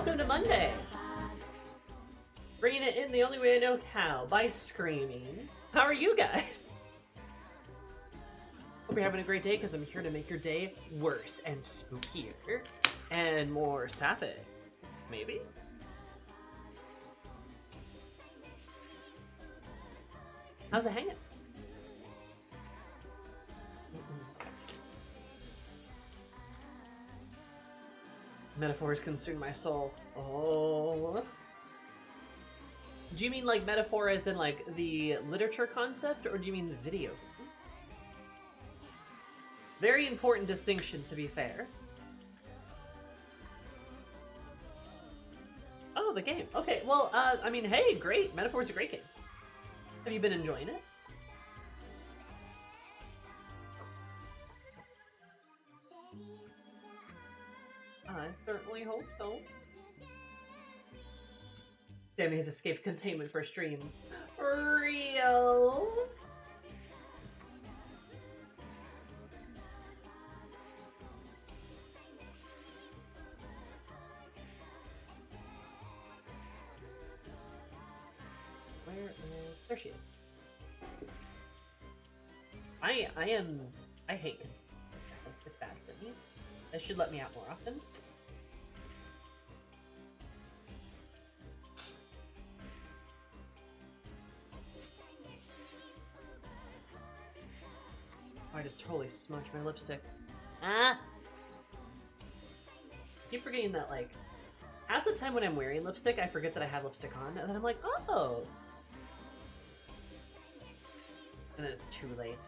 welcome to Monday. Bringing it in the only way I know how, by screaming. How are you guys? Hope you're having a great day, because I'm here to make your day worse and spookier and more sapphic. Maybe? How's it hanging? Metaphors consume my soul. Oh. Do you mean like metaphor as in like the literature concept, or do you mean the video? Very important distinction, to be fair. Oh, the game. Okay, well, I mean, hey, great. Metaphor's a great game. Have you been enjoying it? I certainly hope so. Sammy has escaped containment for streams. Real? Where is... There she is. I hate it. It's bad for me. It should let me out more often. I just totally smudged my lipstick. Ah! I keep forgetting that, like, half the time when I'm wearing lipstick, I forget that I have lipstick on, and then I'm like, oh! And then it's too late.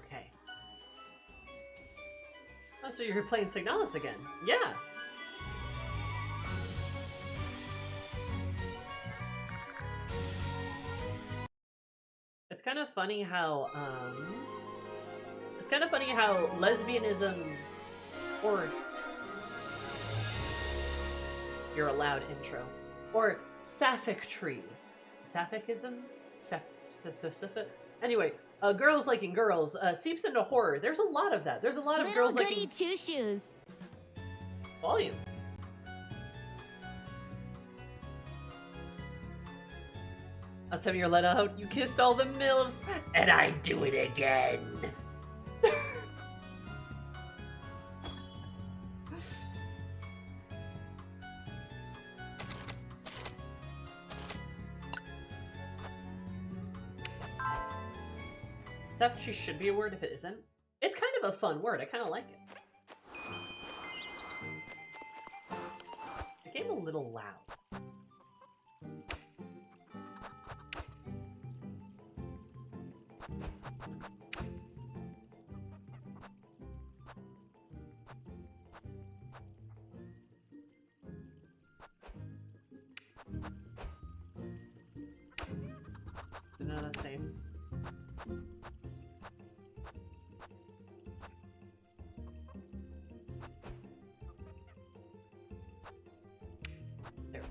Okay. Oh, so you're playing Signalis again? Yeah! It's kind of funny how, lesbianism, or you're allowed intro, or sapphic tree. Sapphicism? Anyway, girls liking girls seeps into horror. There's a lot of that. There's a lot of girls liking... Little Goody Two Shoes. Volume. Last time you were let out, you kissed all the MILFs, and I'd do it again. Sapphic should be a word if it isn't. It's kind of a fun word. I kind of like it. It became a little loud. No, that's same. There.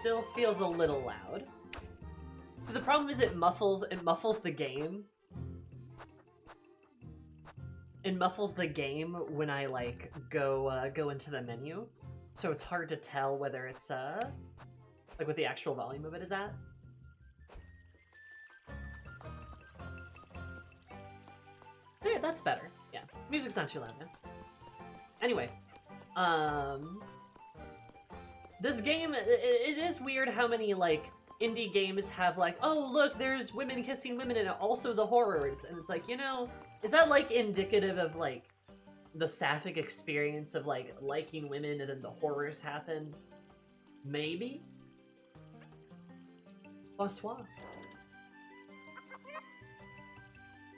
Still feels a little loud. So the problem is it muffles the game. It muffles the game when I like go into the menu. So it's hard to tell whether it's like what the actual volume of it is at. There, that's better. Yeah, music's not too loud now. Anyway, this game, it is weird how many like indie games have like, oh look, there's women kissing women and also the horrors, and it's like, you know, is that like indicative of like the sapphic experience of like liking women and then the horrors happen? Maybe? Bonsoir.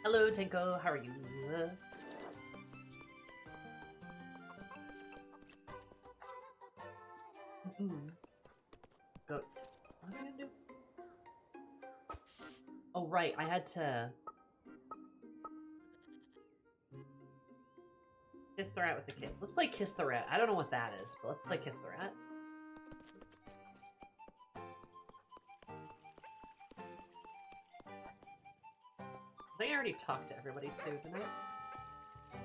Hello, Tenko. How are you? Goats. What was I gonna do? Oh, right. I had to... Kiss the Rat with the kids. Let's play Kiss the Rat. I don't know what that is, but let's play Kiss the Rat. I think I already talked to everybody too, didn't I?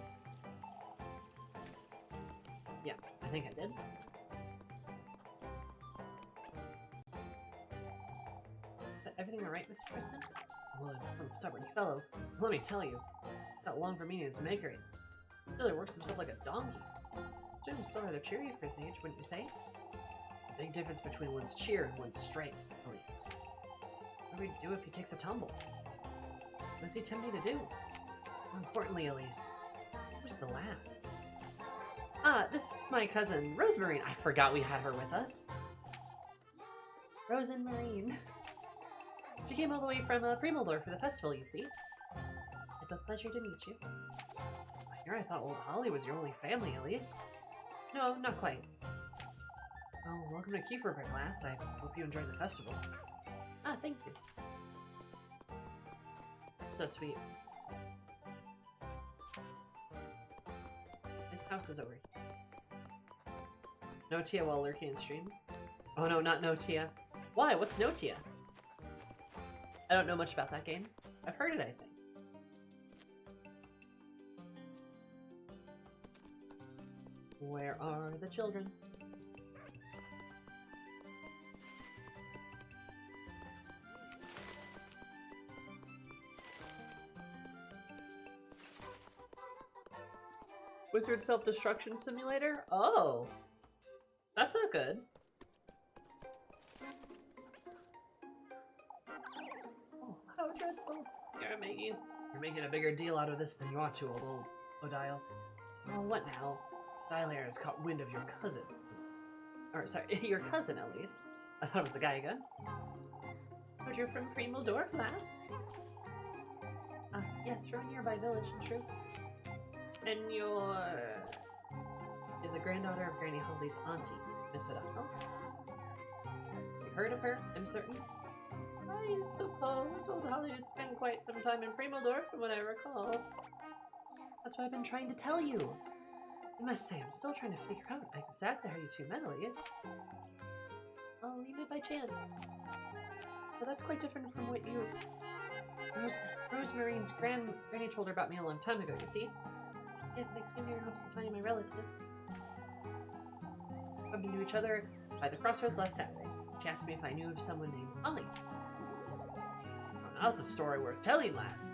Yeah, I think I did. Is everything alright, Mr. Preston? Oh, one stubborn fellow. Let me tell you, not long for meeting his maker. Still, he works himself like a donkey. Jim's still rather cheery for his age, wouldn't you say? Big difference between one's cheer and one's strength, Elise. What do we do if he takes a tumble? What does he tempt me to do? More importantly, Elise, who's the lad? Ah, this is my cousin, Rosemary. I forgot we had her with us. Rosemary. She came all the way from Primeldorf for the festival, you see. It's a pleasure to meet you. Here I thought Old Holly was your only family, Elise. No, not quite. Well, welcome to Kieferberg, class. I hope you enjoyed the festival. Ah, thank you. So sweet. This house is over here. Notia while lurking in streams? Oh no, not Notia. Why? What's Notia? I don't know much about that game. I've heard it, I think. Where are the children? Wizard Self-Destruction Simulator? Oh! That's not good. Oh, how dreadful. You're making a bigger deal out of this than you ought to, old Odile. Oh, what now? Dilaire has caught wind of your cousin. Or, sorry, your cousin, at least. I thought it was the guy again. But you're from Primeldorf, last? Yes, from a nearby village, in truth. And you're the granddaughter of Granny Holly's auntie, Miss O'Donnell. You heard of her, I'm certain? I suppose old Holly had spent quite some time in Primeldorf, from what I recall. That's what I've been trying to tell you. I must say, I'm still trying to figure out exactly how you two met, Elias. Oh, you met by chance. But that's quite different from what you... Rosemarine's granny told her about me a long time ago, you see? Yes, I came here in hopes of finding my relatives. Bumped into each other by the crossroads last Saturday. She asked me if I knew of someone named Holly. Oh, now that's a story worth telling, lass.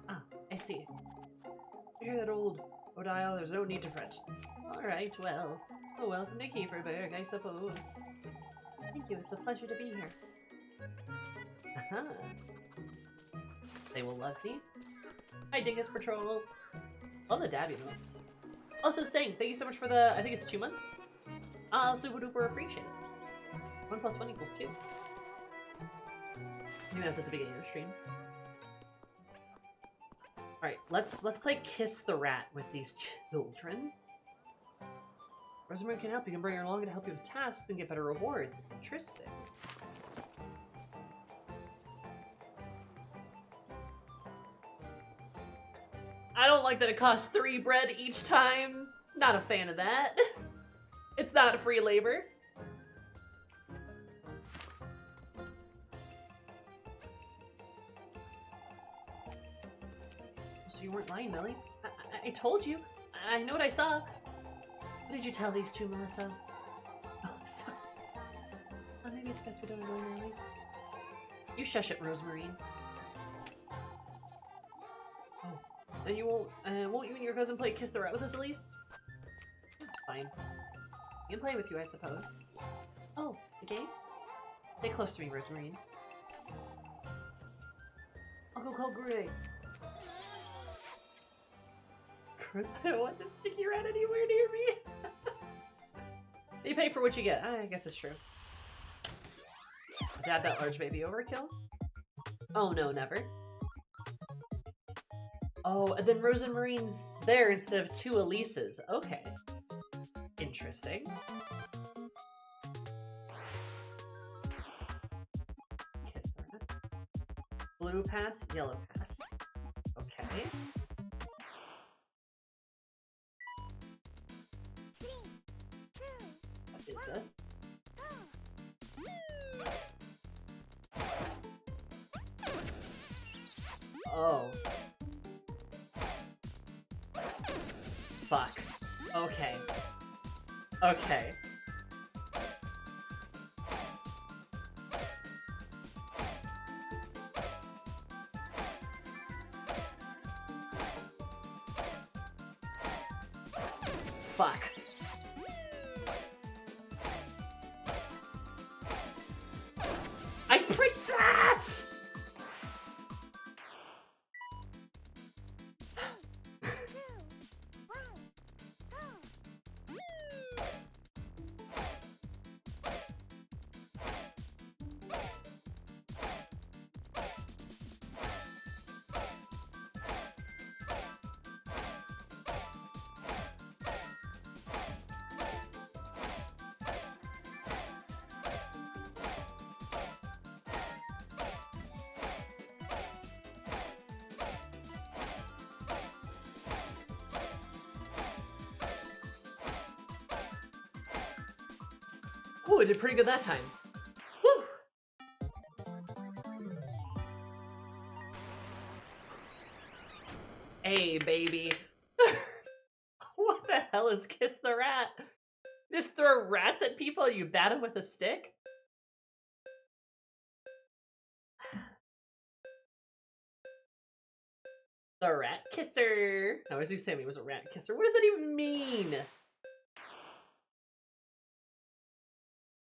Ah, I see. You hear that old Odile? There's no need to fret. Alright, well, welcome to Kieferberg, I suppose. Thank you, it's a pleasure to be here. Aha. They will love me. Hi, Dingus Patrol. Love the dab emote. Also, saying thank you so much for the, I think it's 2 months. Super duper appreciate it. 1 + 1 = 2. Maybe that was at the beginning of the stream. Alright, let's play Kiss the Rat with these children. Rosemary can help. You can bring her along to help you with tasks and get better rewards. Interesting. I don't like that it costs 3 bread each time. Not a fan of that. It's not free labor. So you weren't lying, Millie. I told you. I know what I saw. What did you tell these two, Melissa? Melissa. Maybe it's best we don't annoy her, Elise. You shush it, Rosemarine. Oh. And you won't you and your cousin play Kiss the Rat with us, Elise? Fine. We can play with you, I suppose. Oh, the game? Stay close to me, Rosemarine. I'll go call Grey. Chris, I don't want this sticky rat anywhere near me. You pay for what you get. I guess it's true. Dad, that large baby overkill? Oh no, never. Oh, and then Rosemarine's there instead of 2 Elises. Okay. Interesting. Kiss the rat. Blue pass, yellow pass. Okay. What is this? Oh. Fuck. Okay. Okay. Fuck. I pricked that! Ooh, I did pretty good that time. Whew. Hey, baby. What the hell is Kiss the Rat? Just throw rats at people and you bat them with a stick? The Rat Kisser. No, as you say, he was a rat kisser. What does that even mean?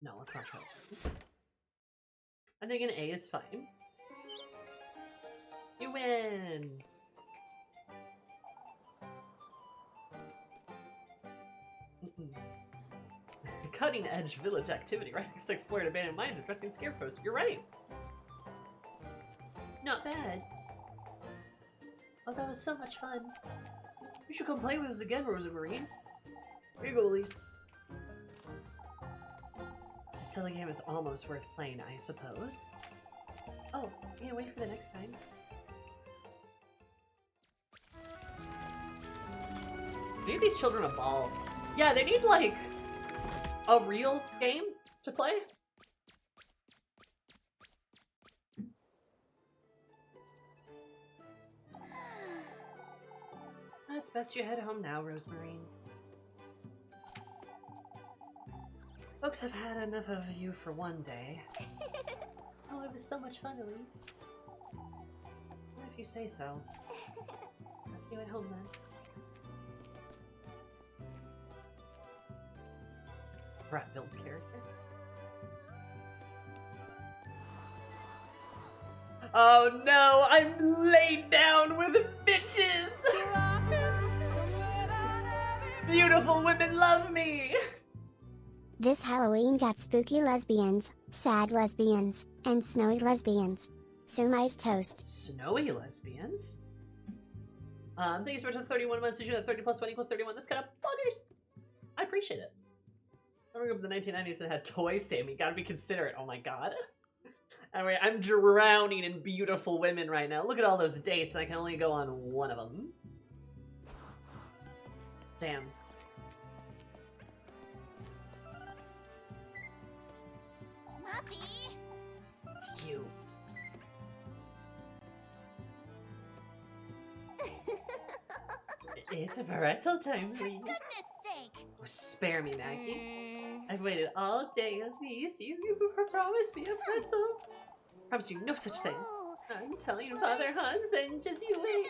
No, let's not try that. I think an A is fine. You win! Cutting edge village activity, right next to exploring abandoned mines and dressing scarecrows. You're right! Not bad. Oh, that was so much fun. You should come play with us again, Rosamarine. Here you go, Elise. The silly game is almost worth playing, I suppose. Oh, yeah, wait for the next time. Need these children a ball. Yeah, they need, like, a real game to play. It's best you head home now, Rosamarine. Folks have had enough of you for one day. Oh, it was so much fun, Elise. Well, if you say so. I'll see you at home then. Rat builds character. Oh no, I'm laid down with bitches! Beautiful women love me! This Halloween got spooky lesbians, sad lesbians, and snowy lesbians. Sumai's toast. Snowy lesbians? Thanks for 31 months. Did you have 30 plus 1 equals 31? That's kind of buggers. I appreciate it. I remember the 1990s that had toys, Sammy. Gotta be considerate. Oh my god. Anyway, I'm drowning in beautiful women right now. Look at all those dates, and I can only go on one of them. Damn. Muffy! It's you. It's pretzel time, For please. goodness sake! Oh, spare me, Maggie. I've waited all day at least. You promised me a pretzel. Promise you no such thing. I'm telling Father Hans, and just you wait.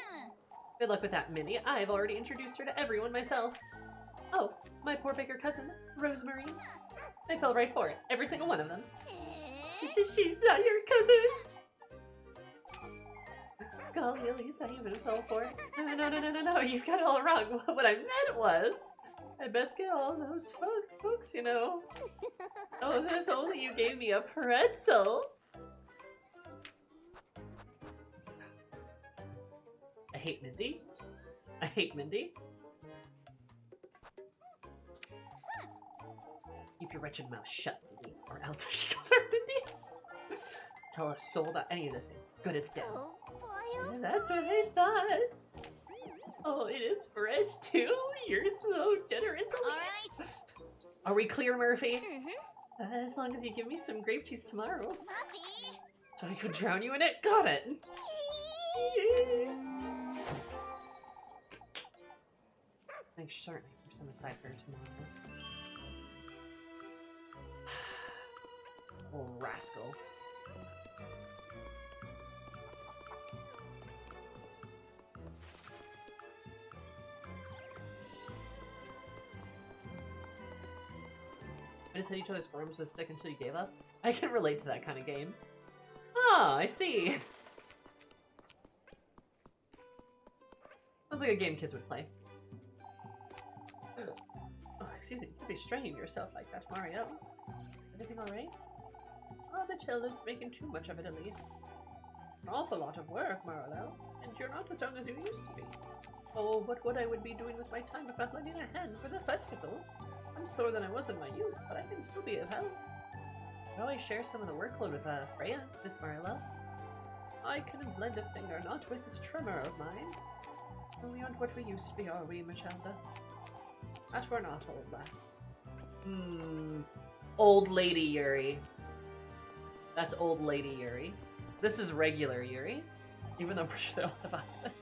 Good luck with that, Minnie. I've already introduced her to everyone myself. Oh, my poor bigger cousin, Rosamarine. I fell right for it. Every single one of them. She's not your cousin. Golly, Elise, I even fell for it. No, you've got it all wrong. What I meant was, I best get all those folks, you know. Oh, if only you gave me a pretzel. I hate Mindy. I hate Mindy. Keep your wretched mouth shut, Mindy, or else I should call her Mindy. Tell a soul about any of this, good as dead. Oh, boy, That's what I thought. Oh, it is fresh too? You're so generous, Elise. All right. Are we clear, Murphy? As long as you give me some grape juice tomorrow. Muffy! So I could drown you in it? Got it. Make sure I keep some aside for tomorrow. Little rascal. I just hit each other's forms with a stick until you gave up. I can relate to that kind of game. Ah, I see. Sounds like a game kids would play. Oh, excuse me. You'd be straining yourself like that, Mario. Everything alright? Oh, the chill is making too much of it, Elise. An awful lot of work, Marlo. And you're not as young as you used to be. Oh, but what I would be doing with my time if not lending a hand for the festival. I'm slower than I was in my youth, but I can still be of help. I always share some of the workload with Freya, Miss Marilla. I couldn't lend a finger, not with this tremor of mine. We aren't what we used to be, are we, Machelda? That we're not, old lads. Old Lady Yuri. That's Old Lady Yuri. This is regular Yuri. Even though I'm pretty sure they all have aspect.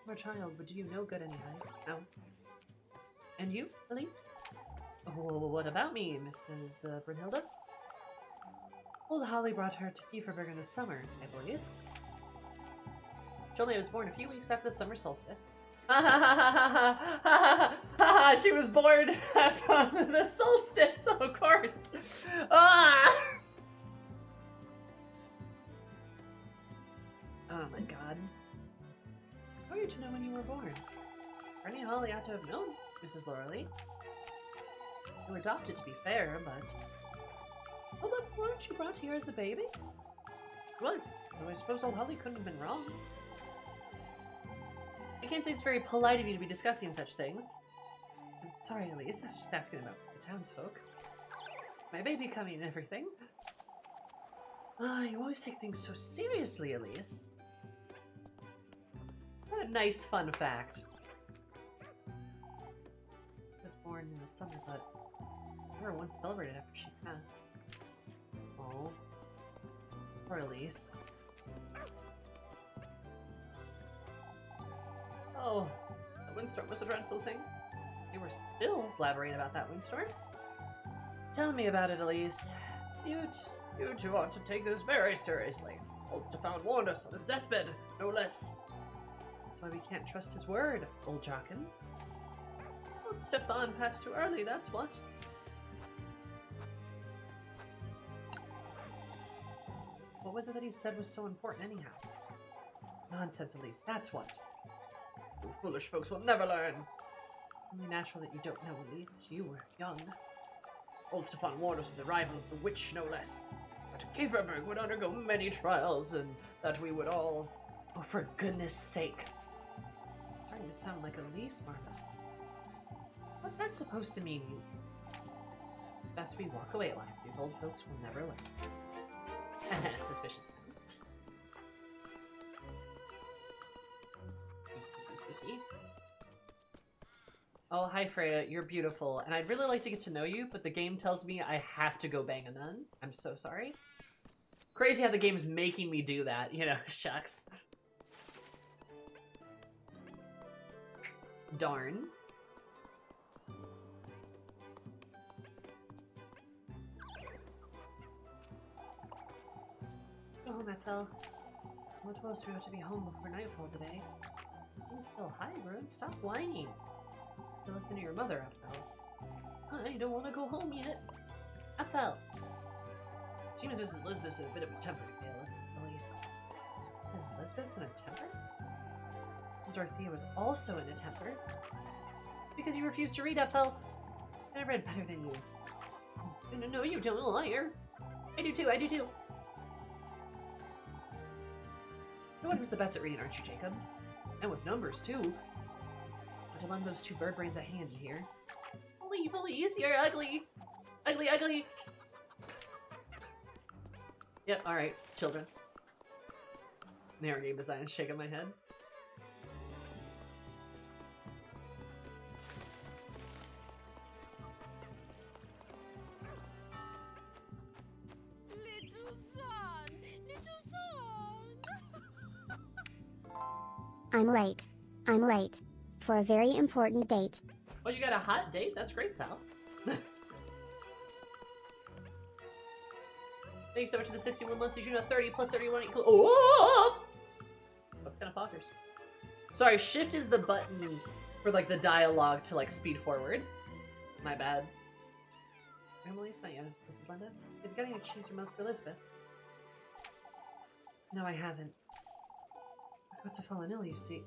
Poor child, but do you no good anyhow? No. And you, Elise? Oh, what about me, Mrs. Brunhilde? Old Holly brought her to Kieferberg in the summer, I believe. She told me I was born a few weeks after the summer solstice. She was born from the solstice, of course. Ah! Oh my god. How are you to know when you were born? Ernie Holly ought to have known, Mrs. Lauralee. You were adopted, to be fair, but... Oh, but weren't you brought here as a baby? It was, though I suppose old Holly couldn't have been wrong. I can't say it's very polite of you to be discussing such things. I'm sorry, Elise, I was just asking about the townsfolk. My baby coming and everything. You always take things so seriously, Elise. What a nice fun fact. I was born in the summer, but never once celebrated after she passed. Oh, poor Elise. Oh, the windstorm was a dreadful thing. You were still blabbering about that windstorm? Tell me about it, Elise. You two ought to take this very seriously. Old Stefan warned us on his deathbed, no less. That's why we can't trust his word, old Jockin. Old Stefan passed too early, that's what. What was it that he said was so important anyhow? Nonsense, Elise, that's what. You foolish folks will never learn. Only natural that you don't know, Elise. You were young. Old Stefan warned us of the arrival of the witch, no less. That Kieferberg would undergo many trials, and that we would all... Oh, for goodness sake. Starting to sound like Elise, Martha. What's that supposed to mean, you? Best we walk away alive. These old folks will never learn. Suspicion. Oh, hi Freya, you're beautiful, and I'd really like to get to know you, but the game tells me I have to go bang a nun. I'm so sorry. Crazy how the game's making me do that, you know, shucks. Darn. Go home, Ethel. What was we ought to be home before nightfall today? It's still hybrid. Stop whining. You listen to your mother, Ethel. I don't want to go home yet. Ethel. Seems Mrs. Elizabeth's in a bit of a temper today, Elise. Says Elizabeth's in a temper? Mrs. Dorothea was also in a temper. Because you refused to read, Ethel. I read better than you. No, you don't, liar. I do too, I do too. No one who's the best at reading, aren't you, Jacob? And with numbers, too. To lend those two bird brains a hand in here. Leave, Elise, you're ugly. Ugly, ugly. Yep, alright, children. Narrow game design, shaking my head. Little son, little son. I'm late. I'm late. For a very important date. Oh, you got a hot date? That's great, Sal. Thanks so much for the 61 months. You should know 30 plus 31 equals. Oh! That's kind of poggers. Sorry, shift is the button for like the dialogue to like speed forward. My bad. Emily's not yet. Mrs. Linda. Have you got any cheese or milk for Elizabeth? No, I haven't. What's a fallen ill, you see?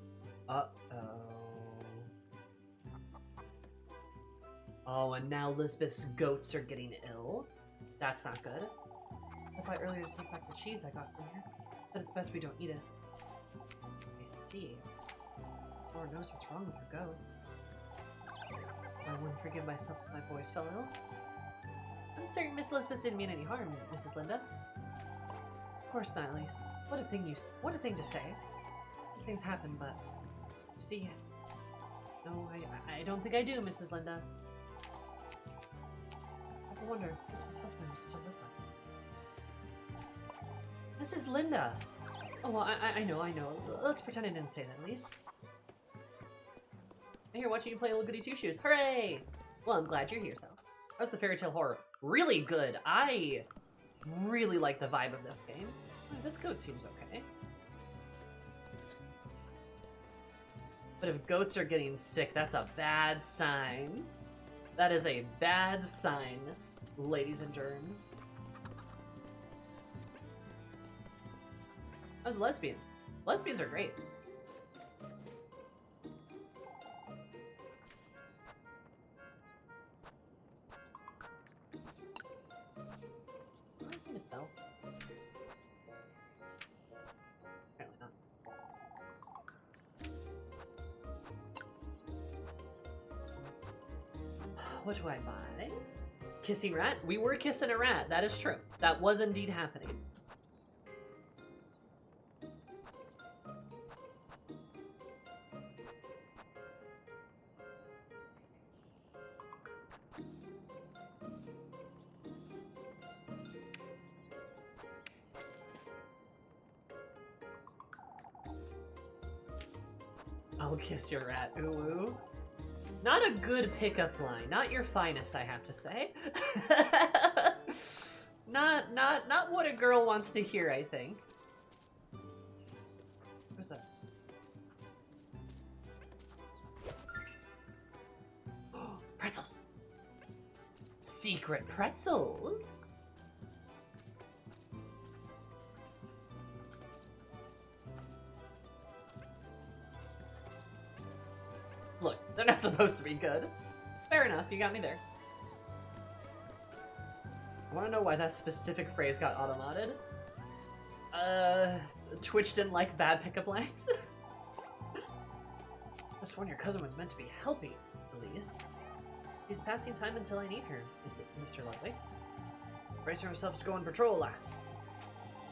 Oh, and now Lisbeth's goats are getting ill? That's not good. I thought earlier to take back the cheese I got from here, but it's best we don't eat it. I see. Lord knows what's wrong with her goats. I wouldn't forgive myself if my boys fell ill. I'm certain Miss Elizabeth didn't mean any harm, Mrs. Linda. Of course not, Elise. What a thing to say. These things happen, but you see, no, I don't think I do, Mrs. Linda. I wonder if Elizabeth's husband was still with her. Mrs. Linda! Oh, well, I know. Let's pretend I didn't say that, Elise. I'm here watching you play Little Goody Two Shoes. Hooray! Well, I'm glad you're here, Sal. How's the fairy tale horror? Really good. I really like the vibe of this game. Oh, this goat seems okay. But if goats are getting sick, that's a bad sign. That is a bad sign, ladies and germs. How's lesbians? Lesbians are great. What am I going to sell? Apparently not. What do I buy? Kissing rat? We were kissing a rat. That is true. That was indeed happening. I'll kiss your rat, ooh ooh. Not a good pickup line. Not your finest, I have to say. Not what a girl wants to hear, I think. What's that? Pretzels! Secret pretzels? Look, they're not supposed to be good. Fair enough, you got me there. I want to know why that specific phrase got automated. Twitch didn't like bad pickup lines. Just when your cousin was meant to be helping, Elise. She's passing time until I need her, is it, Mr. Ludwig? Brace yourself to go on patrol, lass.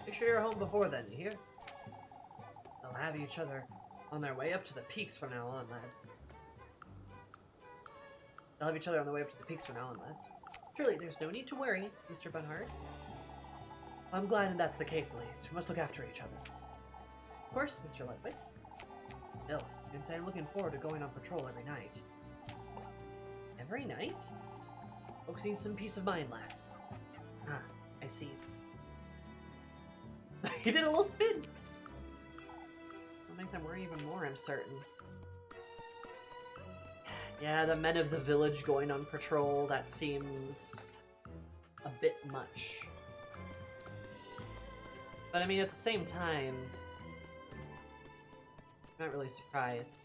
Make sure you're home before then, you hear? They'll have each other on their way up to the peaks from now on, lads. They'll have each other on the way up to the peaks from now on, lads. Truly, there's no need to worry, Mr. Bunhart. I'm glad that's the case, Elise. We must look after each other. Of course, Mr. Ludwig. Bill, you can say I'm looking forward to going on patrol every night. Every night? Focusing some peace of mind, lass. Ah, I see. He did a little spin! I'll make them worry even more, I'm certain. Yeah, the men of the village going on patrol, that seems a bit much. But I mean, at the same time, I'm not really surprised.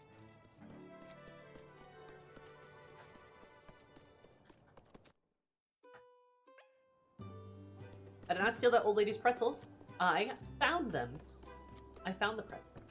I did not steal that old lady's pretzels. I found them. I found the pretzels.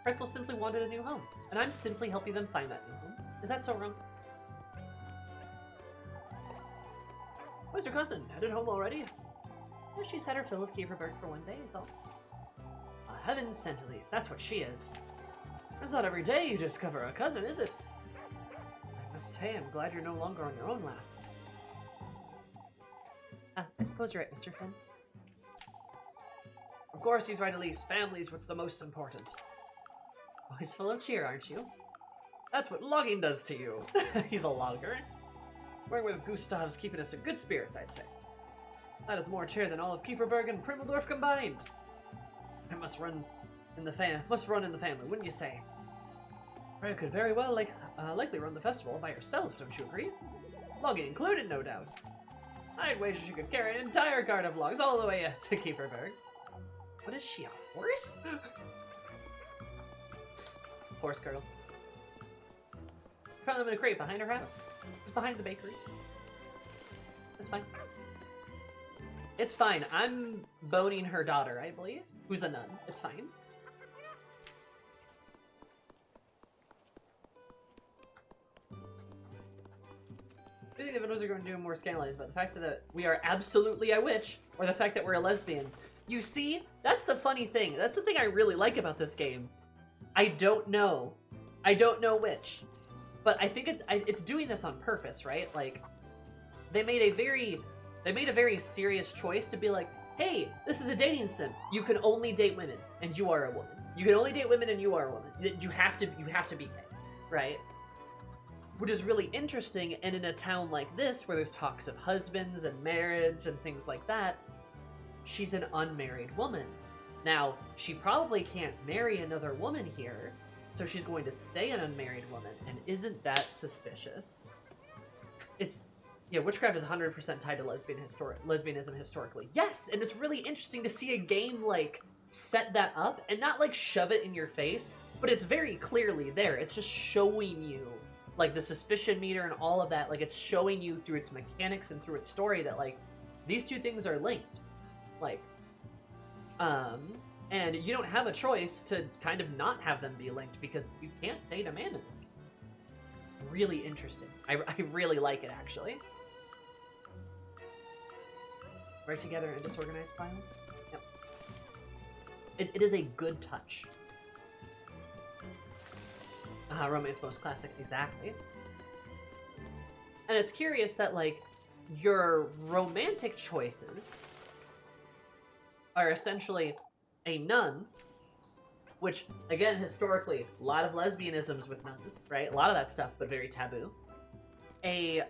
Pretzels simply wanted a new home, and I'm simply helping them find that new home. Is that so wrong? Where's your cousin? Headed home already? Well, she's had her fill of Keverberg for one day, is all. Heaven sent, at least. That's what she is. It's not every day you discover a cousin, is it? I must say, I'm glad you're no longer on your own, lass. I suppose you're right, Mr. Finn. Of course he's right, Elise. Family's what's the most important. Always full of cheer, aren't you? That's what logging does to you. He's a logger. Working with Gustav's keeping us in good spirits, I'd say. That is more cheer than all of Kieferberg and Primmeldorf combined. It must run in the family, wouldn't you say? Freya could very well likely run the festival by herself, don't you agree? Logging included, no doubt. I'd wager she could carry an entire guard of logs all the way to Kieferberg. What is she, a horse? Horse girl. Found them in a crate behind her house. Just behind the bakery. It's fine. It's fine. I'm boning her daughter, I believe, who's a nun. It's fine. I think the videos are going to do more scandalized about the fact that we are absolutely a witch, or the fact that we're a lesbian. You see, that's the funny thing. That's the thing I really like about this game. I don't know which, but I think it's doing this on purpose, right? Like, they made a very serious choice to be like, hey, this is a dating sim. You can only date women, and you are a woman. You can only date women, and you are a woman. You have to be gay, right? Which is really interesting, and in a town like this, where there's talks of husbands and marriage and things like that, she's an unmarried woman. Now, she probably can't marry another woman here, so she's going to stay an unmarried woman, and isn't that suspicious? Yeah, witchcraft is 100% tied to lesbianism historically. Yes, and it's really interesting to see a game, like, set that up, and not, like, shove it in your face, but it's very clearly there. It's just showing you, like, the suspicion meter and all of that. Like, it's showing you through its mechanics and through its story that, like, these two things are linked. Like, and you don't have a choice to kind of not have them be linked, because you can't date a man in this game. Really interesting. I really like it, actually. Right together in a disorganized pile? Yep. It is a good touch. Romance most classic, exactly. And it's curious that, like, your romantic choices are essentially a nun, which, again, historically, a lot of lesbianisms with nuns, right? A lot of that stuff, but very taboo. A,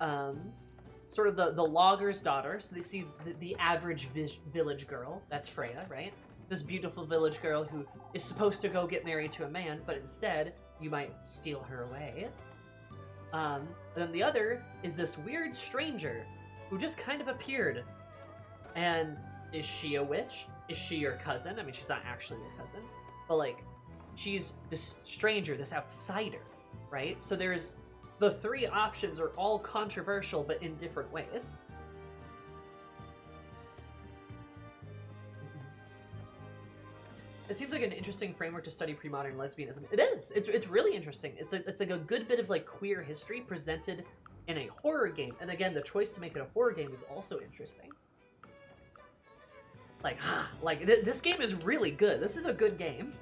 sort of the logger's daughter, so they see the average village girl, that's Freya, right? This beautiful village girl who is supposed to go get married to a man, but instead, you might steal her away. And then the other is this weird stranger who just kind of appeared. And is she a witch? Is she your cousin? I mean, she's not actually your cousin, but, like, she's this stranger, this outsider, right? So there's the three options are all controversial, but in different ways. It seems like an interesting framework to study pre-modern lesbianism. It is. It's really interesting. It's like a good bit of, like, queer history presented in a horror game. And again, the choice to make it a horror game is also interesting. Like, this game is really good. This is a good game.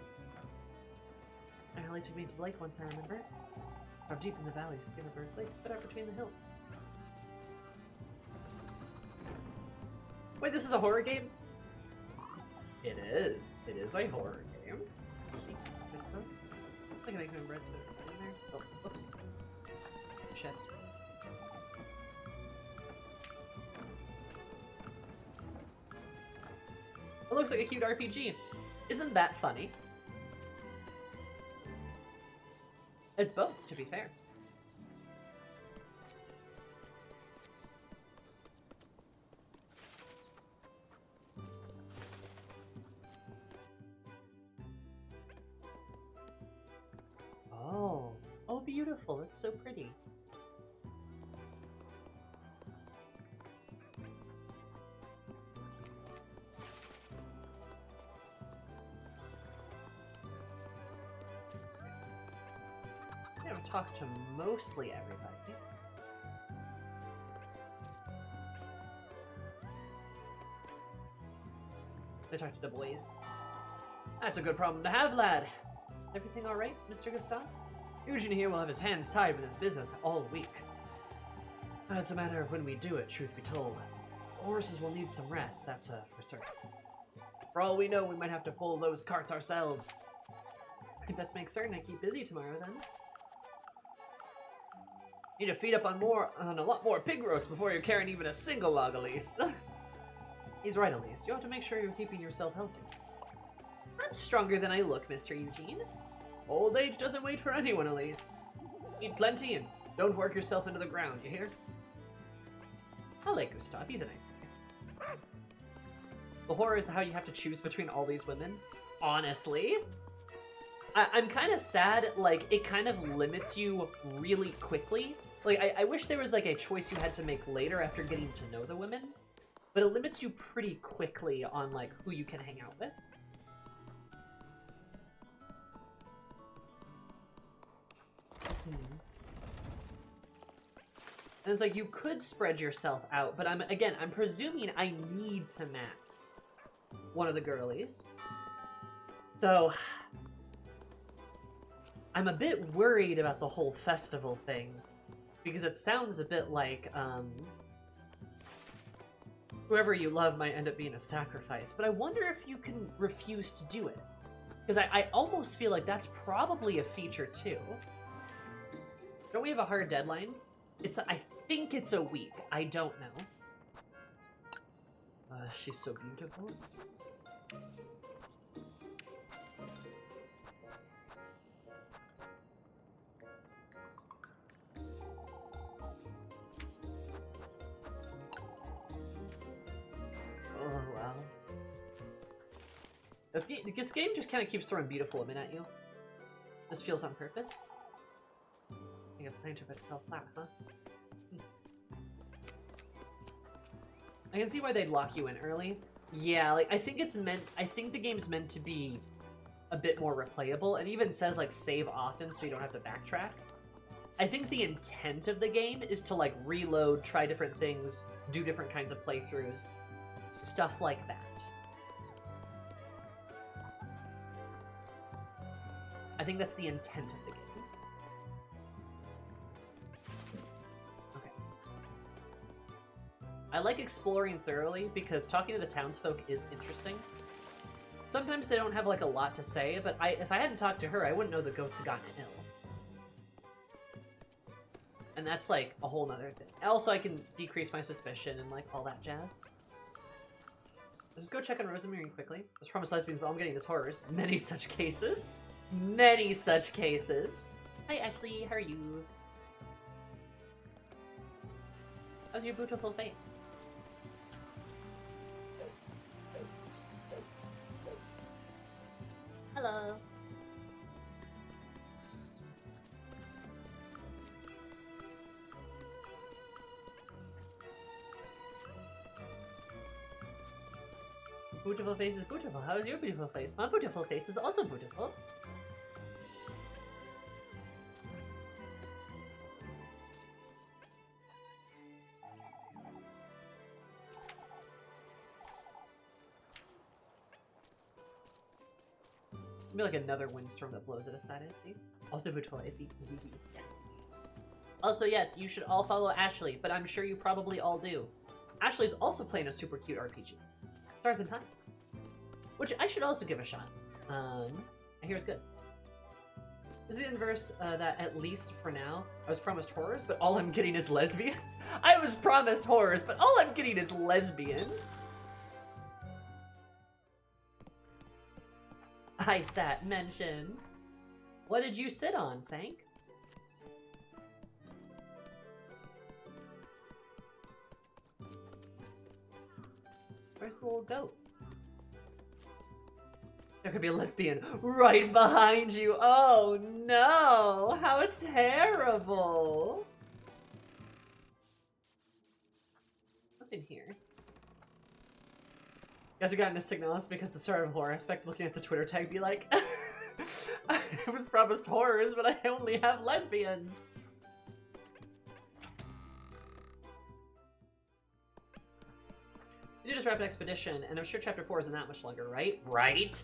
I really took me to the lake once, I remember. Up deep in the valleys, Kieferberg Lake spit out between the hills. Wait, this is a horror game? It is. It is a horror game. I suppose. I can make my bread spit in there. Oh, whoops. Shit. It looks like a cute RPG. Isn't that funny? It's both, to be fair. Oh. Oh, beautiful. It's so pretty. I've talked to mostly everybody. I talked to the boys. That's a good problem to have, lad. Everything all right, Mr. Gaston? Eugene here will have his hands tied with his business all week. It's a matter of when we do it, truth be told. The horses will need some rest, that's for certain. For all we know, we might have to pull those carts ourselves. I best make certain I keep busy tomorrow, then. Need to feed up on a lot more pig roast before you're carrying even a single log, Elise. He's right, Elise. You have to make sure you're keeping yourself healthy. I'm stronger than I look, Mr. Eugene. Old age doesn't wait for anyone, Elise. Eat plenty and don't work yourself into the ground, you hear? I like Gustav. He's a nice guy. The horror is how you have to choose between all these women. Honestly, I'm kind of sad. Like, it kind of limits you really quickly. Like, I wish there was, like, a choice you had to make later after getting to know the women. But it limits you pretty quickly on, like, who you can hang out with. And it's like, you could spread yourself out, but I'm presuming I need to max one of the girlies. So, I'm a bit worried about the whole festival thing, because it sounds a bit like, whoever you love might end up being a sacrifice, but I wonder if you can refuse to do it. Because I almost feel like that's probably a feature, too. Don't we have a hard deadline? I think it's a week. I don't know. She's so beautiful. Oh, wow. This game just kind of keeps throwing beautiful women at you. This feels on purpose. I think I interpret it fell flat, huh? I can see why they'd lock you in early. Yeah, like, I think the game's meant to be a bit more replayable. It even says, like, save often so you don't have to backtrack. I think the intent of the game is to, like, reload, try different things, do different kinds of playthroughs, stuff like that. I think that's the intent of the game. Okay. I like exploring thoroughly because talking to the townsfolk is interesting. Sometimes they don't have, like, a lot to say, but if I hadn't talked to her, I wouldn't know the goats had gotten ill. And that's, like, a whole nother thing. Also, I can decrease my suspicion and, like, all that jazz. I'll just go check on Rosemary quickly. I was promised lesbians, but I'm getting this horrors. Many such cases. Many such cases. Hi, Ashley. How are you? How's your beautiful face? Hello. Beautiful face is beautiful. How is your beautiful face? My beautiful face is also beautiful. Be like another windstorm that blows at us, that is. Also beautiful, I see. Yes. Also, yes, you should all follow Ashley, but I'm sure you probably all do. Ashley's also playing a super cute RPG. Stars in Time. Which I should also give a shot. I hear it's good. Is the inverse that at least for now, I was promised horrors, but all I'm getting is lesbians? I was promised horrors, but all I'm getting is lesbians. I sat mention. What did you sit on, Sank? Where's the little goat? There could be a lesbian right behind you. Oh no, how terrible. Nothing here. Guys who got into Signalis because the start of horror aspect, looking at the Twitter tag, be like, I was promised horrors, but I only have lesbians. You just wrapped an expedition, and I'm sure chapter 4 isn't that much longer, right? Right?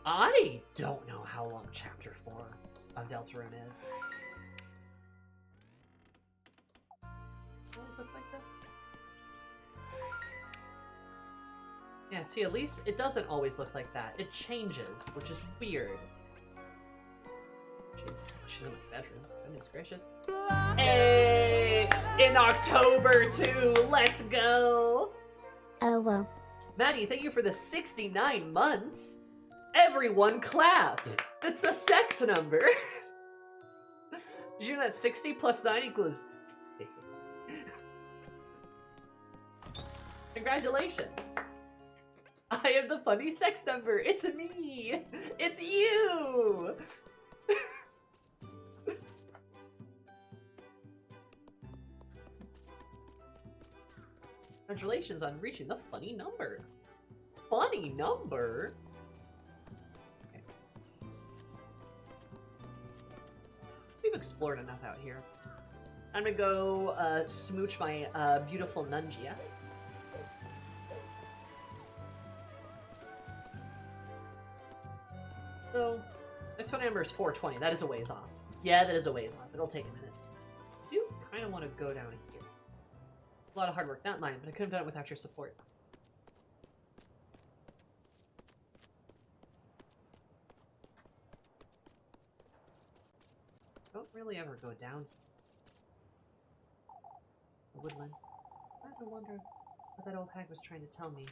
I don't know how long Chapter 4 of Deltarune is. Always look like this? Yeah, see, at least it doesn't always look like that. It changes, which is weird. She's in my bedroom. Goodness gracious. Hey! In October, too! Let's go! Oh, whoa. Maddie, thank you for the 69 months! Everyone clap! That's the sex number! Did you know that 60 plus 9 equals... Congratulations! I am the funny sex number! It's me! It's you! Congratulations on reaching the funny number. Funny number? Okay. We've explored enough out here. I'm gonna go smooch my beautiful Nungia. So, next one number is 420. That is a ways off. Yeah, that is a ways off. It'll take a minute. I do kind of want to go down here. A lot of hard work, not mine, but I couldn't have done it without your support. Don't really ever go down here. The woodland. I have to wonder what that old hag was trying to tell me.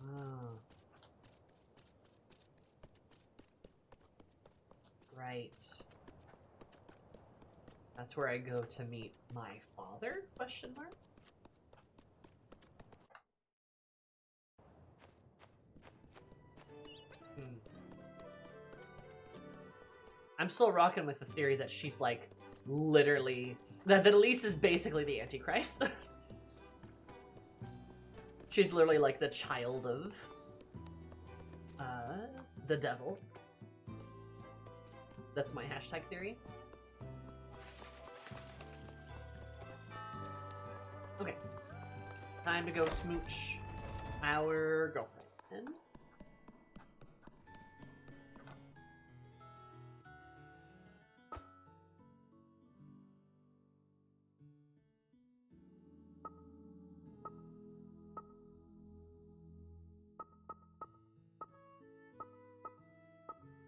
Oh. Right. That's where I go to meet my father? Question mark? I'm still rocking with the theory that she's like literally that Elise is basically the Antichrist. She's literally like the child of the devil. That's my hashtag theory. Okay. Time to go smooch our girlfriend.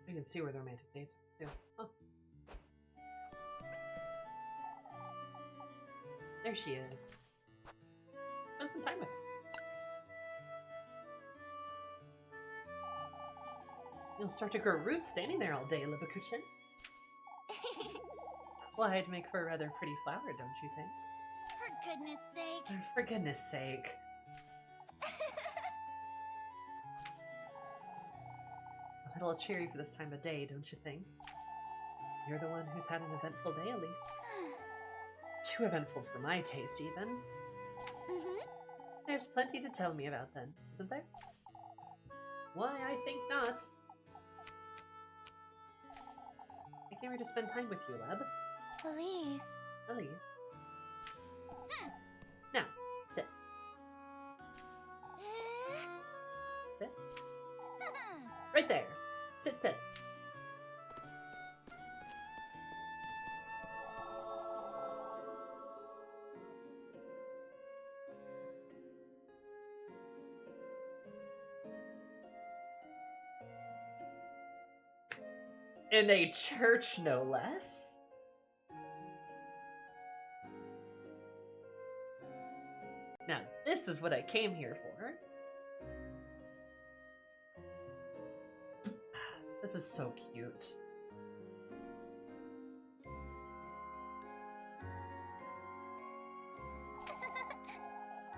You can see where the romantic dates are too. Huh. There she is. Spend some time with her. You'll start to grow roots standing there all day, Lebkuchen. Well, I'd make for a rather pretty flower, don't you think? For goodness sake. For goodness sake. A little cheery for this time of day, don't you think? You're the one who's had an eventful day, Elise. Too eventful for my taste, even. There's plenty to tell me about then, isn't there? Why, I think not. I came here to spend time with you, Leb. Elise. Elise. Now, sit. Sit. Right there. Sit, sit. In a church, no less. Now, this is what I came here for. This is so cute.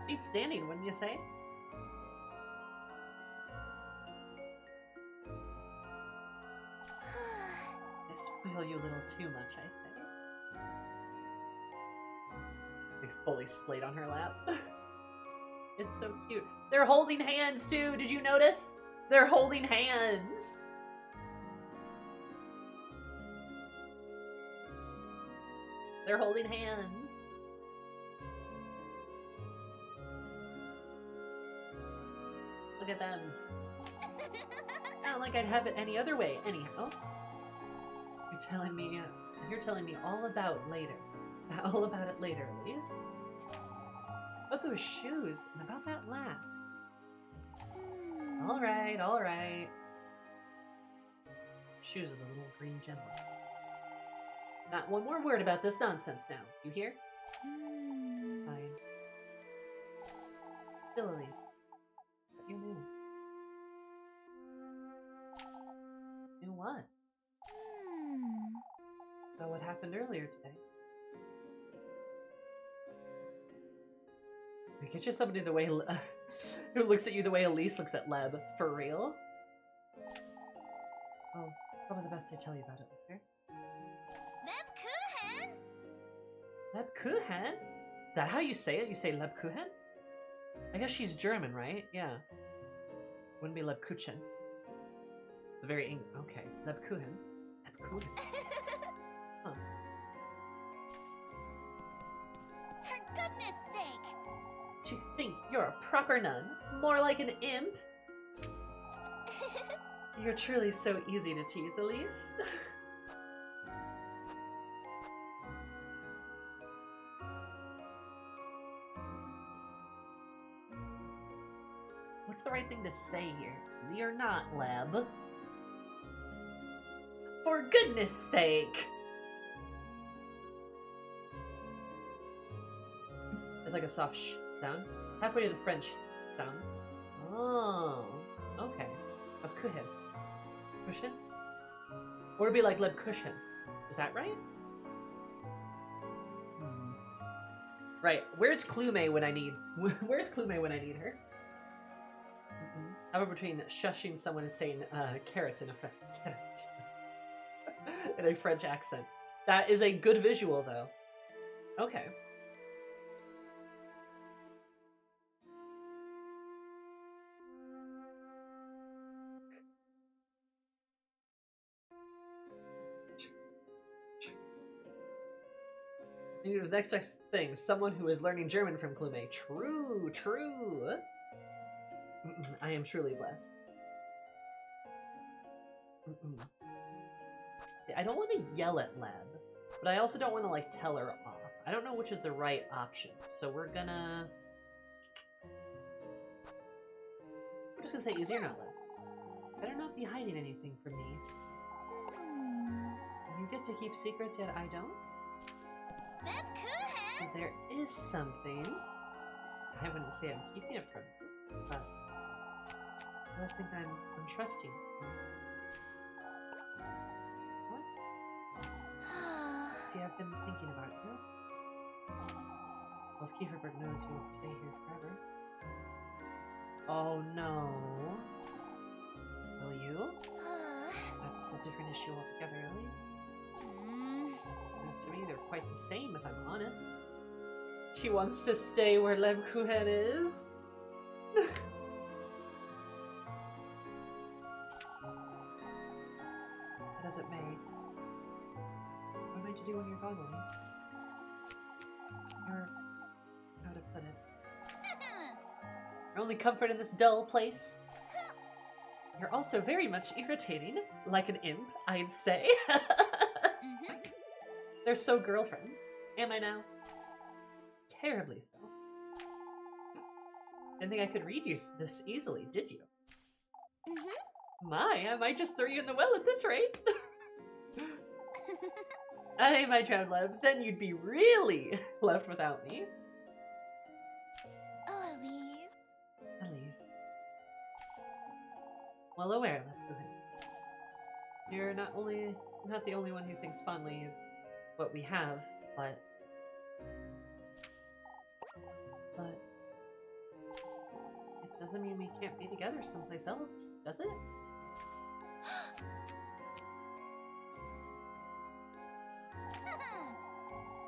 Neat standing, wouldn't you say? I spoil you a little too much, I say. They fully splayed on her lap. It's so cute. They're holding hands too, did you notice? They're holding hands. They're holding hands. Look Look at them. Not like I'd have it any other way. Anyhow, you're telling me all about it later, Elise. About those shoes and about that laugh. All right. Shoes with a little green gem on it. Not one more word about this nonsense now. You hear? Fine. Still, Elise. What you knew? Knew what? About what happened earlier today. Get you somebody the way who looks at you the way Elise looks at Leb. For real? Oh, probably the best I tell you about it later. Lebkuchen? Lebkuchen? Is that how you say it? You say Lebkuchen? I guess she's German, right? Yeah. Wouldn't be Lebkuchen. It's very English. Okay. Lebkuchen. Lebkuchen. Huh. For goodness sake! Do you think you're a proper nun? More like an imp? You're truly so easy to tease, Elise. What's the right thing to say here? Easy or not, Leb? For goodness sake! It's like a soft sh sound. Halfway to the French sound. Oh, okay. Lebkuchen. Cushion? Or it'd be like Lebkuchen. Is that right? Right. Where's Clume when I need? Where's Clume when I need her? How about between shushing someone and saying carrot in a in a French accent? That is a good visual, though. Okay. The next best thing, someone who is learning German from Clume. True. I am truly blessed. I don't want to yell at Leb, but I also don't want to like tell her off. I don't know which is the right option, so we're just gonna say easy or not, Leb. Better not be hiding anything from me. You get to keep secrets, yet I don't? Lebkuchen? There is something. I wouldn't say I'm keeping it from you, but I don't think I'm trusting you. What? See, I've been thinking about you. Well, if Kieferberg knows you won't stay here forever. Oh no. Will you? That's a different issue altogether, at least. To me, they're quite the same, if I'm honest. She wants to stay where Lebkuchen is. As it may. What am I to do when you're gone, Lily? You're... how to put it? Your only comfort in this dull place. You're also very much irritating, like an imp, I'd say. They're so girlfriends. Am I now? Terribly so. Didn't think I could read you this easily, did you? My, I might just throw you in the well at this rate. Aye, my child Leb, then you'd be really left without me. Oh, Elise. Elise. Well aware, Lebkuchen. You're not the only one who thinks fondly of what we have, but it doesn't mean we can't be together someplace else, does it?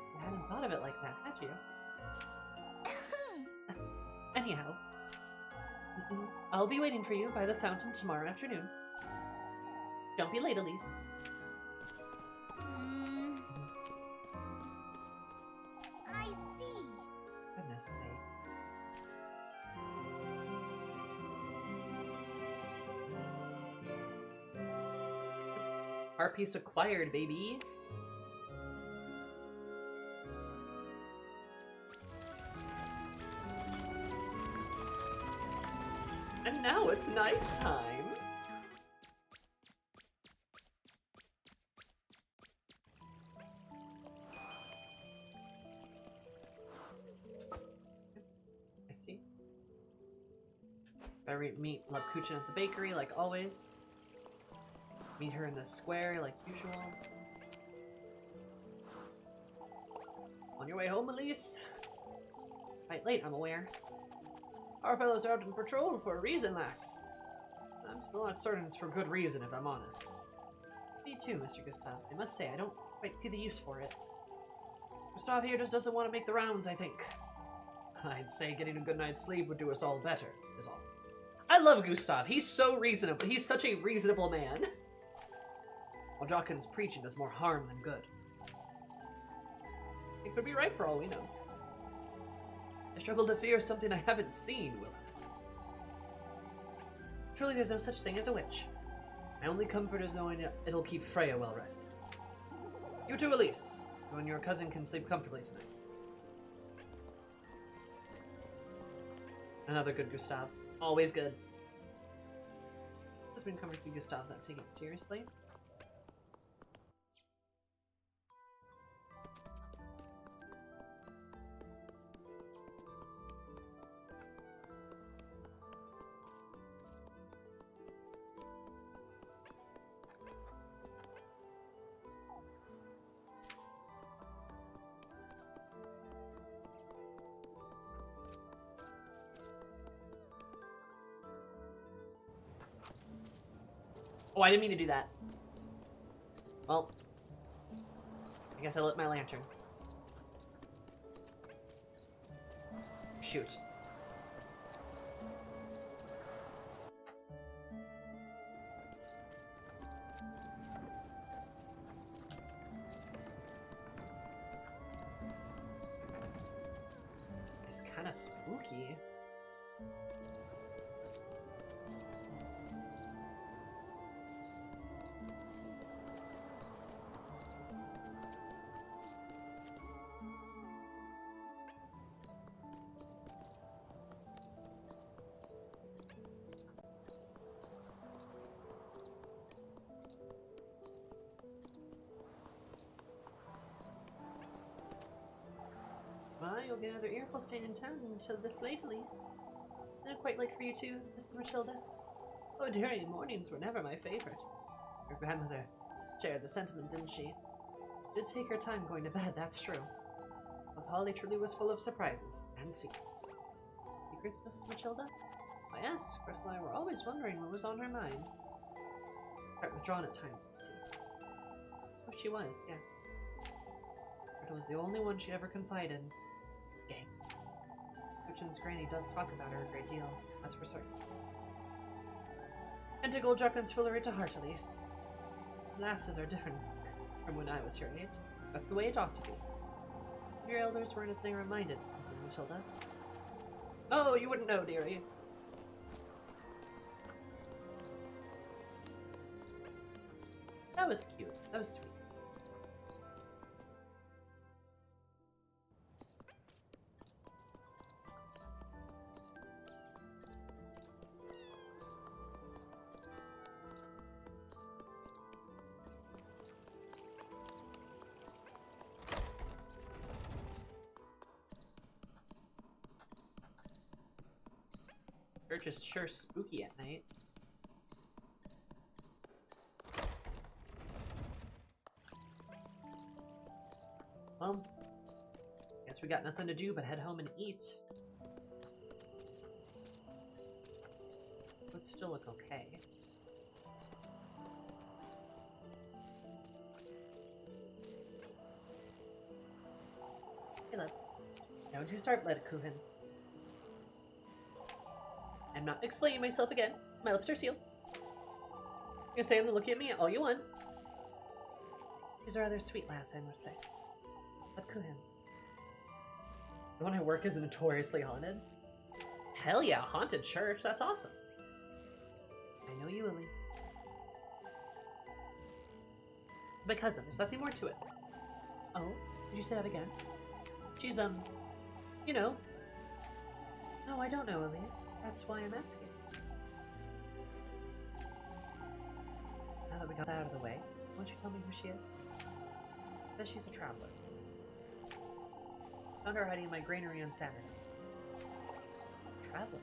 You hadn't thought of it like that, had you? Anyhow, I'll be waiting for you by the fountain tomorrow afternoon. Don't be late, Elise. I see. Goodness sake. Art piece acquired, baby. And now it's nighttime. I see. I meet Lebkuchen at the bakery, like always. Meet her in the square, like usual. On your way home, Elise? Quite late, I'm aware. Our fellows are out on patrol for a reason, lass. I'm still not certain it's for good reason, if I'm honest. Me too, Mr. Gustav. I must say, I don't quite see the use for it. Gustav here just doesn't want to make the rounds, I think. I'd say getting a good night's sleep would do us all better, is all. I love Gustav. He's so reasonable. He's such a reasonable man. While Jockin's preaching does more harm than good. It could be right for all we know. I struggle to fear something I haven't seen, Willa. Truly there's no such thing as a witch. My only comfort is knowing it'll keep Freya well rested. You too, Elise. You and your cousin can sleep comfortably tonight. Another good Gustav. Always good. Has been conversing Gustav's not taking it seriously. Oh, I didn't mean to do that. Well, I guess I lit my lantern. Shoot. It's kind of spooky. Well, you'll get another earful staying in town until this late, at least. Not quite late for you too, Mrs. Matilda. Oh, dearie, mornings were never my favorite. Your grandmother shared the sentiment, didn't she? Did take her time going to bed, that's true. But Holly truly was full of surprises and secrets. Secrets, Mrs. Matilda? Why, yes, Crystal and I were always wondering what was on her mind. Quite withdrawn at times, too. Oh, she was, yes. It was the only one she ever confided in. Gang. Kuchin's granny does talk about her a great deal, that's for certain. And take old Jockin's foolery to heart, Elise. Lasses are different from when I was your age. That's the way it ought to be. Your elders weren't as they were minded, Mrs. Matilda. Oh, you wouldn't know, dearie. That was cute. That was sweet. Church is sure spooky at night. Well, guess we got nothing to do but head home and eat. Would still look okay. Hey, love. Don't you start, Lebkuchen. I'm not explaining myself again. My lips are sealed. You can stand and look at me all you want. She's a rather sweet lass, I must say. Lebkuchen. The one I work is notoriously haunted? Hell yeah, haunted church. That's awesome. I know you, Lily. My cousin. There's nothing more to it. Oh, did you say that again? She's, you know. No, I don't know, Elise. That's why I'm asking. Now that we got that out of the way, why don't you tell me who she is? Says she's a traveler. Found her hiding in my granary on Saturday. Traveler?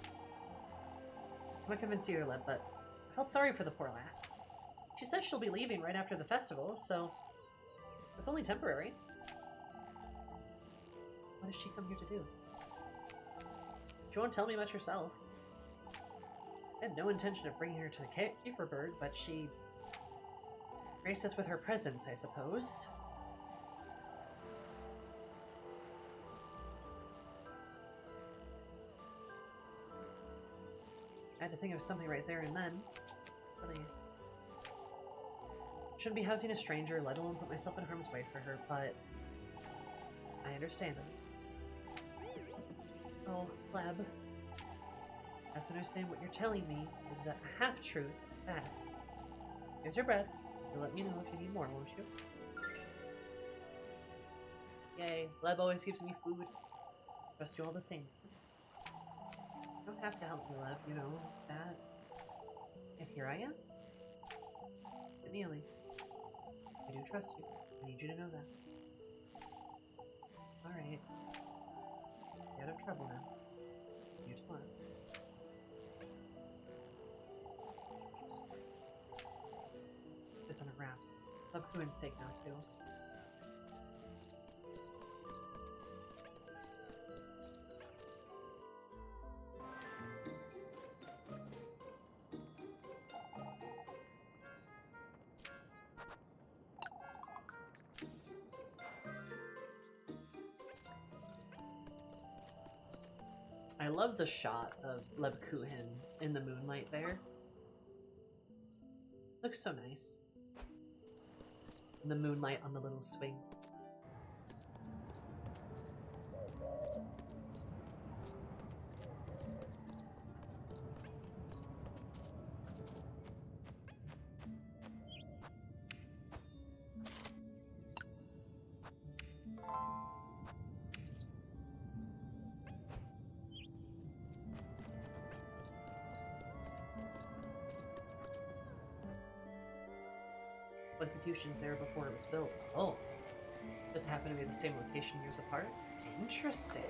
I'm not convinced either, Leb, but I felt sorry for the poor lass. She says she'll be leaving right after the festival, so it's only temporary. What does she come here to do? She won't tell me much herself. I had no intention of bringing her to the Kieferberg, but she graced us with her presence, I suppose. I had to think of something right there and then. Please. Shouldn't be housing a stranger, let alone put myself in harm's way for her, but I understand it. Oh, Leb. I also understand what you're telling me is that a half-truth at best. Here's your bread. You'll let me know if you need more, won't you? Yay, Leb always gives me food. Trust you all the same. You don't have to help me, Leb, you know that. And here I am. Get me, Elise. I do trust you. I need you to know that. Alright. Get out of trouble now. See you tomorrow. This on a wraps. Lebkuchen's sake now, too. I love the shot of Lebkuchen in the moonlight there. Looks so nice. In the moonlight on the little swing. Executions there before it was built. Oh, just happened to be the same location years apart. Interesting.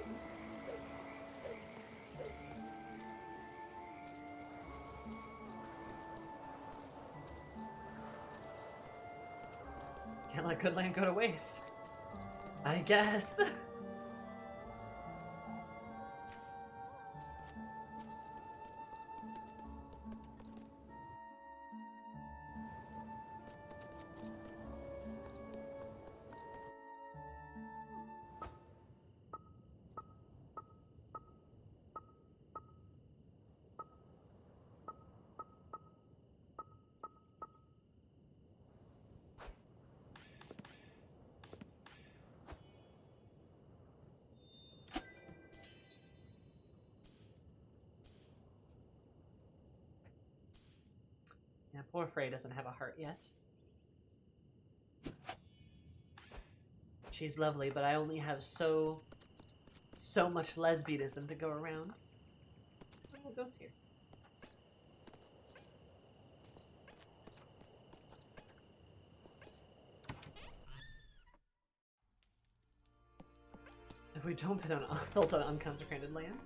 Can't let good land go to waste, I guess. Yeah, poor Frey doesn't have a heart yet. She's lovely, but I only have so much lesbianism to go around. Oh, goat's here. If we don't build on unconsecrated land.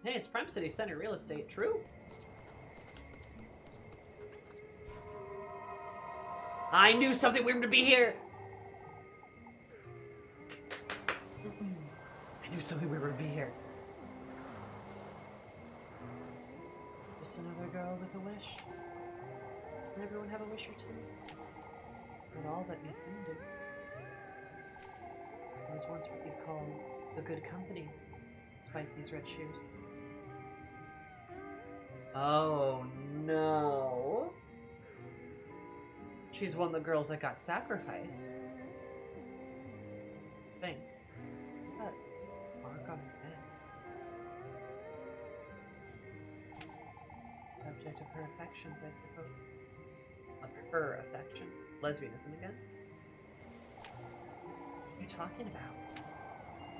Hey, it's Prime City Center real estate. True. I knew something weird to be here. I knew something weird would be here. Just another girl with a wish. Can everyone have a wish or two? Not all that we can do. I was once what you'd call the good company, despite these red shoes. Oh no. She's one of the girls that got sacrificed. Thing. But mark on her head. Subject of her affections, I suppose. of her affection. Lesbianism again? What are you talking about?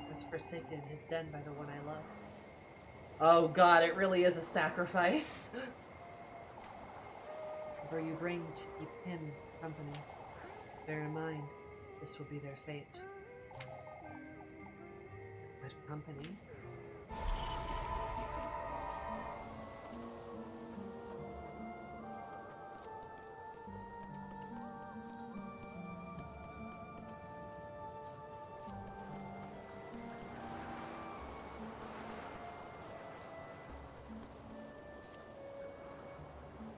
I was forsaken in his den by the one I love. Oh god, it really is a sacrifice. Whatever you bring to keep him company, bear in mind, this will be their fate. But company?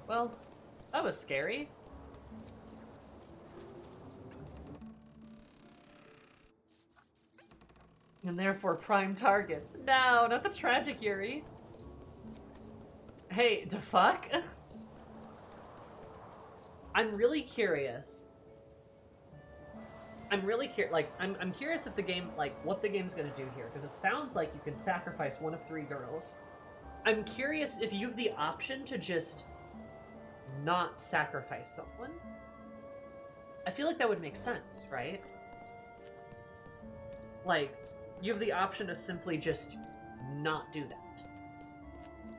Well, that was scary. And therefore prime targets. No, not the tragic Yuri. Hey, the fuck? I'm really curious. I'm curious if the game, like, what the game's gonna do here, because it sounds like you can sacrifice one of 3 girls. I'm curious if you have the option to just not sacrifice someone. I feel like that would make sense, right? Like, you have the option to simply just not do that,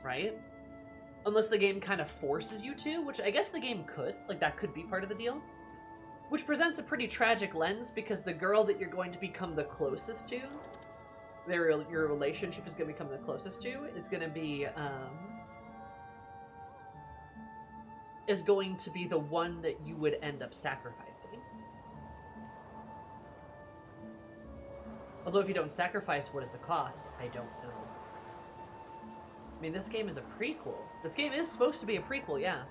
right? Unless the game kind of forces you to, which I guess the game could. Like, that could be part of the deal. Which presents a pretty tragic lens, because the girl that you're going to become the closest to, your relationship is going to become the closest to, is going to be the one that you would end up sacrificing. Although if you don't sacrifice, what is the cost? I don't know. I mean, this game is a prequel. This game is supposed to be a prequel, yeah.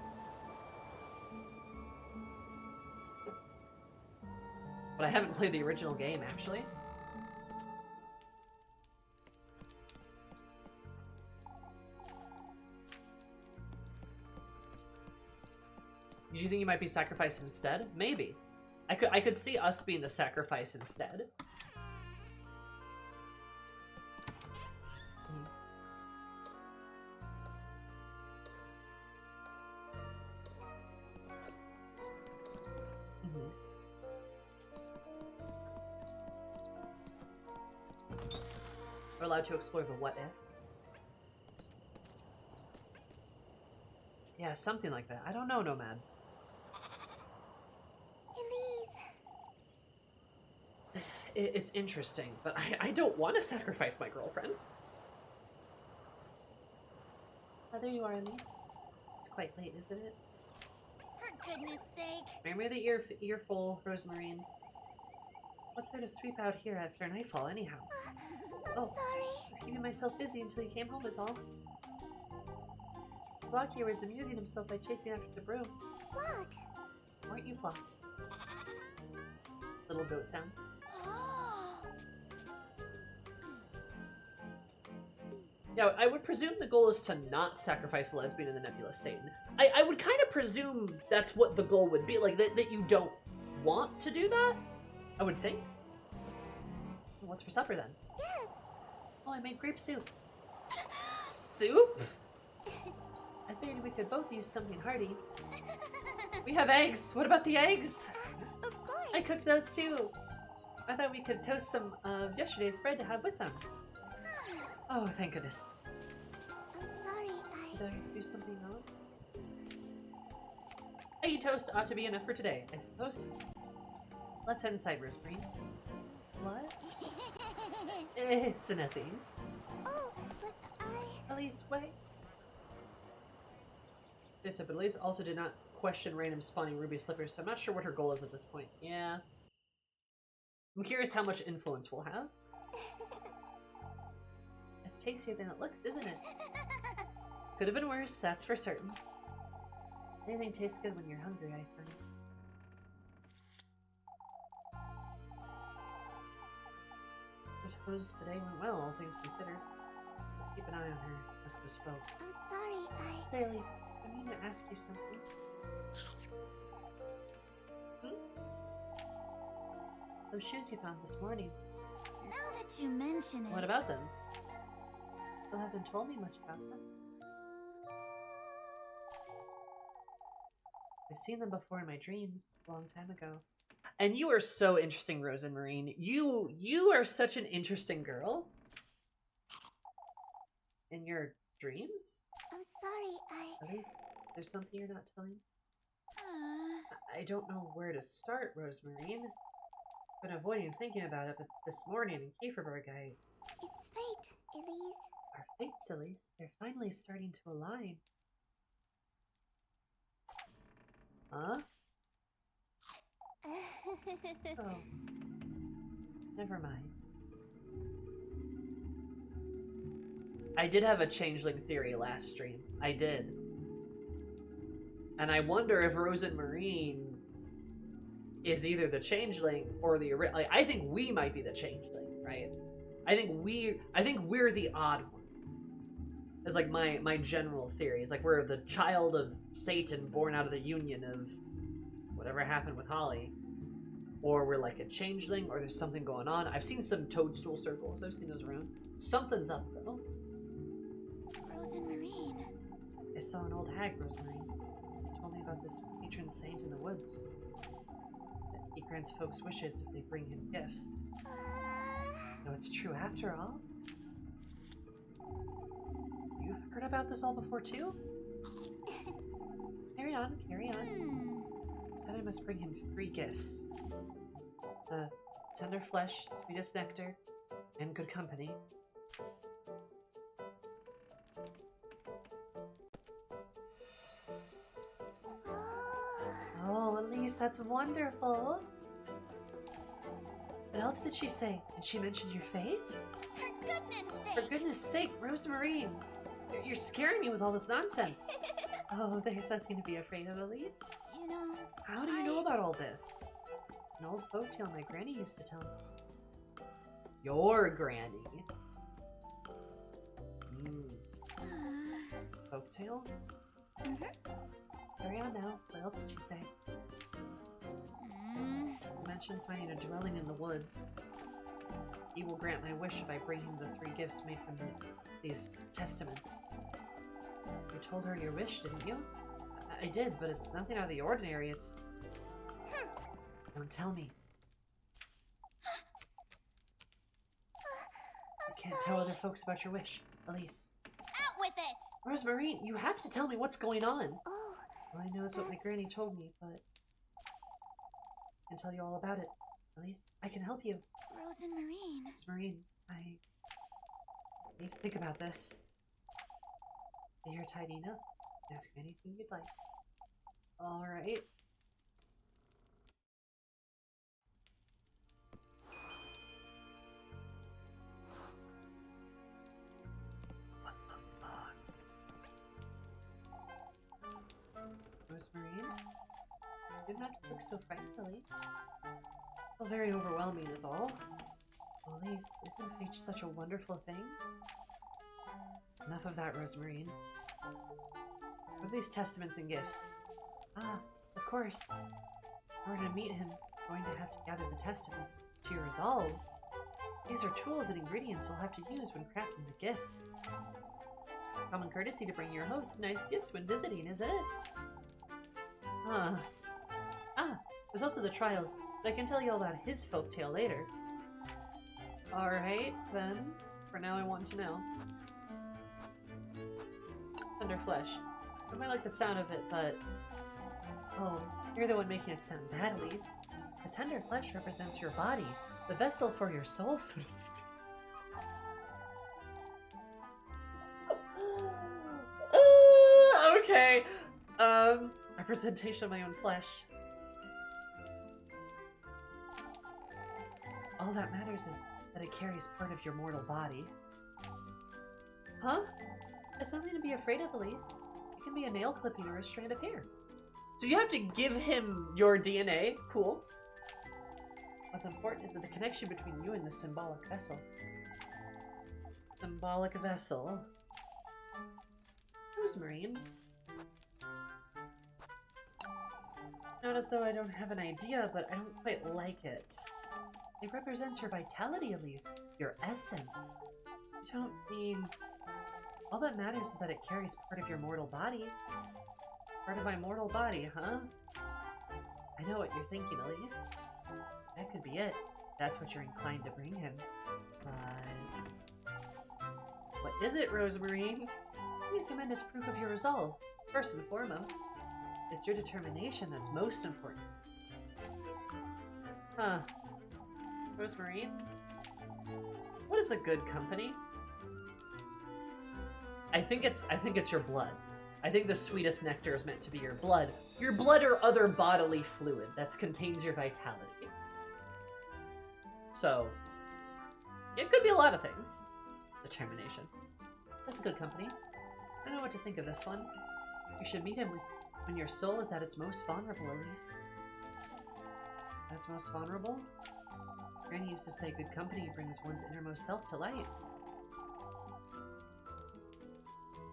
But I haven't played the original game, actually. Do you think you might be sacrificed instead? Maybe. I could see us being the sacrifice instead. We're allowed to explore the what if. Yeah, something like that. I don't know, Nomad. It's interesting, but I don't want to sacrifice my girlfriend. Oh, there you are, Elise. It's quite late, isn't it? For goodness sake. Remember the earful, Rosemarine. What's there to sweep out here after nightfall, anyhow? I'm sorry. I was keeping myself busy until you came home is all. Flock here was amusing himself by chasing after the broom. Flock. Weren't you, Flock? Little goat sounds. Now, I would presume the goal is to not sacrifice the lesbian and the nebulous Satan. I would kind of presume that's what the goal would be, like that you don't want to do that, I would think. What's for supper then? Yes. Oh, I made grape soup. Soup? I figured we could both use something hearty. We have eggs. What about the eggs? Of course. I cooked those too. I thought we could toast some of yesterday's bread to have with them. Oh, thank goodness. I'm sorry, Did I do something wrong? Eggy toast ought to be enough for today, I suppose. Let's head inside, Rosemary. What? It's nothing. Oh, but Elise, wait. Yes, but Elise also did not question random spawning ruby slippers, so I'm not sure what her goal is at this point. Yeah. I'm curious how much influence we'll have. It's tastier than it looks, isn't it? Could have been worse, that's for certain. Anything tastes good when you're hungry, I find. I suppose today went well, all things considered. Let's keep an eye on her, as those folks. I'm sorry, Say, Elise, I mean to ask you something. Those shoes you found this morning. Now that you mention it. What about them? You haven't told me much about them. I've seen them before in my dreams a long time ago. And you are so interesting, Rose and Marine. You are such an interesting girl. In your dreams? I'm sorry, At least there's something you're not telling me. I don't know where to start, Rosemarine. Been avoiding thinking about it, but this morning in Kieferberg, It's fate, Elise. Our fate, sillies. They're finally starting to align. Huh? Oh. Never mind. I did have a changeling theory last stream. I did. And I wonder if Rose and Marine is either the changeling or the like. I think we might be the changeling, right? I think we're the odd one. Is like my general theory. It's like we're the child of Satan born out of the union of whatever happened with Holly. Or we're like a changeling, or there's something going on. I've seen some toadstool circles. I've seen those around. Something's up though. Rose and Marine. I saw an old hag, Rosemary. She told me about this patron saint in the woods. That he grants folks wishes if they bring him gifts. No, it's true after all. You've heard about this all before too? Carry on, carry on. Said I must bring him 3 gifts. The tender flesh, sweetest nectar, and good company. Oh, Elise, that's wonderful. What else did she say? Did she mention your fate? For goodness sake! For goodness sake, Rosemarine! You're scaring me with all this nonsense. Oh, there's nothing to be afraid of, Elise. You know, How do you know about all this? An old folktale my granny used to tell me. Your granny? Folktale? Carry on now. What else did she say? You mentioned finding a dwelling in the woods. He will grant my wish if I bring him the 3 gifts made from these testaments. You told her your wish, didn't you? I did, but it's nothing out of the ordinary. It's... Don't tell me. You can't tell other folks about your wish, Elise. out with it! Rosemarine, you have to tell me what's going on. Oh, All I know is what my granny told me, but I can tell you all about it. Elise, I can help you. Rose and Marine. Rosemarine, I need to think about this. You're tidy enough. Ask me anything you'd like. Alright. What the fuck? Rosemarine? You didn't have to look so frightened. Well, very overwhelming is all. Well, Elise, isn't fate such a wonderful thing? Enough of that, Rosemarine. What are these testaments and gifts? Ah, of course. In order to meet him, I'm going to have to gather the testaments to your resolve. These are tools and ingredients you'll have to use when crafting the gifts. Common courtesy to bring your host nice gifts when visiting, isn't it? Ah, there's also the trials, but I can tell you all about his folktale later. Alright, then. For now I want to know. Tender flesh. I might like the sound of it, but... Oh, you're the one making it sound bad, Elise. The tender flesh represents your body, the vessel for your soul, so to speak. Okay. Representation of my own flesh. All that matters is that it carries part of your mortal body. Huh? It's nothing to be afraid of, Elise. It can be a nail clipping or a strand of hair. So you have to give him your DNA. Cool. What's important is that the connection between you and the symbolic vessel. Symbolic vessel. Rosemarine. Not as though I don't have an idea, but I don't quite like it. It represents your vitality, Elise. Your essence. I don't mean... All that matters is that it carries part of your mortal body. Part of my mortal body, huh? I know what you're thinking, Elise. That could be it. That's what you're inclined to bring him. But... what is it, Rosemarine? Please commend as proof of your resolve. First and foremost, it's your determination that's most important. Huh. Rosemarine? What is the good company? I think it's your blood. I think the sweetest nectar is meant to be your blood. Your blood or other bodily fluid that contains your vitality. So, it could be a lot of things. Determination. That's a good company. I don't know what to think of this one. You should meet him when your soul is at its most vulnerable, Elise. At its most vulnerable? Granny used to say good company brings one's innermost self to light.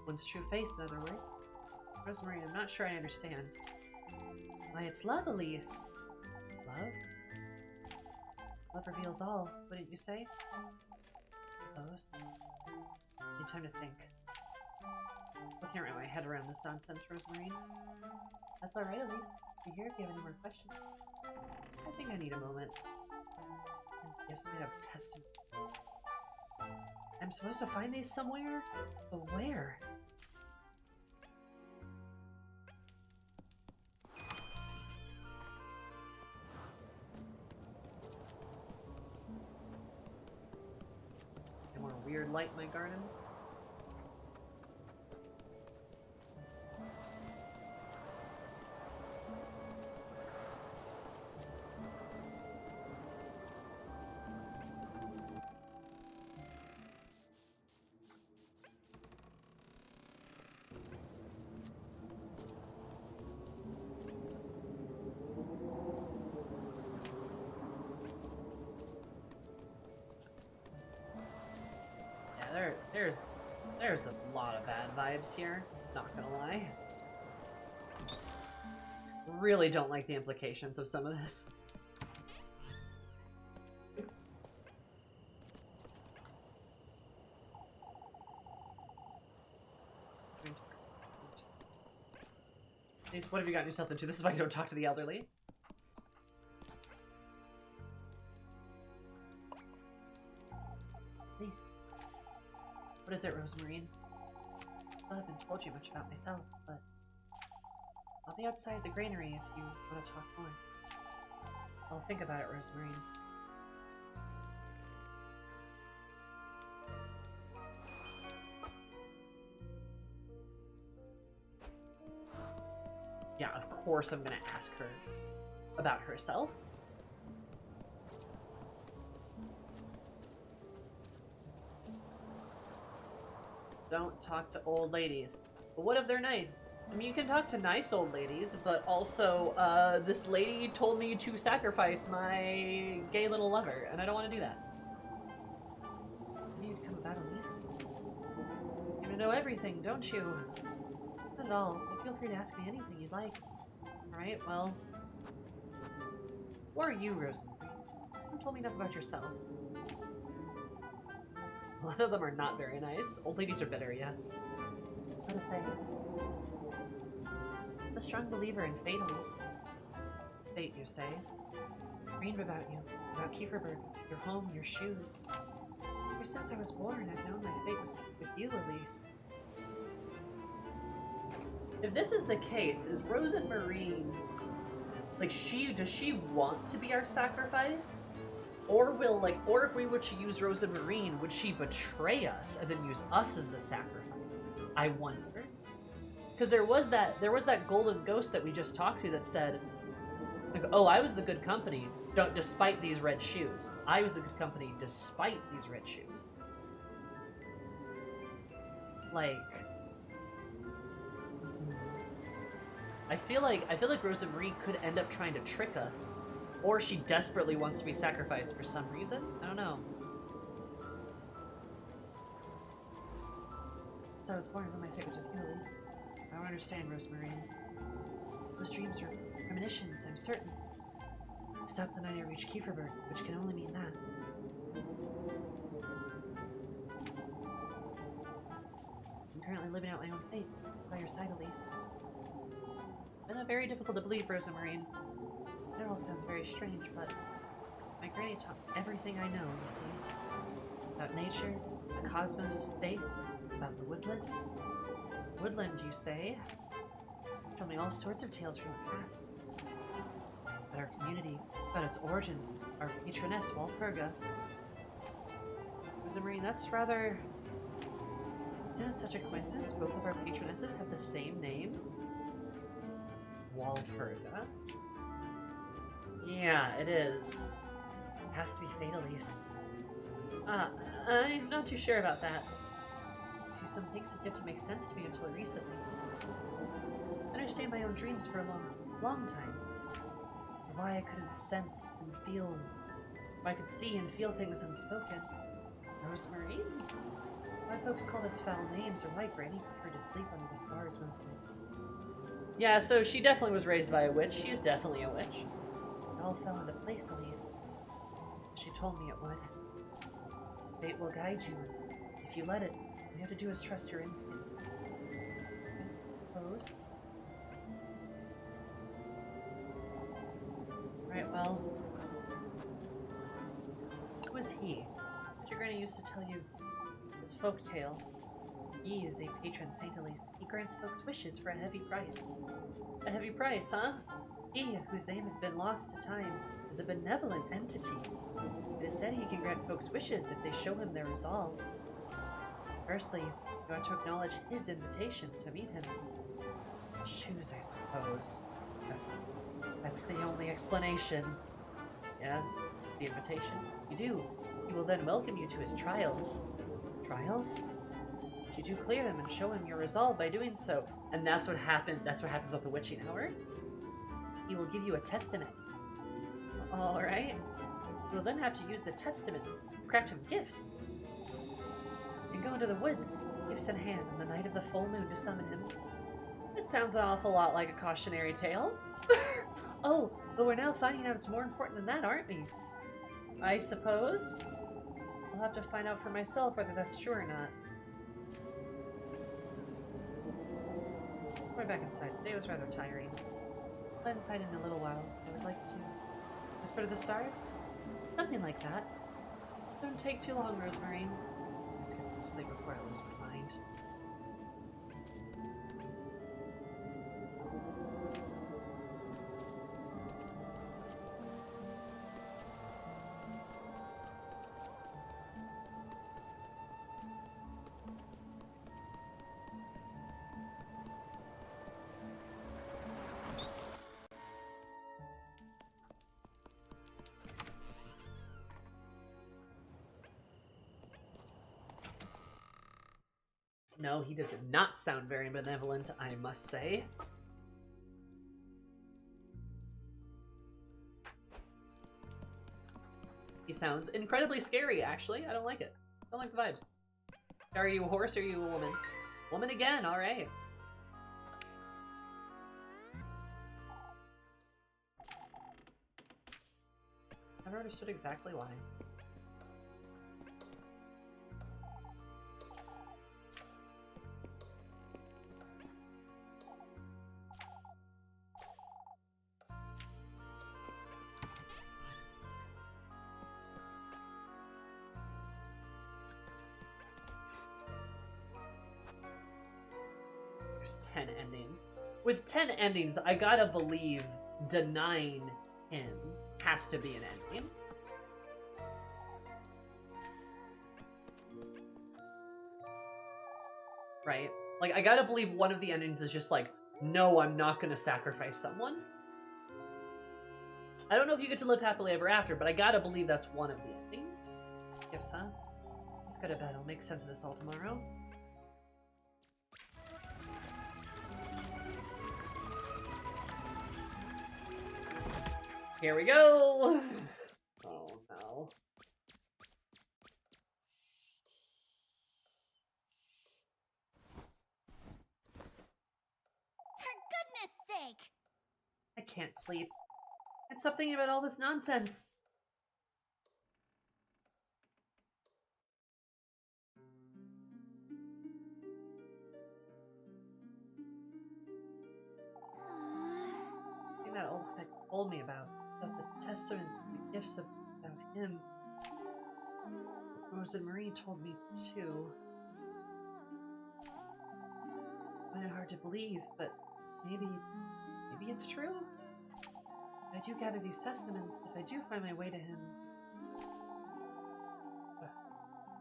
One's true face, in other words. Rosemary, I'm not sure I understand. Why, it's love, Elise. Love? Love reveals all, wouldn't you say? Suppose. Need time to think. I can't wrap my head around this nonsense, Rosemary. That's alright, Elise. Be here if you have any more questions. I think I need a moment. Gifts made of testament. I'm supposed to find these somewhere? But where? Any more weird light in my garden? There's a lot of bad vibes here, not gonna lie. Really don't like the implications of some of this. What have you gotten yourself into? This is why you don't talk to the elderly. Please. What is it, Rosemarine? I haven't told you much about myself, but I'll be outside the granary if you want to talk more. I'll think about it, Rosemarine. Yeah, of course I'm gonna ask her about herself. Don't talk to old ladies. But what if they're nice? I mean, you can talk to nice old ladies, but also, this lady told me to sacrifice my gay little lover, and I don't want to do that. What do you come about, Elise? You want to know everything, don't you? Not at all. But feel free to ask me anything you'd like. Alright, well... Who are you, Rosemary? You told me enough about yourself. A lot of them are not very nice. Old ladies are better, yes. What to say? I'm a strong believer in fate, Elise. Fate, you say? Read about you, about Kieferberg, your home, your shoes. Ever since I was born, I've known my fate was with you, Elise. If this is the case, is Rosemarine, like, does she want to be our sacrifice? Or or if we were to use Rosemarine, would she betray us and then use us as the sacrifice? I wonder. Because there was that golden ghost that we just talked to that said, like, oh, I was the good company, despite these red shoes. I was the good company despite these red shoes. Like, I feel like Rosemary could end up trying to trick us. Or she desperately wants to be sacrificed for some reason? I don't know. Since I was born, my fate was with you, Elise. I don't understand, Rosemarine. Those dreams are premonitions, I'm certain. I stopped the night I reached Kieferberg, which can only mean that. I'm currently living out my own fate, by your side, Elise. And that's very difficult to believe, Rosa Marine. It all sounds very strange, but my granny taught me everything I know, you see. About nature, the cosmos, faith, about the woodland. Woodland, you say? Told me all sorts of tales from the past. About our community, about its origins, our patroness, Walpurga. Rosa Marine, that's rather... Isn't it such a coincidence? Both of our patronesses have the same name? Walpurga? Yeah, it is. It has to be Fatalise. I'm not too sure about that. See, some things have yet to make sense to me until recently. I understand my own dreams for a long time. Why I couldn't sense and feel, why I could see and feel things unspoken. Rosemary? My folks called us foul names, or why Granny preferred to sleep under the stars mostly. Yeah, so she definitely was raised by a witch. She's definitely a witch. It all fell into place, Elise. She told me it would. Fate will guide you, if you let it. All you have to do is trust your instinct. I suppose. Right, well... Who is he? Your granny used to tell you this folk tale. He is a patron saint, Elise. He grants folks wishes for a heavy price. A heavy price, huh? He, whose name has been lost to time, is a benevolent entity. It is said he can grant folks wishes if they show him their resolve. Firstly, you ought to acknowledge his invitation to meet him. Choose, I suppose. That's the only explanation. Yeah, the invitation. You do. He will then welcome you to his trials. Trials? You do clear them and show him your resolve by doing so. And that's what happens. That's what happens at the witching hour. He will give you a testament. All right. You will then have to use the testament to craft him gifts. And go into the woods, gifts in hand, on the night of the full moon to summon him. It sounds an awful lot like a cautionary tale. Oh, but we're now finding out it's more important than that, aren't we? I suppose. I'll have to find out for myself whether that's true or not. We're back inside. The day was rather tiring. I'll play inside in a little while. I would like to whisper to the stars? Something like that. Don't take too long, Rosemary. Let's get some sleep before I lose my mind. No, he does not sound very benevolent, I must say. He sounds incredibly scary, actually. I don't like it. I don't like the vibes. Are you a horse or are you a woman? Woman again, alright. Never understood exactly why. There's 10 endings. With 10 endings, I gotta believe denying him has to be an ending. Right? Like, I gotta believe one of the endings is just like, no, I'm not gonna sacrifice someone. I don't know if you get to live happily ever after, but I gotta believe that's one of the endings. Gifts, huh? Let's go to bed. I'll make sense of this all tomorrow. Here we go! Oh, no. For goodness sake! I can't sleep. It's something about all this nonsense. told me about the testaments, the gifts about him. Rose and Marie told me too. I find it hard to believe, but maybe it's true. If I do gather these testaments, if I do find my way to him,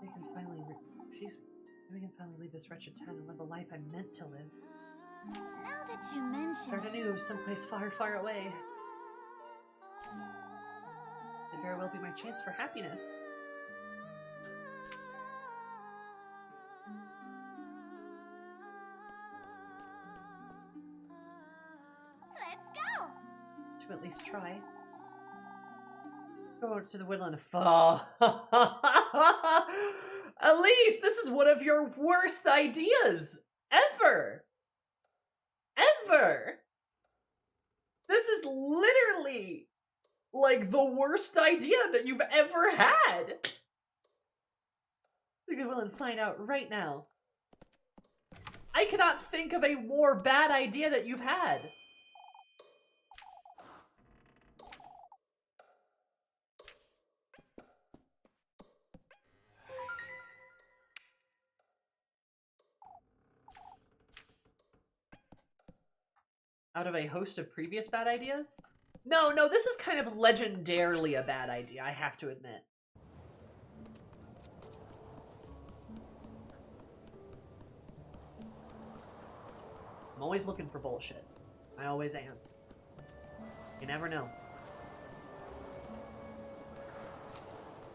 we can finally we can finally leave this wretched town and live a life I'm meant to live. Now that you mention Start anew, someplace far, far away. It very well be my chance for happiness. Let's go! To at least try. Go to the woodland. Oh. Elise, this is one of your worst ideas ever. Ever. This is literally like the worst idea that you've ever had. We can go and find out right now. I cannot think of a more bad idea that you've had. Out of a host of previous bad ideas? No, this is kind of legendarily a bad idea, I have to admit. I'm always looking for bullshit. I always am. You never know.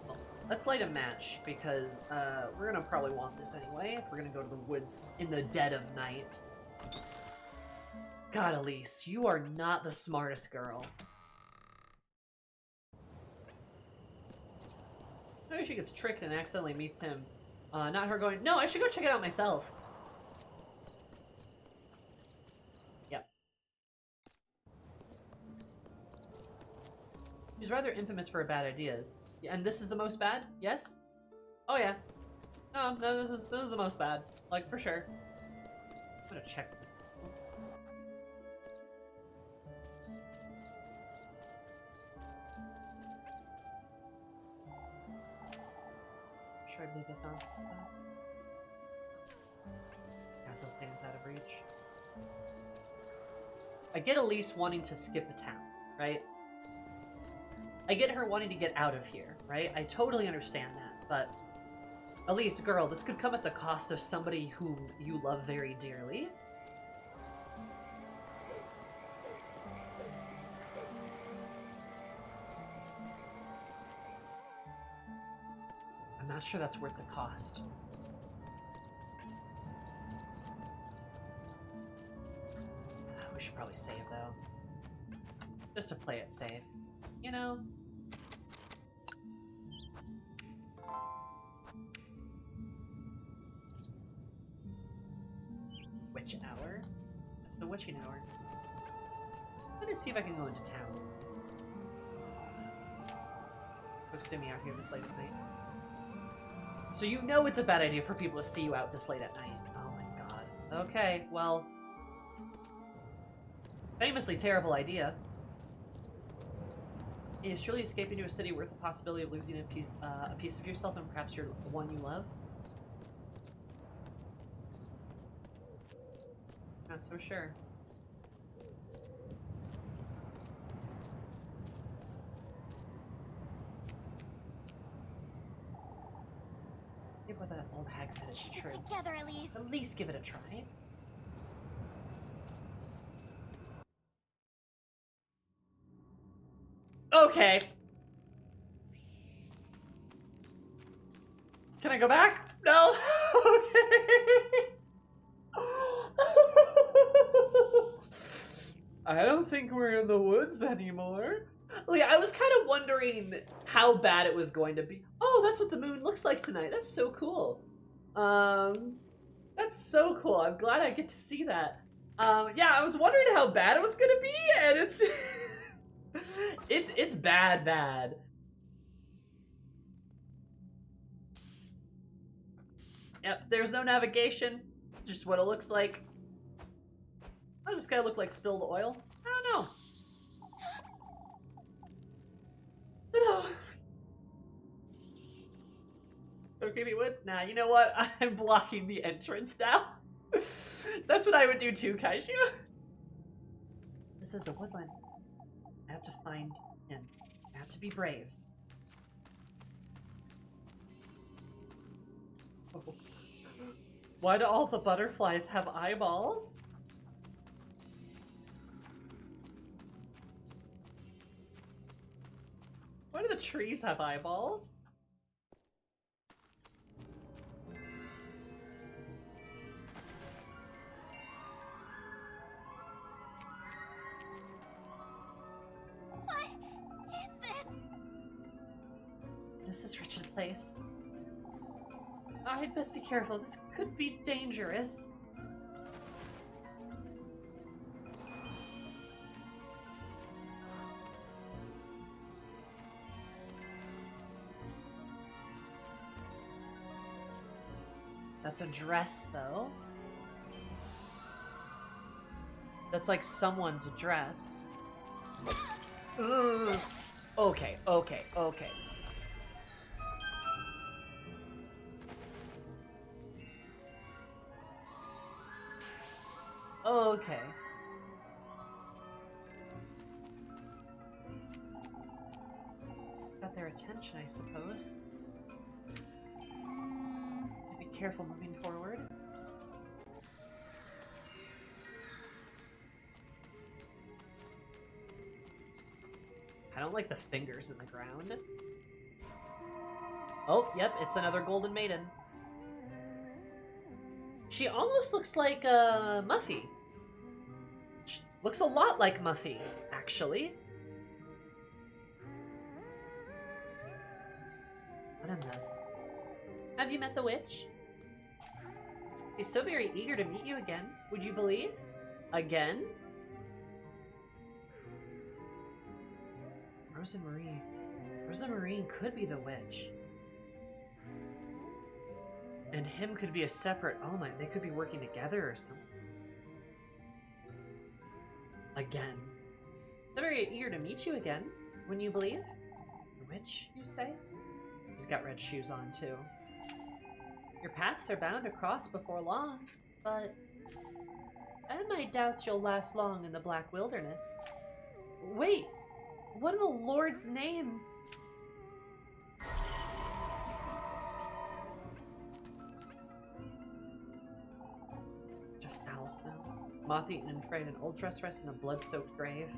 Well, let's light a match, because we're gonna probably want this anyway, if we're gonna go to the woods in the dead of night. God, Elise, you are not the smartest girl. Maybe she gets tricked and accidentally meets him. Not her going, no, I should go check it out myself. Yep. She's rather infamous for her bad ideas. And this is the most bad? Yes? Oh yeah. No, this is the most bad. Like, for sure. I'm gonna check something. I believe it's not. Castle stands out of reach. I get Elise wanting to skip a town, right? I get her wanting to get out of here, right? I totally understand that, but Elise, girl, this could come at the cost of somebody whom you love very dearly. I'm not sure that's worth the cost. We should probably save, though. Just to play it safe. You know? Witch hour? That's the witching hour. Let me see if I can go into town. Folks see me out here this late at night. So you know it's a bad idea for people to see you out this late at night. Oh my god. Okay, well... famously terrible idea. Is surely escaping to a city worth the possibility of losing a piece of yourself and perhaps the one you love? Not so sure. Maybe what that old hag said is true. Together, Elise. At least give it a try. Okay. Can I go back? No? Okay. I don't think we're in the woods anymore. Like, I was kind of wondering how bad it was going to be. Oh, that's what the moon looks like tonight. That's so cool. That's so cool. I'm glad I get to see that. Yeah, I was wondering how bad it was gonna be, and it's it's bad. Yep, there's no navigation. Just what it looks like. How does this guy look like spilled oil? I don't know. creepy woods? Nah, you know what? I'm blocking the entrance now. That's what I would do too, Kaiju. This is the woodland. I have to find him. I have to be brave. Oh. Why do all the butterflies have eyeballs? Why do the trees have eyeballs? What is this? This is wretched place. I'd best be careful. This could be dangerous. That's a dress, though. That's like someone's dress. Ugh. Okay, okay, okay. Okay. Got their attention, I suppose. Be careful moving forward. I don't like the fingers in the ground. Oh, yep, it's another golden maiden. She almost looks like Muffy. She looks a lot like Muffy, actually. What in the... Have you met the witch? She's so very eager to meet you again. Would you believe? Again? Rosa Marie. Rosa Marie could be the witch. And him could be a separate... Oh my, they could be working together or something. Again. They're very eager to meet you again. Wouldn't you believe? The witch, you say? He's got red shoes on, too. Your paths are bound to cross before long, but... I have my doubts you'll last long in the Black Wilderness. Wait! What in the Lord's name? Such a foul smell. Moth-eaten and frayed, an old dress rests in a blood-soaked grave.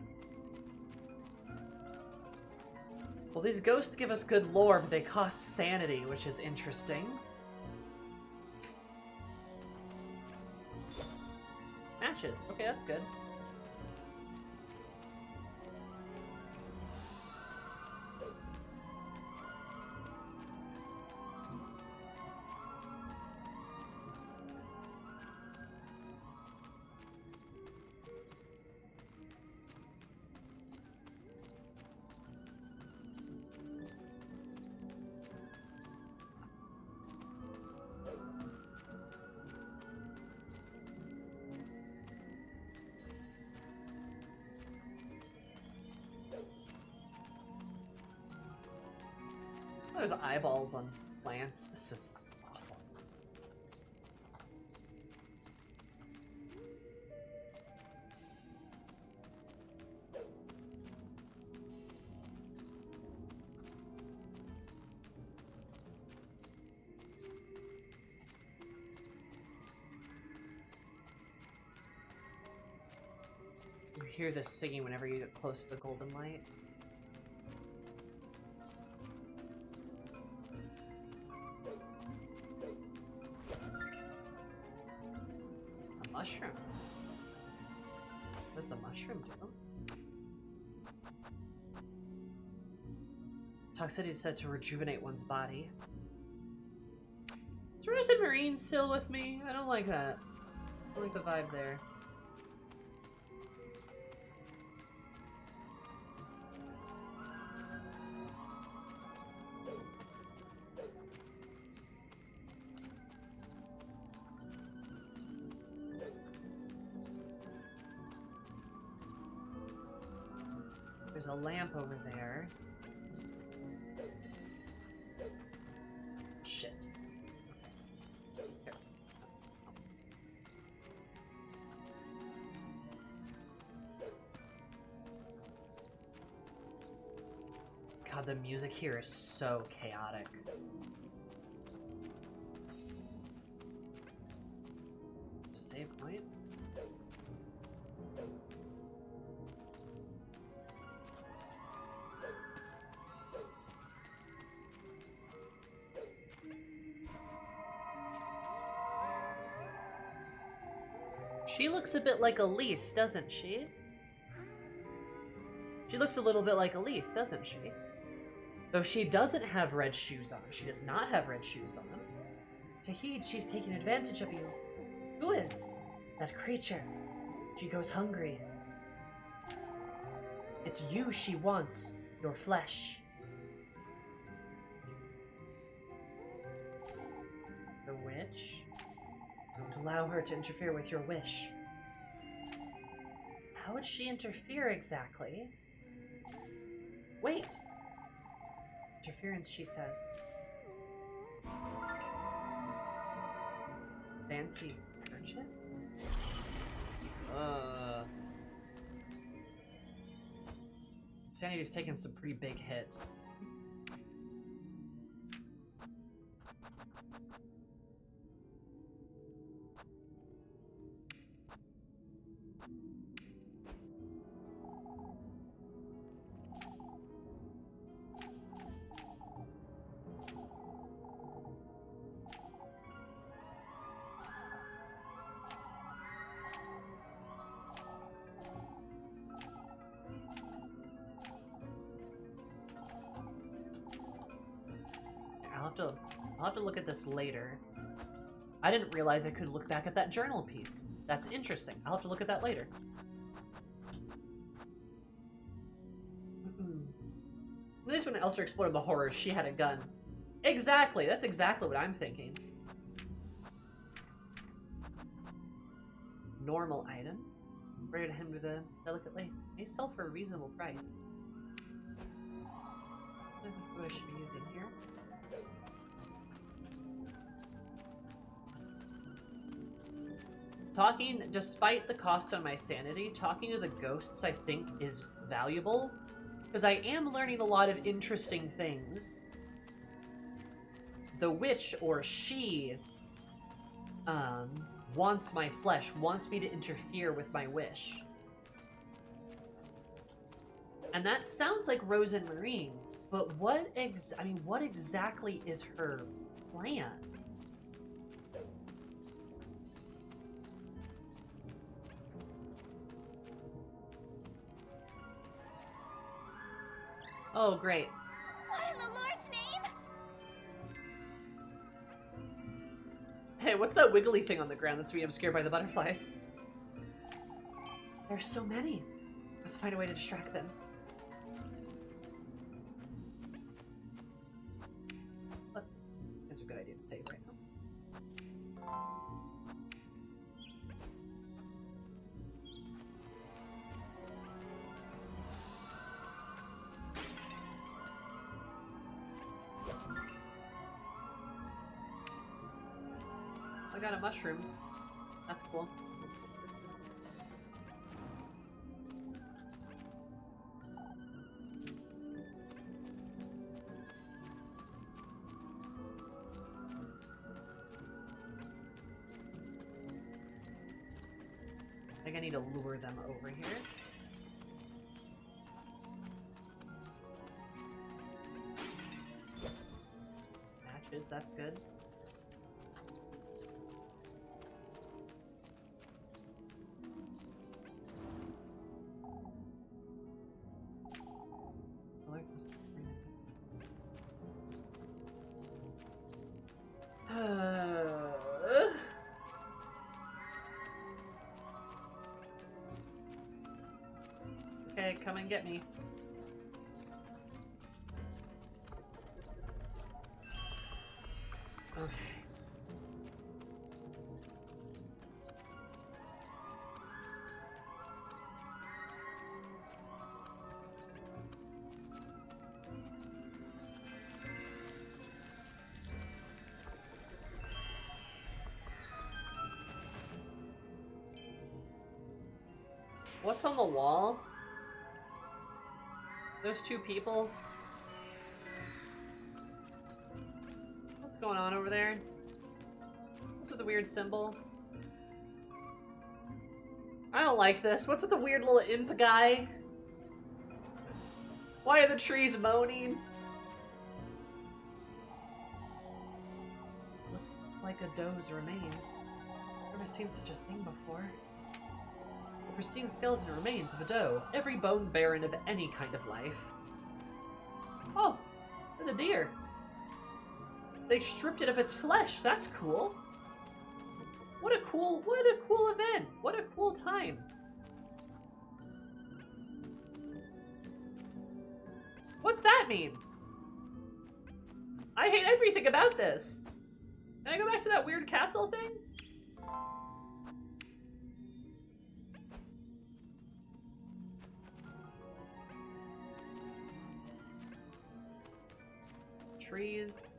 Well, these ghosts give us good lore, but they cost sanity, which is interesting. Matches. Okay, that's good. There's eyeballs on plants. This is awful. You hear this singing whenever you get close to the golden light. Mushroom. What does the mushroom do? Toxicity is said to rejuvenate one's body. Is Rosa Marine still with me? I don't like that. I don't like the vibe there. There's a lamp over there. Shit. God, the music here is so chaotic. Save point? She looks a bit like Elise, doesn't she? She looks a little bit like Elise, doesn't she? Though she doesn't have red shoes on. She does not have red shoes on. Shahid, she's taking advantage of you. Who is? That creature. She goes hungry. It's you she wants. Your flesh. The witch? Don't allow her to interfere with your wish. How would she interfere exactly? Wait! Interference, she says. Fancy kerchief? Sanity's taken some pretty big hits. I'll have to look at this later. I didn't realize I could look back at that journal piece. That's interesting. I'll have to look at that later. At least when Elster explored the horror, she had a gun. Exactly! That's exactly what I'm thinking. Normal items. Braided hem with a delicate lace. May sell for a reasonable price. This is what I should be using here. Talking, despite the cost on my sanity, talking to the ghosts I think is valuable, because I am learning a lot of interesting things. The witch, or she, wants my flesh, wants me to interfere with my wish. And that sounds like Rose and Marine, but what exactly is her plan? Oh, great. What in the Lord's name? Hey, what's that wiggly thing on the ground that's being scared by the butterflies? There's so many. Must find a way to distract them. That's a good idea to save right now. I got a mushroom. That's cool. I think I need to lure them over here. Matches, that's good. Okay, come and get me. Okay. What's on the wall? Those two people? going on over there? What's with the weird symbol? I don't like this. What's with the weird little imp guy? Why are the trees moaning? Looks like a doe's remains. Never seen such a thing before. The pristine skeleton remains of a doe, every bone barren of any kind of life. Oh, and a deer. They stripped it of its flesh. That's cool. What a cool event. What a cool time. What's that mean? I hate everything about this. Can I go back to that weird castle thing? Trees.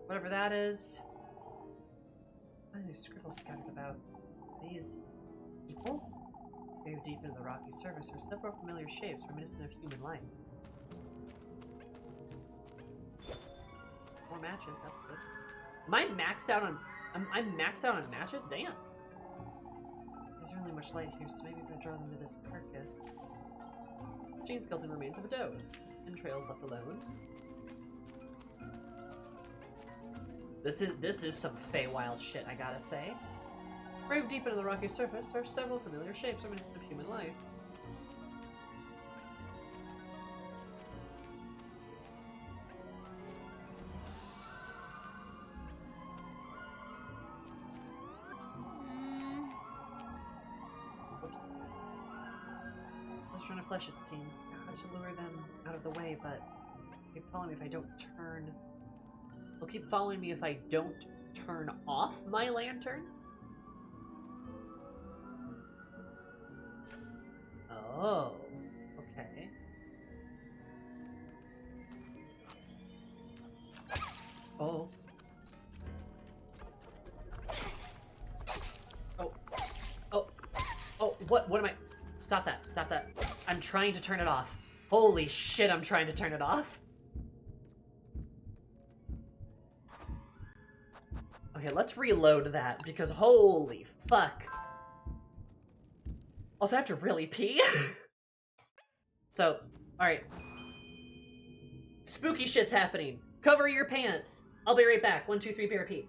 Whatever that is. What are these scribbles scattered about? These people? Very deep into the rocky surface are several familiar shapes reminiscent of human life. More matches, that's good. Am I maxed out on... I'm maxed out on matches? Damn. There's really much light here, so maybe if I draw them to this carcass. Gene skeleton remains of a doe. Entrails left alone. This is some Feywild shit, I gotta say. Grave deep into the rocky surface are several familiar shapes reminiscent of human life. Whoops. Let's run a flesh, it seems. I should lure them out of the way, but they follow me if I don't turn. They'll keep following me if I don't turn off my lantern. Oh, okay. Oh. Oh. Oh. Oh, what am I? Stop that. Stop that. I'm trying to turn it off. Holy shit, I'm trying to turn it off. Okay, let's reload that, because holy fuck. Also, I have to really pee. So, alright. Spooky shit's happening. Cover your pants. I'll be right back. 1, 2, 3, bear pee.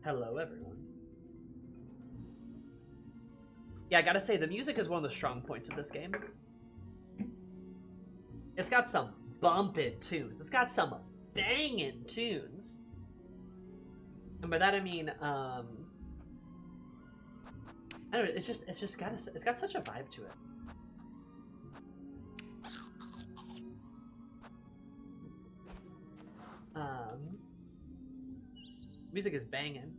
Hello, everyone. Yeah, I gotta say, the music is one of the strong points of this game. It's got some bumpin' tunes. It's got some bangin' tunes. And by that I mean, I don't know, it's got such a vibe to it. Music is banging.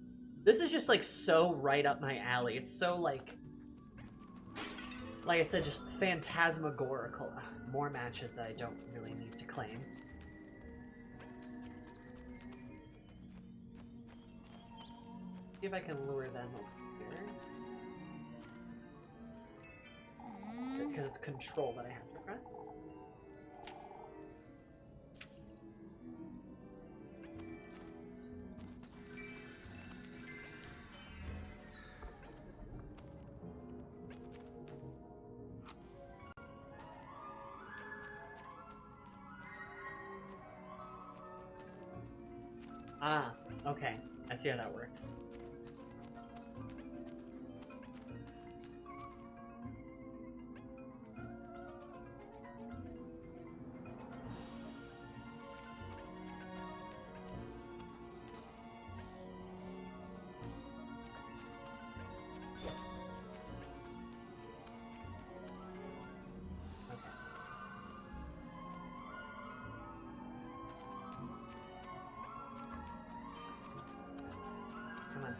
This is just like so right up my alley. It's so like I said, just phantasmagorical. Ugh, more matches that I don't really need to claim. See if I can lure them over here. Because it's control that I have to press. Ah, okay. I see how that works. Come on.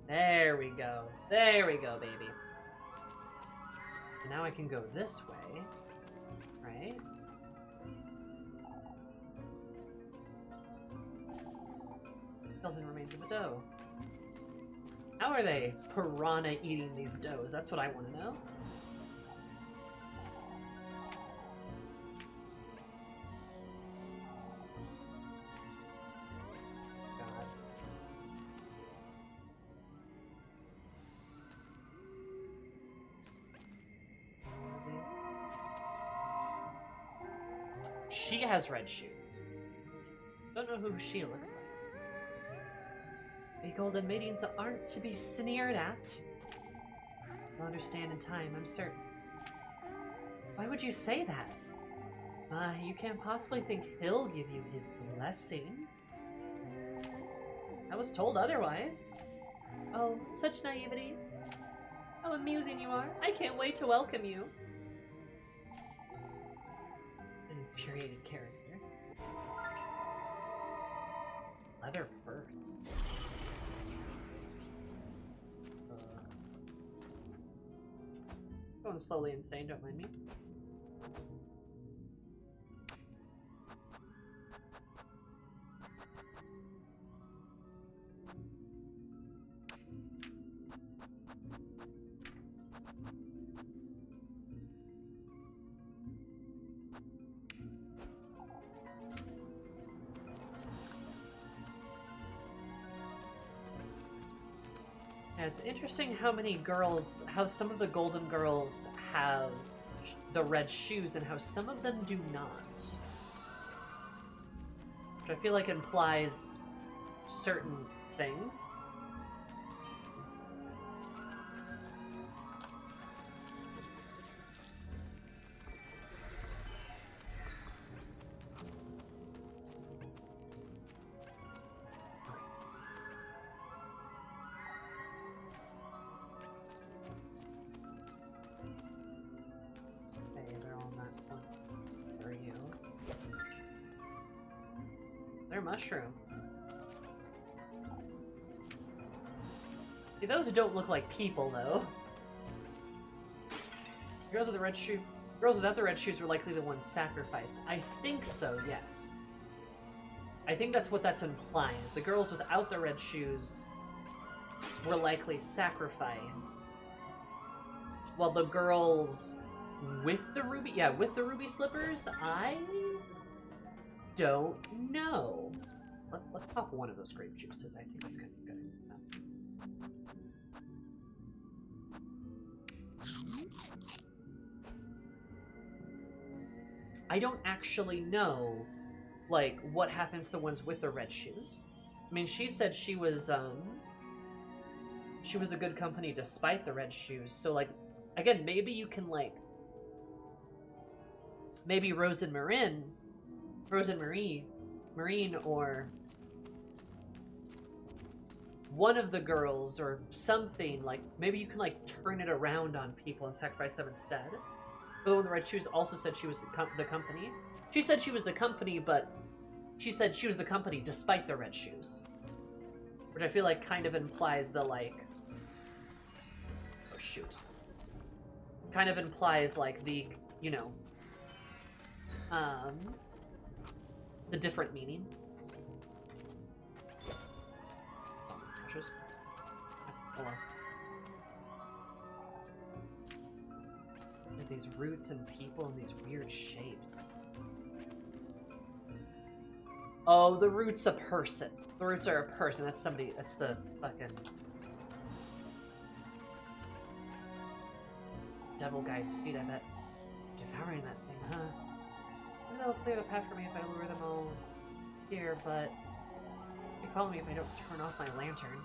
There we go. There we go, baby. And now I can go this way, right? Skeleton remains of a dough. How are they piranha eating these doughs? That's what I want to know. She has red shoes. Don't know who she looks like. The golden maidens aren't to be sneered at. I'll understand in time, I'm certain. Why would you say that? You can't possibly think he'll give you his blessing. I was told otherwise. Oh, such naivety. How amusing you are. I can't wait to welcome you. Infuriated character. Leather birds. Going slowly insane, don't mind me. Yeah, it's interesting how some of the golden girls have the red shoes and how some of them do not. Which I feel like implies certain things. Mushroom. See, those don't look like people, though. Girls with the red shoe. Girls without the red shoes were likely the ones sacrificed. I think so, yes. I think that's what that's implying. Is the girls without the red shoes were likely sacrificed, while the girls with the ruby slippers, I don't know. Let's pop one of those grape juices. I think that's gonna be good. I don't actually know, like, what happens to the ones with the red shoes. I mean, she said she was the good company despite the red shoes. So, like, again, maybe you can, like, maybe Rose and Marine, or one of the girls or something, like, maybe you can, like, turn it around on people and sacrifice them instead. But the one with the red shoes also said she was the company. She said she was the company, but she said she was the company despite the red shoes. Which I feel like kind of implies the, like... Oh, shoot. Kind of implies, like, the, you know... the different meaning. Oh, well. These roots and people and these weird shapes. Oh, the root's a person. The roots are a person. That's somebody. That's the fucking devil guy's feet, I bet. Devouring that thing, huh? Maybe that'll clear the path for me if I lure them all here, but they follow me if I don't turn off my lantern.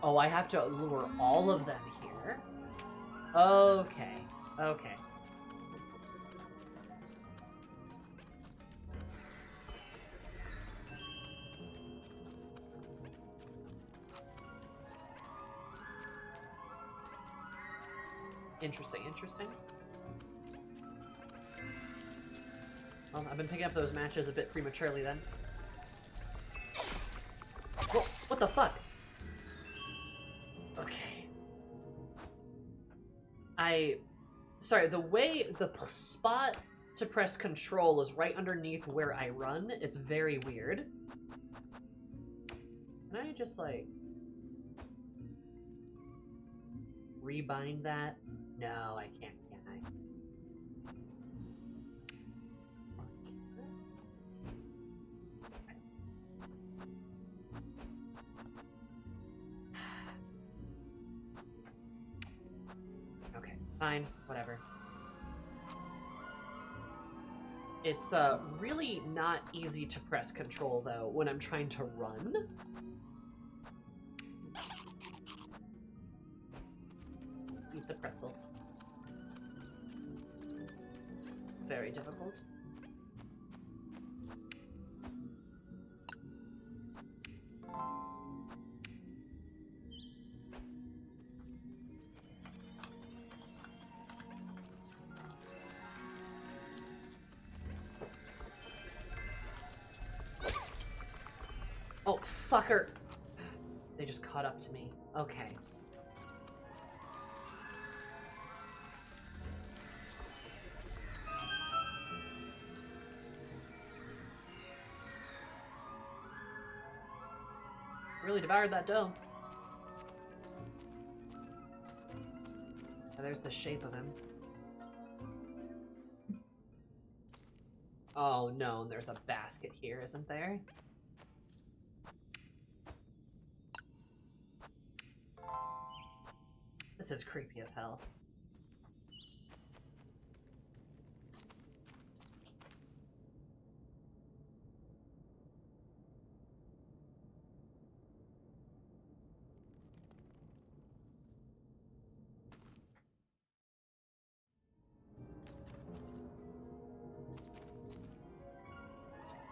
Oh, I have to lure all of them here? Okay. Okay. Interesting, interesting. Well, I've been picking up those matches a bit prematurely then. Whoa, what the fuck? Okay. Sorry, the spot to press control is right underneath where I run. It's very weird. Can I just, like... rebind that? No, I can't, can I? Okay, fine, whatever. It's really not easy to press control, though, when I'm trying to run. Eat the pretzel. Very difficult. Oh, fucker! They just caught up to me. Okay. Really devoured that dough. Oh, there's the shape of him. Oh no, there's a basket here, isn't there? This is creepy as hell.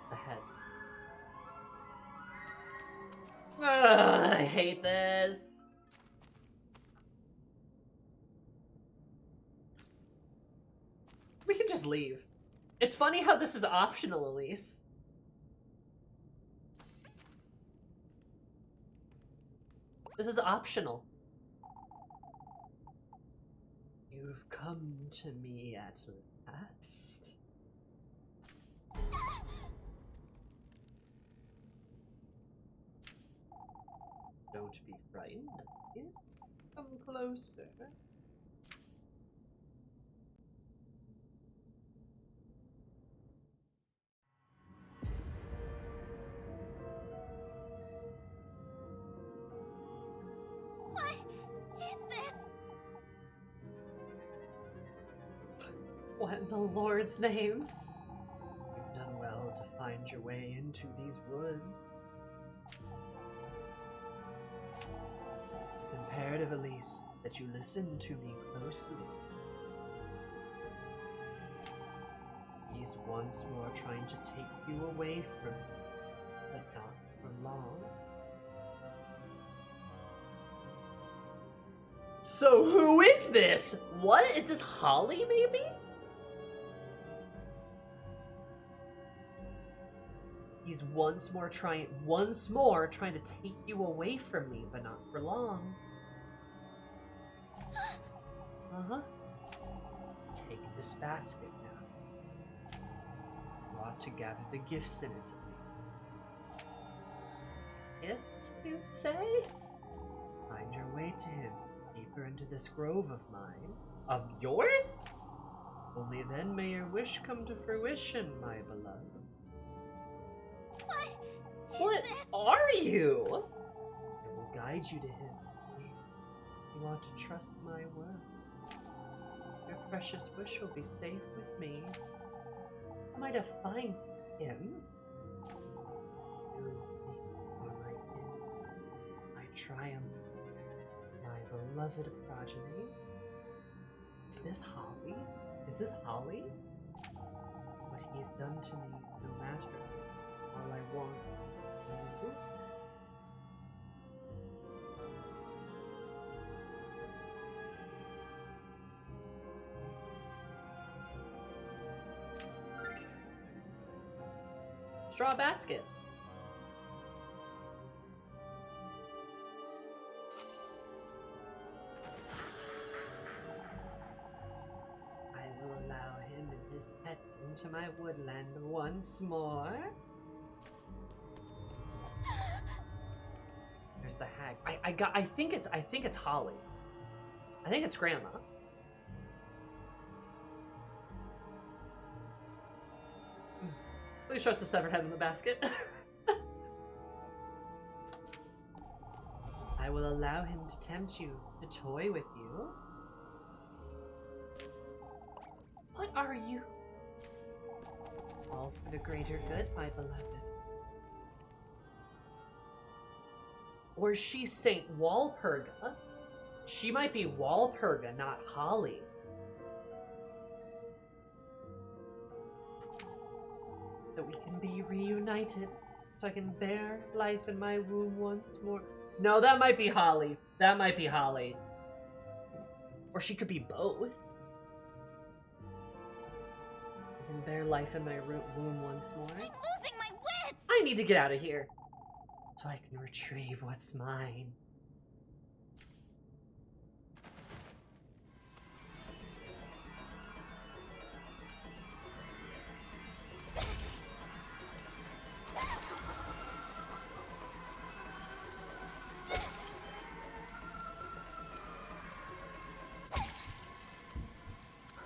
The head. Ugh, I hate this. We can just leave. It's funny how this is optional, Elise. This is optional. You've come to me at last. Don't be frightened. Yes, come closer. What is this? What in the Lord's name? You've done well to find your way into these woods. It's imperative, Elise, that you listen to me closely. He's once more trying to take you away from me, but not for long. So who is this? What? Is this Holly, maybe? He's once more trying to take you away from me, but not for long. Uh-huh. Take this basket now. Brought to gather the gifts in it. Gifts, you say? Find your way to him, deeper into this grove of mine. Of yours? Only then may your wish come to fruition, my beloved. What are you? I will guide you to him. You want to trust my word. Your precious wish will be safe with me. Am I to find him? You are my king, my triumph, my beloved progeny. Is this Holly? Is this Holly? What he's done to me is no matter. All I want. Straw basket. I will allow him and his pets into my woodland once more. There's the hag. I think it's Holly. I think it's Grandma. Please trust the severed head in the basket. I will allow him to tempt you, to toy with you. What are you? All for the greater good, my beloved. Or she's Saint Walpurga. She might be Walpurga, not Holly. So we can be reunited, so I can bear life in my womb once more. No, that might be Holly. That might be Holly. Or she could be both. I can bear life in my womb once more. I'm losing my wits! I need to get out of here, so I can retrieve what's mine.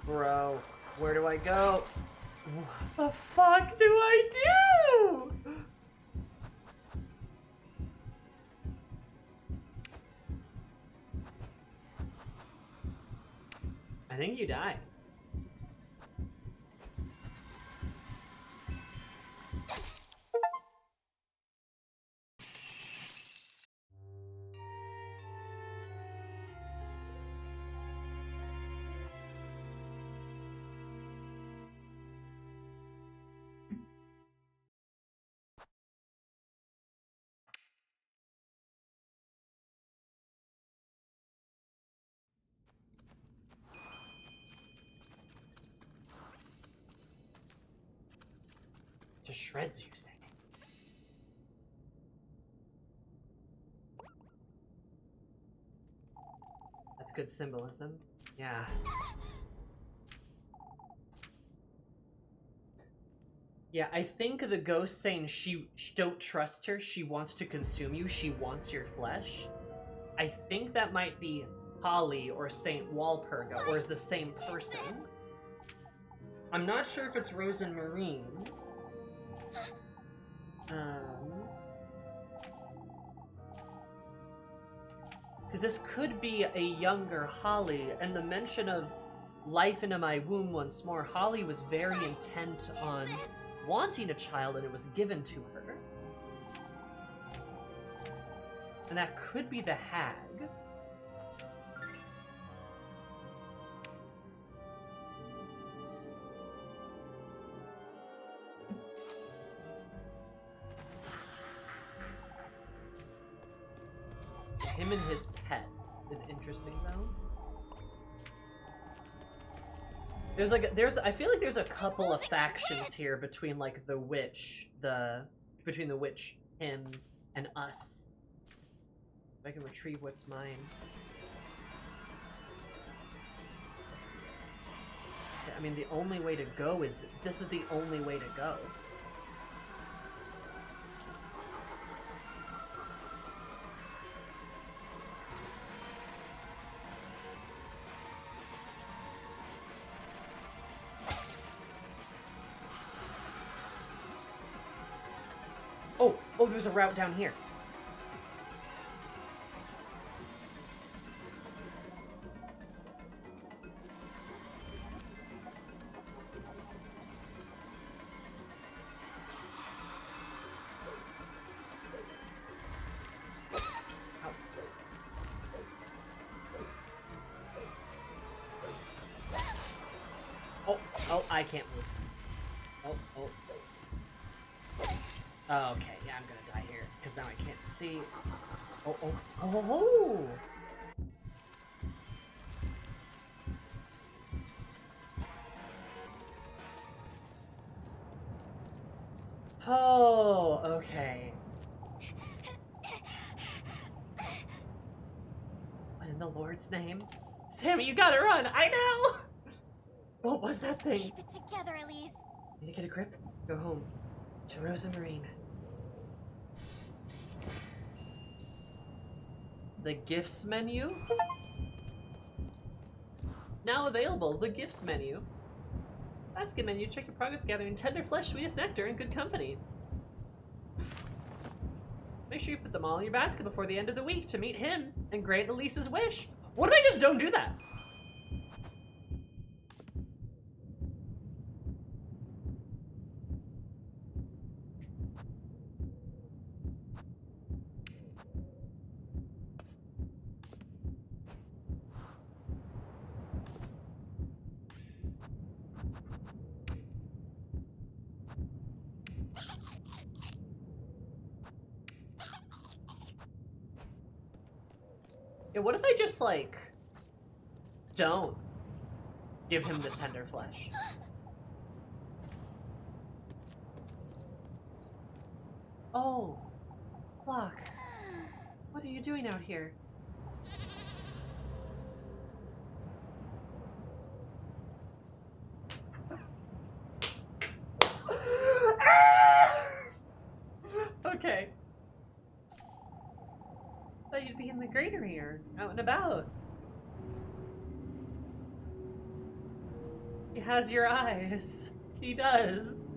Bro, where do I go? What the fuck do I do? I think you die. To shreds, you say? That's good symbolism. Yeah. Yeah, I think the ghost saying she don't trust her, she wants to consume you, she wants your flesh. I think that might be Holly or Saint Walpurga, or is the same person. I'm not sure if it's Rose and Marine. Because this could be a younger Holly, and the mention of life into my womb once more. Holly was very intent on wanting a child, and it was given to her. And that could be the hag. Him and his pets is interesting, though. I feel like there's a couple of factions here between, like, the witch, between the witch, him, and us. If I can retrieve what's mine. I mean, the only way to go is, this is the only way to go. Oh, there's a route down here. Oh, I can't move. Oh. Okay, yeah, I'm gonna die here, because now I can't see. Oh! Oh, okay. What in the Lord's name? Sammy, you gotta run! I know! What was that thing? Keep it together, Elise. Need to get a grip? Go home. To Rosa Marine. The gifts menu? Now available, the gifts menu. Basket menu, check your progress gathering tender flesh, sweetest nectar, and good company. Make sure you put them all in your basket before the end of the week to meet him and grant Elise's wish. What if I just don't do that? Yeah, what if I just, like, don't give him the tender flesh? Oh, Locke, what are you doing out here? Okay. Thought you'd be in the granary or out and about. He has your eyes. He does.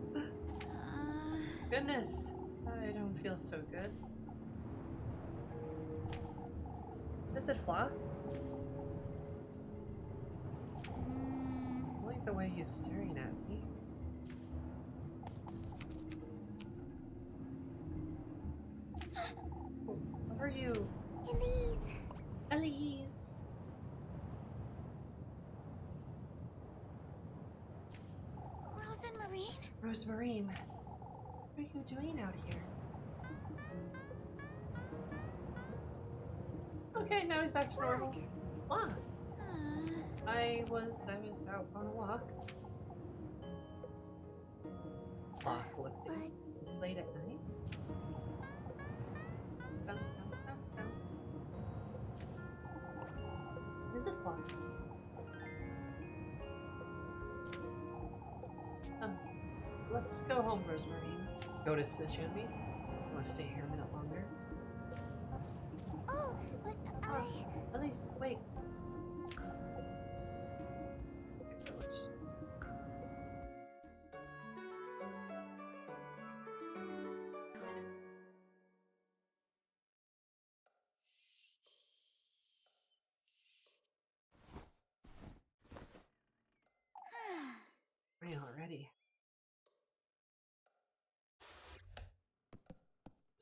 Goodness, I don't feel so good. Is it Flock? I like the way he's staring at me. What are you? Elise. Elise. Rosemarine? Rosemarine, what are you doing out here? Okay, now he's back to normal. Wow. I was out on a walk. Clock looks like it's late at night. Bounce. Where's it from? Let's go home, Rosemarine. Go to Sichambi. I want to stay here a minute longer. Oh, but At least, wait.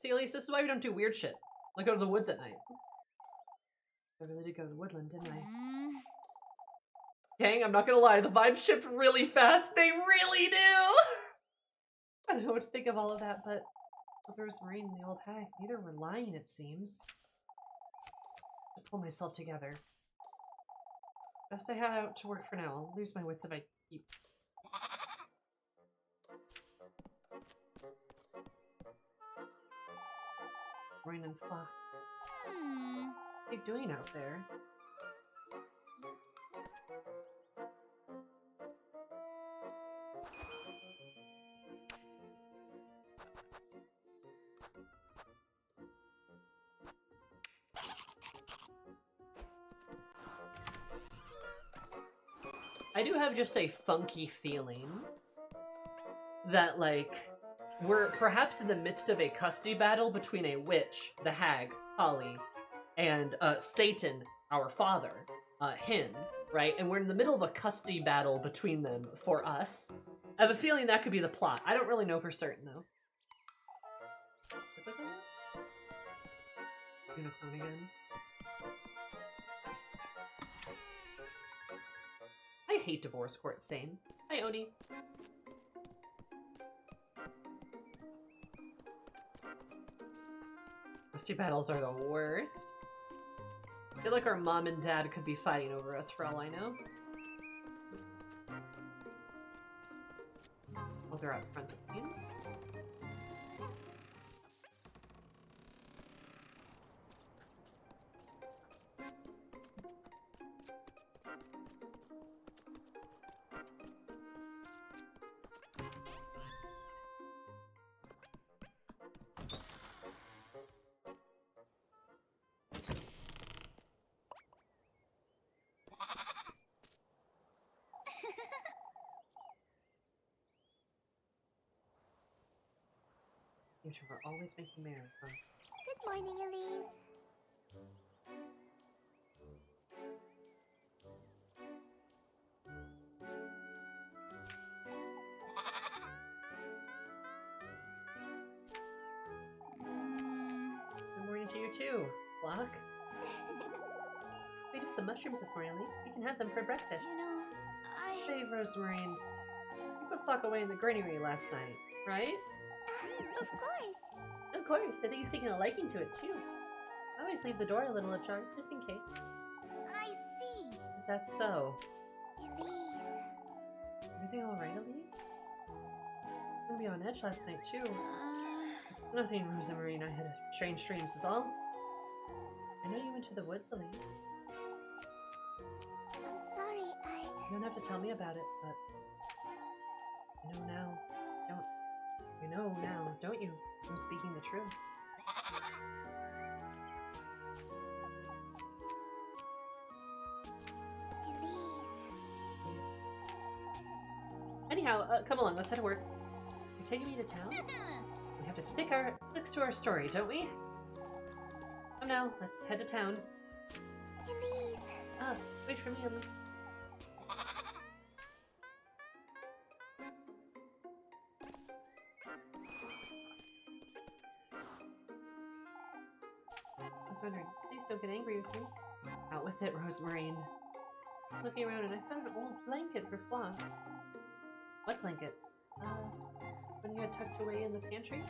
See, Elise, this is why we don't do weird shit. Like go to the woods at night. I really did go to the woodland, didn't I? Gang, I'm not gonna lie, the vibes shift really fast. They really do! I don't know what to think of all of that, but both Rosemary and the old hag, neither were lying, it seems. To pull myself together. Best I head out to work for now. I'll lose my wits if I keep... Rain and Fla. What are you doing out there? I do have just a funky feeling that, like, we're perhaps in the midst of a custody battle between a witch, the hag, Holly, and Satan, our father, him, right? And we're in the middle of a custody battle between them for us. I have a feeling that could be the plot. I don't really know for certain, though. Is it going Unicorn again. I hate divorce court, same. Hi, Oni. Custody battles are the worst. I feel like our mom and dad could be fighting over us for all I know. Oh, they're out front, it seems. You two are always making merry, huh? Good morning, Elise. Good morning to you too, Flock. We have some mushrooms this morning, Elise. We can have them for breakfast. You know, Hey, Rosemarine. You put Flock away in the granary last night, right? Of course. Of course. I think he's taking a liking to it too. I always leave the door a little ajar, just in case. I see. Is that so? Elise. Everything alright, Elise? I'm gonna be on edge last night too. It's nothing, Rosemarine. I had strange dreams is all. I know you went to the woods, Elise. I'm sorry, You don't have to tell me about it, but I know now. You know now, don't you? I'm speaking the truth. Elise. Anyhow, come along, let's head to work. You're taking me to town? We have to stick to our story, don't we? Come now, let's head to town. Elise. Wait for me, Elise. I was wondering, please don't get angry with me. Out with it, Rosemarine. Looking around and I found an old blanket for Flock. What blanket? When you had tucked away in the pantry?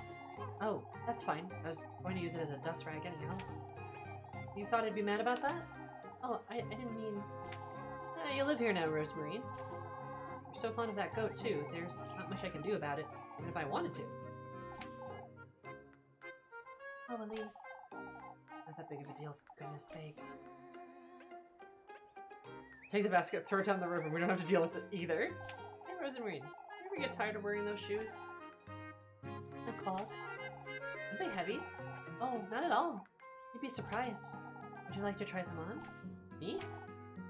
Oh, that's fine. I was going to use it as a dust rag anyhow. You thought I'd be mad about that? Oh, I didn't mean... you live here now, Rosemarine. You're so fond of that goat, too. There's not much I can do about it, even if I wanted to. Oh, Elise. Not that big of a deal, for goodness sake. Take the basket, throw it down the river. We don't have to deal with it either. Hey, Rosemarine, do you ever get tired of wearing those shoes? The clogs? Aren't they heavy? Oh, not at all. You'd be surprised. Would you like to try them on? Me?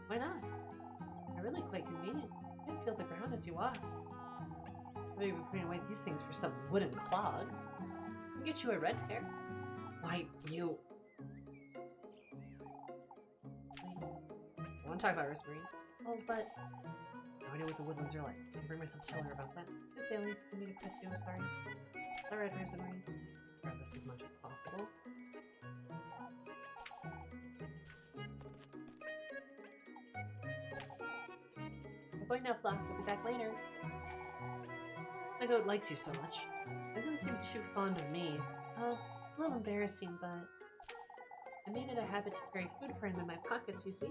Why not? They're really quite convenient. You can feel the ground as you walk. Maybe we're putting away these things for some wooden clogs. I can get you a red pair. Why, you... I want to talk about Rosemarine. Oh, but... Now I know what the woodlands are like. I can bring myself to tell her about that. Just say, Elise, give me to kiss you. I'm sorry. It's alright, Rosemarine. Regardless, as much as careful. Good boy now, Flock. We'll be back later. The goat likes you so much. It doesn't seem too fond of me. Well, a little embarrassing, but I made it a habit to carry food for him in my pockets, you see?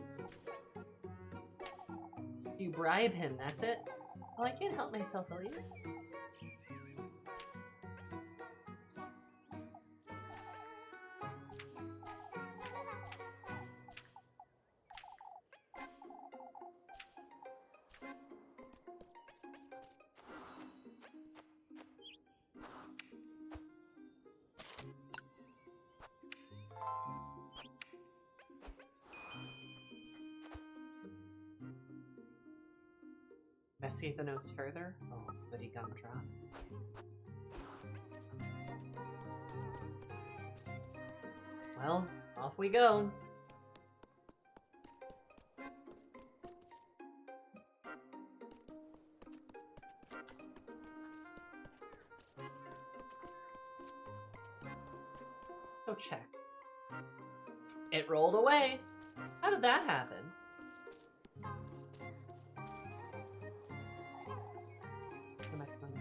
You bribe him, that's it? Well, I can't help myself, Elise. Investigate the notes further. Oh, goody gumdrop. Well, off we go. Go check. It rolled away. How did that happen? The next one.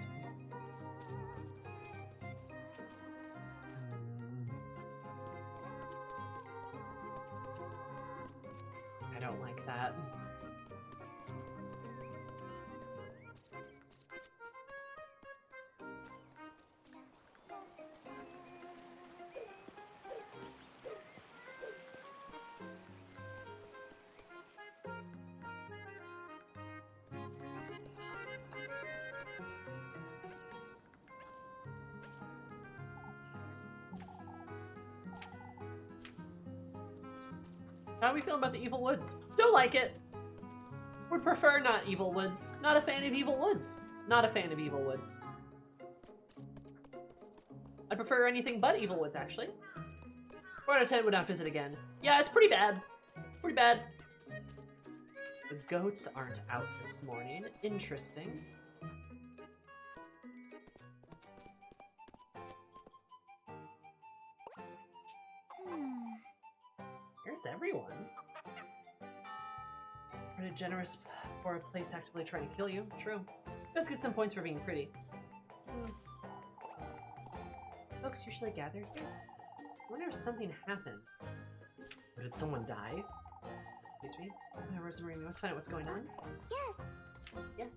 I don't like that. How are we feeling about the Evil Woods? Don't like it. Would prefer not Evil Woods. Not a fan of Evil Woods. Not a fan of Evil Woods. I'd prefer anything but Evil Woods, actually. 4 out of 10 would not visit again. Yeah, it's pretty bad. Pretty bad. The goats aren't out this morning. Interesting. Where's everyone? Pretty generous for a place actively trying to kill you. True. Let's get some points for being pretty. Folks usually gather here. I wonder if something happened. Or did someone die? Excuse me? Rosemary, we must find out what's going on. Yes. Yes.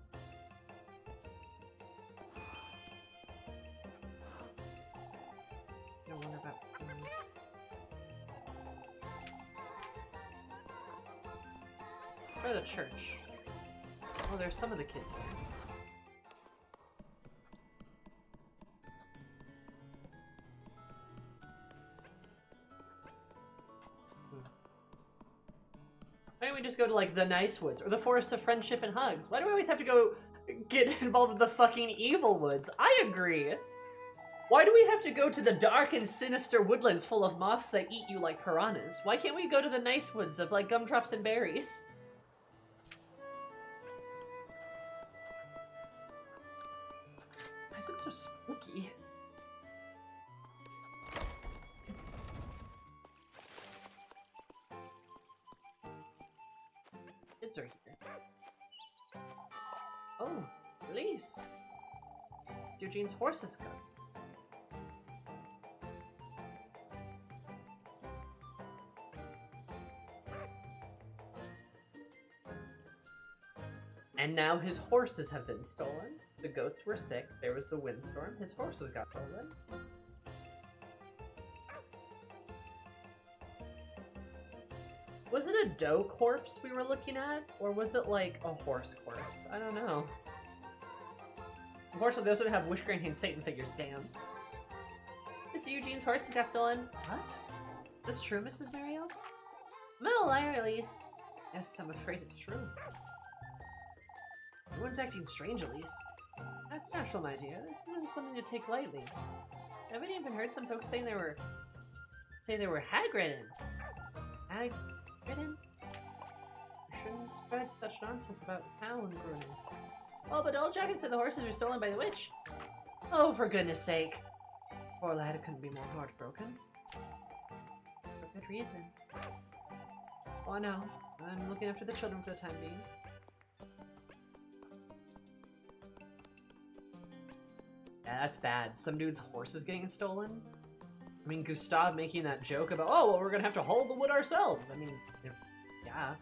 I don't wonder about... Or the church. Oh, there's some of the kids there. Why don't we just go to, like, the nice woods? Or the forest of friendship and hugs? Why do we always have to go get involved with the fucking evil woods? I agree. Why do we have to go to the dark and sinister woodlands full of moths that eat you like piranhas? Why can't we go to the nice woods of, like, gumdrops and berries? Why is it so spooky? Kids are here. Oh, Elise. Eugene's horse is gone. And now his horses have been stolen. The goats were sick. There was the windstorm. His horses got stolen. Was it a doe corpse we were looking at? Or was it like a horse corpse? I don't know. Unfortunately, those would have wish-granting Satan figures. Damn. Mr. Eugene's horses got stolen. What? Is this true, Mrs. Mariel? I'm not a liar, Elise. Yes, I'm afraid it's true. Everyone's acting strange, Elise. That's natural, my dear. This isn't something to take lightly. Haven't you even heard some folks saying they were hag-ridden? Hag-ridden? I shouldn't spread such nonsense about town grooming. Oh, but old Jacket said the horses were stolen by the witch. Oh, for goodness sake. Poor lad couldn't be more heartbroken. reason. Oh no, I'm looking after the children for the time being. Yeah, that's bad. Some dude's horse is getting stolen. I mean, Gustav making that joke about, oh, well, we're gonna have to haul the wood ourselves. I mean, yeah.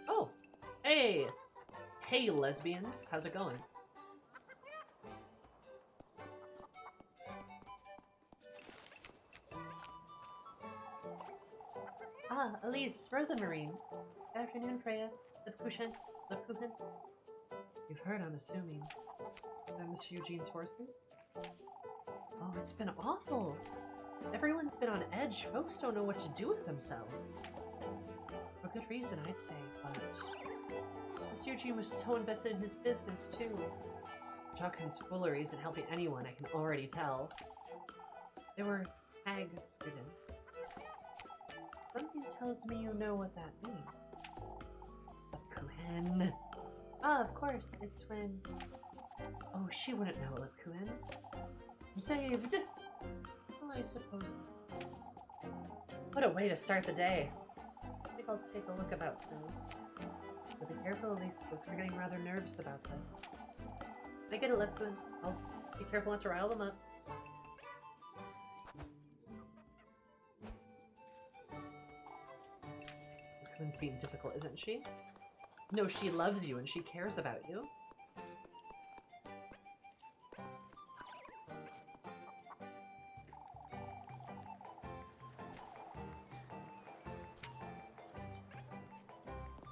Oh, hey. Hey, lesbians. How's it going? Ah, Elise, Rosamarine. Good afternoon, Freya. Lebkuchen. You've heard, I'm assuming, about Mr. Eugene's horses? Oh, it's been awful. Everyone's been on edge. Folks don't know what to do with themselves. For good reason, I'd say, but Mr. Eugene was so invested in his business, too. Jockin's foolery isn't helping anyone, I can already tell. They were hag-ridden. Something tells me you know what that means. Lebkuchen. Ah, of course, it's when... Oh, she wouldn't know, Lebkuchen. I'm saved! Well, I suppose. What a way to start the day. I think I'll take a look about town. But be careful, Elise, folks are getting rather nervous about this. I get it, Lebkuchen. I'll be careful not to rile them up. Lebkuchen's being difficult, isn't she? No, she loves you and she cares about you.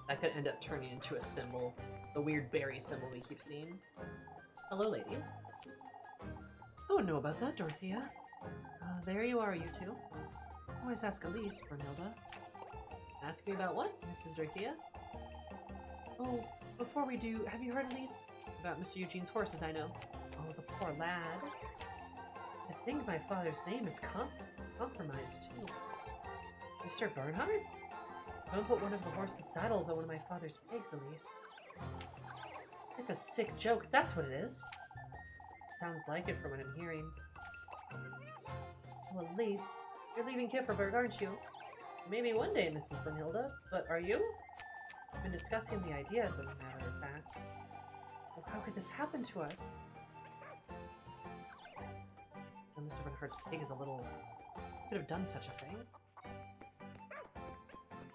That could end up turning into a symbol. The weird berry symbol we keep seeing. Hello, ladies. I wouldn't know about that, Dorothea. There you are, you two. Always ask Elise, Brunhilde. Ask me about what, Mrs. Dorothea? Oh, before we do, have you heard, Elise? About Mr. Eugene's horses, I know. Oh, the poor lad. I think my father's name is compromised, too. Mr. Bernhardt's? Don't put one of the horse's saddles on one of my father's pigs, Elise. It's a sick joke, that's what it is. Sounds like it from what I'm hearing. Well, Elise, you're leaving Kipperberg, aren't you? Maybe one day, Mrs. Brunhilde, but are you? I've been discussing the idea, as a matter of fact. Well, how could this happen to us? Well, Mr. Bernhardt's pig is a little... could have done such a thing.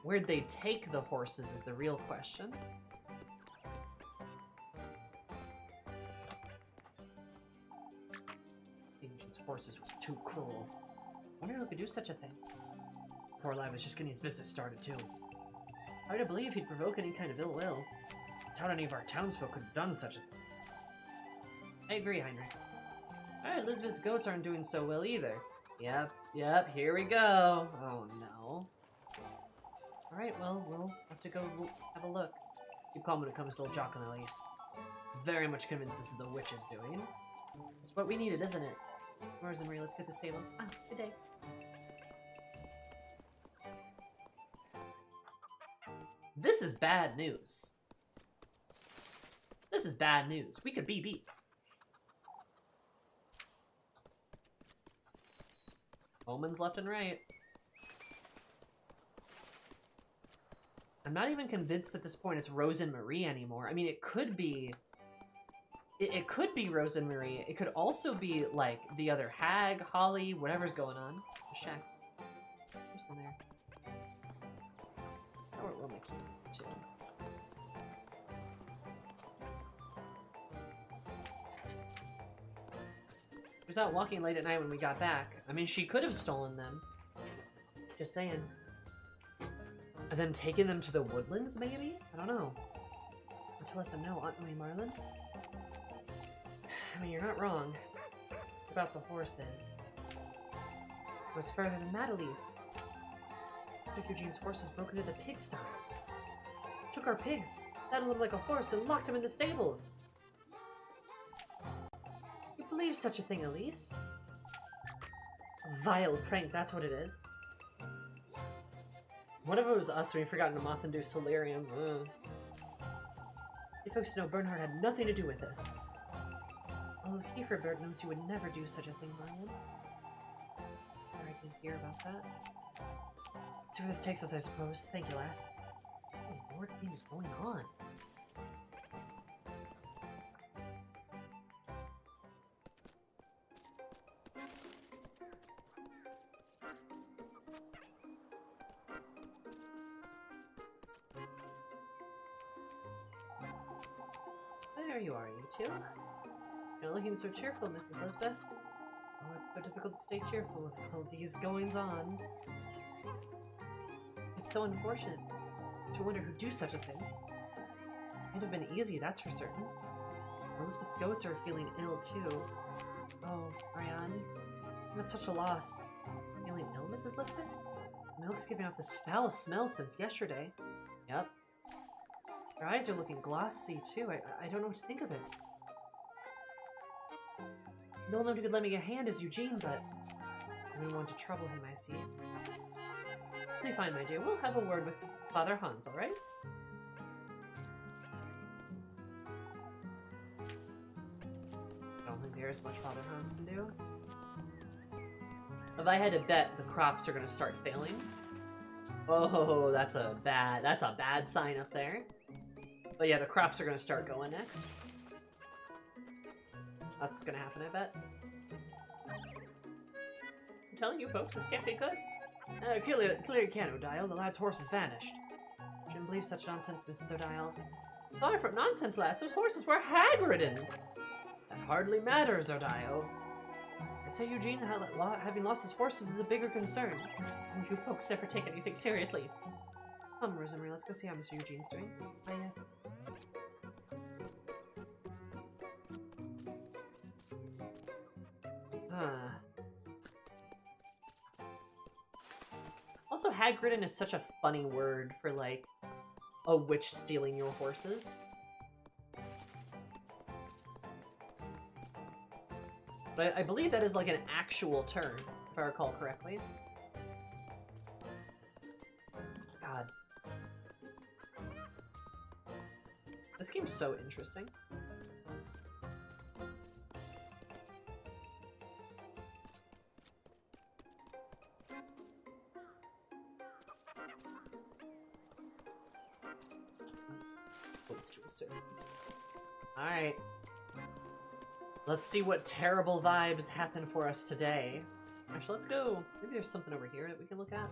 Where'd they take the horses is the real question. The ancient's horses was too cruel. I wonder who could do such a thing. Poor lad was just getting his business started, too. Hard to believe he'd provoke any kind of ill will. I doubt any of our townsfolk could have done such a thing. I agree, Heinrich. Elizabeth's goats aren't doing so well either. Yep, here we go. Oh no. Alright, well, we'll have to go have a look. Keep calm when it comes to old Jock and Elise. Very much convinced this is the witch's doing. It's what we needed, isn't it? Rosemary, let's get the stables. Ah, good day. This is bad news. This is bad news. We could be beats. Omens left and right. I'm not even convinced at this point it's Rose and Marie anymore. I mean, it could be... It could be Rose and Marie. It could also be, like, the other hag, Holly, whatever's going on. Shack. Who's in there? Or Wilma keeps it, too. She was out walking late at night when we got back. I mean, she could have stolen them. Just saying. And then taken them to the woodlands, maybe? I don't know. To let them know, aren't we, Marlin? I mean, you're not wrong. About the horses. It was further than that, Elise. Dick Eugene's horses broke into the pigsty. Took our pigs, saddled them like a horse, and locked them in the stables. You believe such a thing, Elise? A vile prank, that's what it is. What if it was us and we forgot to moth-induce delirium? You folks know Bernhard had nothing to do with this. Oh, Kieferberg knows you would never do such a thing, Ryan. Sorry I didn't hear about that. See where this takes us, I suppose. Thank you, lass. What in Lord's name is going on? There you are, you two. You're looking so cheerful, Mrs. Lisbeth. Oh, it's so difficult to stay cheerful with all these goings-on. It's so unfortunate to wonder who'd do such a thing. It'd have been easy, that's for certain. Elizabeth's goats are feeling ill, too. Oh, Ryan, that's such a loss. Feeling ill, Mrs. Lisbeth? Milk's giving off this foul smell since yesterday. Yep. Her eyes are looking glossy, too. I don't know what to think of it. No one who could lend me a hand is Eugene, but I didn't want to trouble him, I see. Be fine, my dear. We'll have a word with Father Hans, alright? I don't think there's much Father Hans can do. If I had to bet, the crops are going to start failing. Oh, that's a bad sign up there. But yeah, the crops are going to start going next. That's what's going to happen, I bet. I'm telling you folks, this can't be good. Clear you can, Odile. The lad's horse has vanished. Shouldn't believe such nonsense, Mrs. Odile. Far from nonsense, lass. Those horses were hag-ridden. That hardly matters, Odile. I say Eugene having lost his horses is a bigger concern. And you folks never take anything seriously. Come, Rosemary, let's go see how Mr. Eugene's doing. Ah, yes. Also, hag-ridden is such a funny word for, like, a witch stealing your horses. But I believe that is, like, an actual term, if I recall correctly. God. This game's so interesting. Alright. Let's see what terrible vibes happen for us today. Actually, let's go. Maybe there's something over here that we can look at.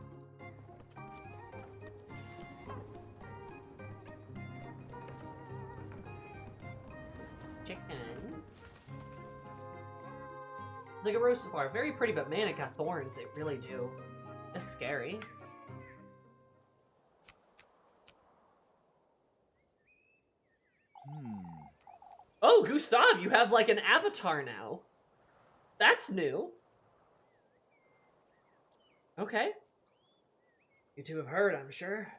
Chickens. It's like a roast bar. Very pretty, but man, it got thorns. It really do. It's scary. Oh, Gustav, you have like an avatar now. That's new. Okay. You two have heard, I'm sure.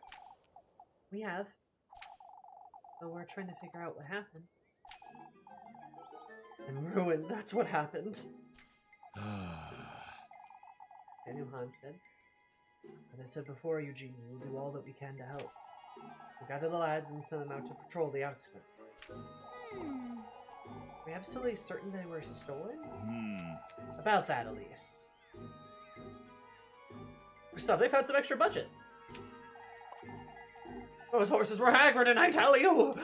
We have. But we're trying to figure out what happened. And ruin, that's what happened. Daniel Hans did. As I said before, Eugene, we will do all that we can to help. We'll gather the lads and send them out to patrol the outskirts. Are we absolutely certain they were stolen? About that, Elise. Gustav, they've had some extra budget. Those horses were hag-ridden, I tell you!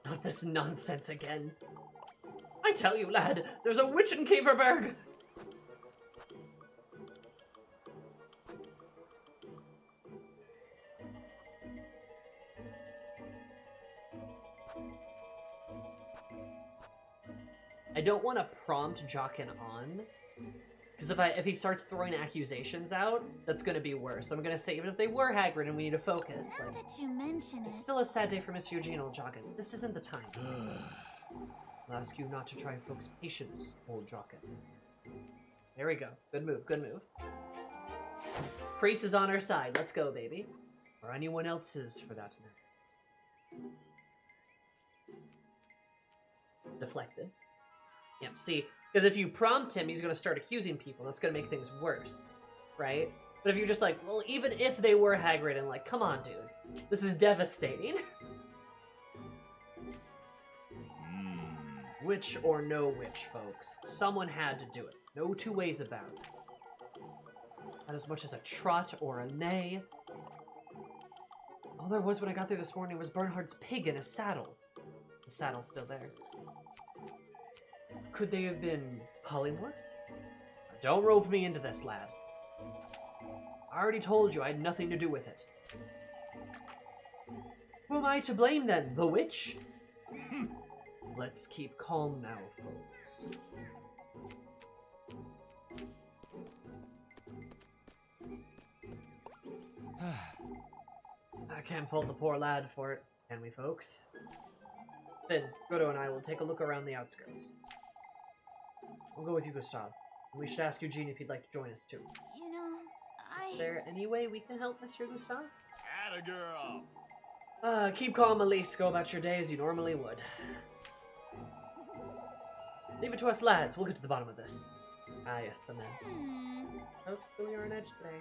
Not this nonsense again. I tell you, lad, there's a witch in Kieferberg! I don't want to prompt Jockin on, because if he starts throwing accusations out, that's going to be worse. So I'm going to say, even if they were hag-ridden, we need to focus. Now Like, that you mention it's it. still a sad day for Mr. Eugene, old Jockin. This isn't the time. I'll ask you not to try folks' patience, old Jockin. There we go. Good move, good move. Priest is on our side. Let's go, baby. Or anyone else's, for that matter. Deflected. Yep, see, because if you prompt him, he's going to start accusing people. That's going to make things worse, right? But if you're just like, well, even if they were hag-ridden, like, come on, dude. This is devastating. Witch or no witch, folks. Someone had to do it. No two ways about it. Not as much as a trot or a neigh. All there was when I got there this morning was Bernhard's pig in a saddle. The saddle's still there. Could they have been polymorph? Don't rope me into this, lad. I already told you I had nothing to do with it. Who am I to blame then? The witch? Let's keep calm now, folks. I can't fault the poor lad for it, can we, folks? Finn, Godo and I will take a look around the outskirts. We'll go with you, Gustav. We should ask Eugene if he'd like to join us, too. You know, Is there any way we can help Mr. Gustav? Atta girl. Keep calm, Elise. Go about your day as you normally would. Leave it to us, lads. We'll get to the bottom of this. Ah, yes, the men. Folks, really are on edge today.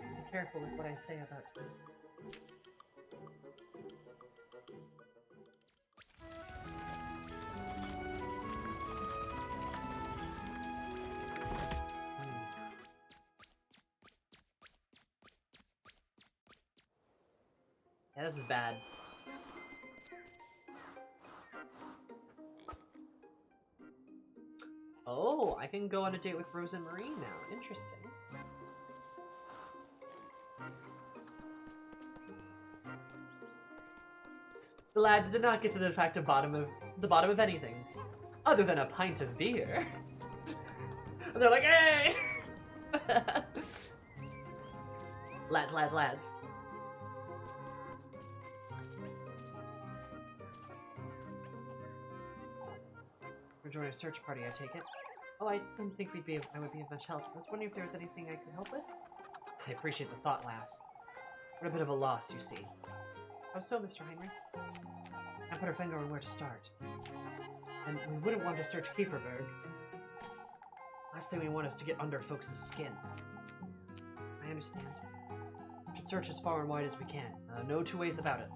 Be careful with what I say about you. Yeah, this is bad. Oh, I can go on a date with Rose and Marie now. Interesting. The lads did not get to the bottom of anything, other than a pint of beer. And they're like, hey! Lads. We're joining a search party, I take it. Oh, I didn't think I would be of much help. I was wondering if there was anything I could help with? I appreciate the thought, lass. What a bit of a loss, you see. How so, Mr. Heinrich? I put our finger on where to start. And we wouldn't want to search Kieferberg. Last thing we want is to get under folks' skin. I understand. We should search as far and wide as we can. No two ways about it.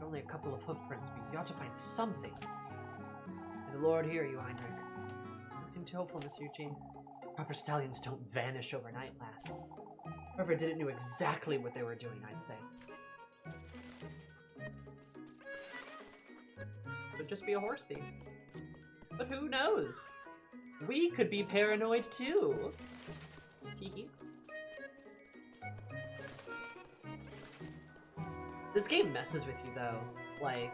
Only a couple of hoof prints, but we ought to find something. May the Lord hear you, Heinrich. You seem too hopeful, Mr. Eugene. Proper stallions don't vanish overnight, lass. Whoever did it knew exactly what they were doing, I'd say. Could just be a horse thief. But who knows? We could be paranoid too. Teehee. This game messes with you though. Like,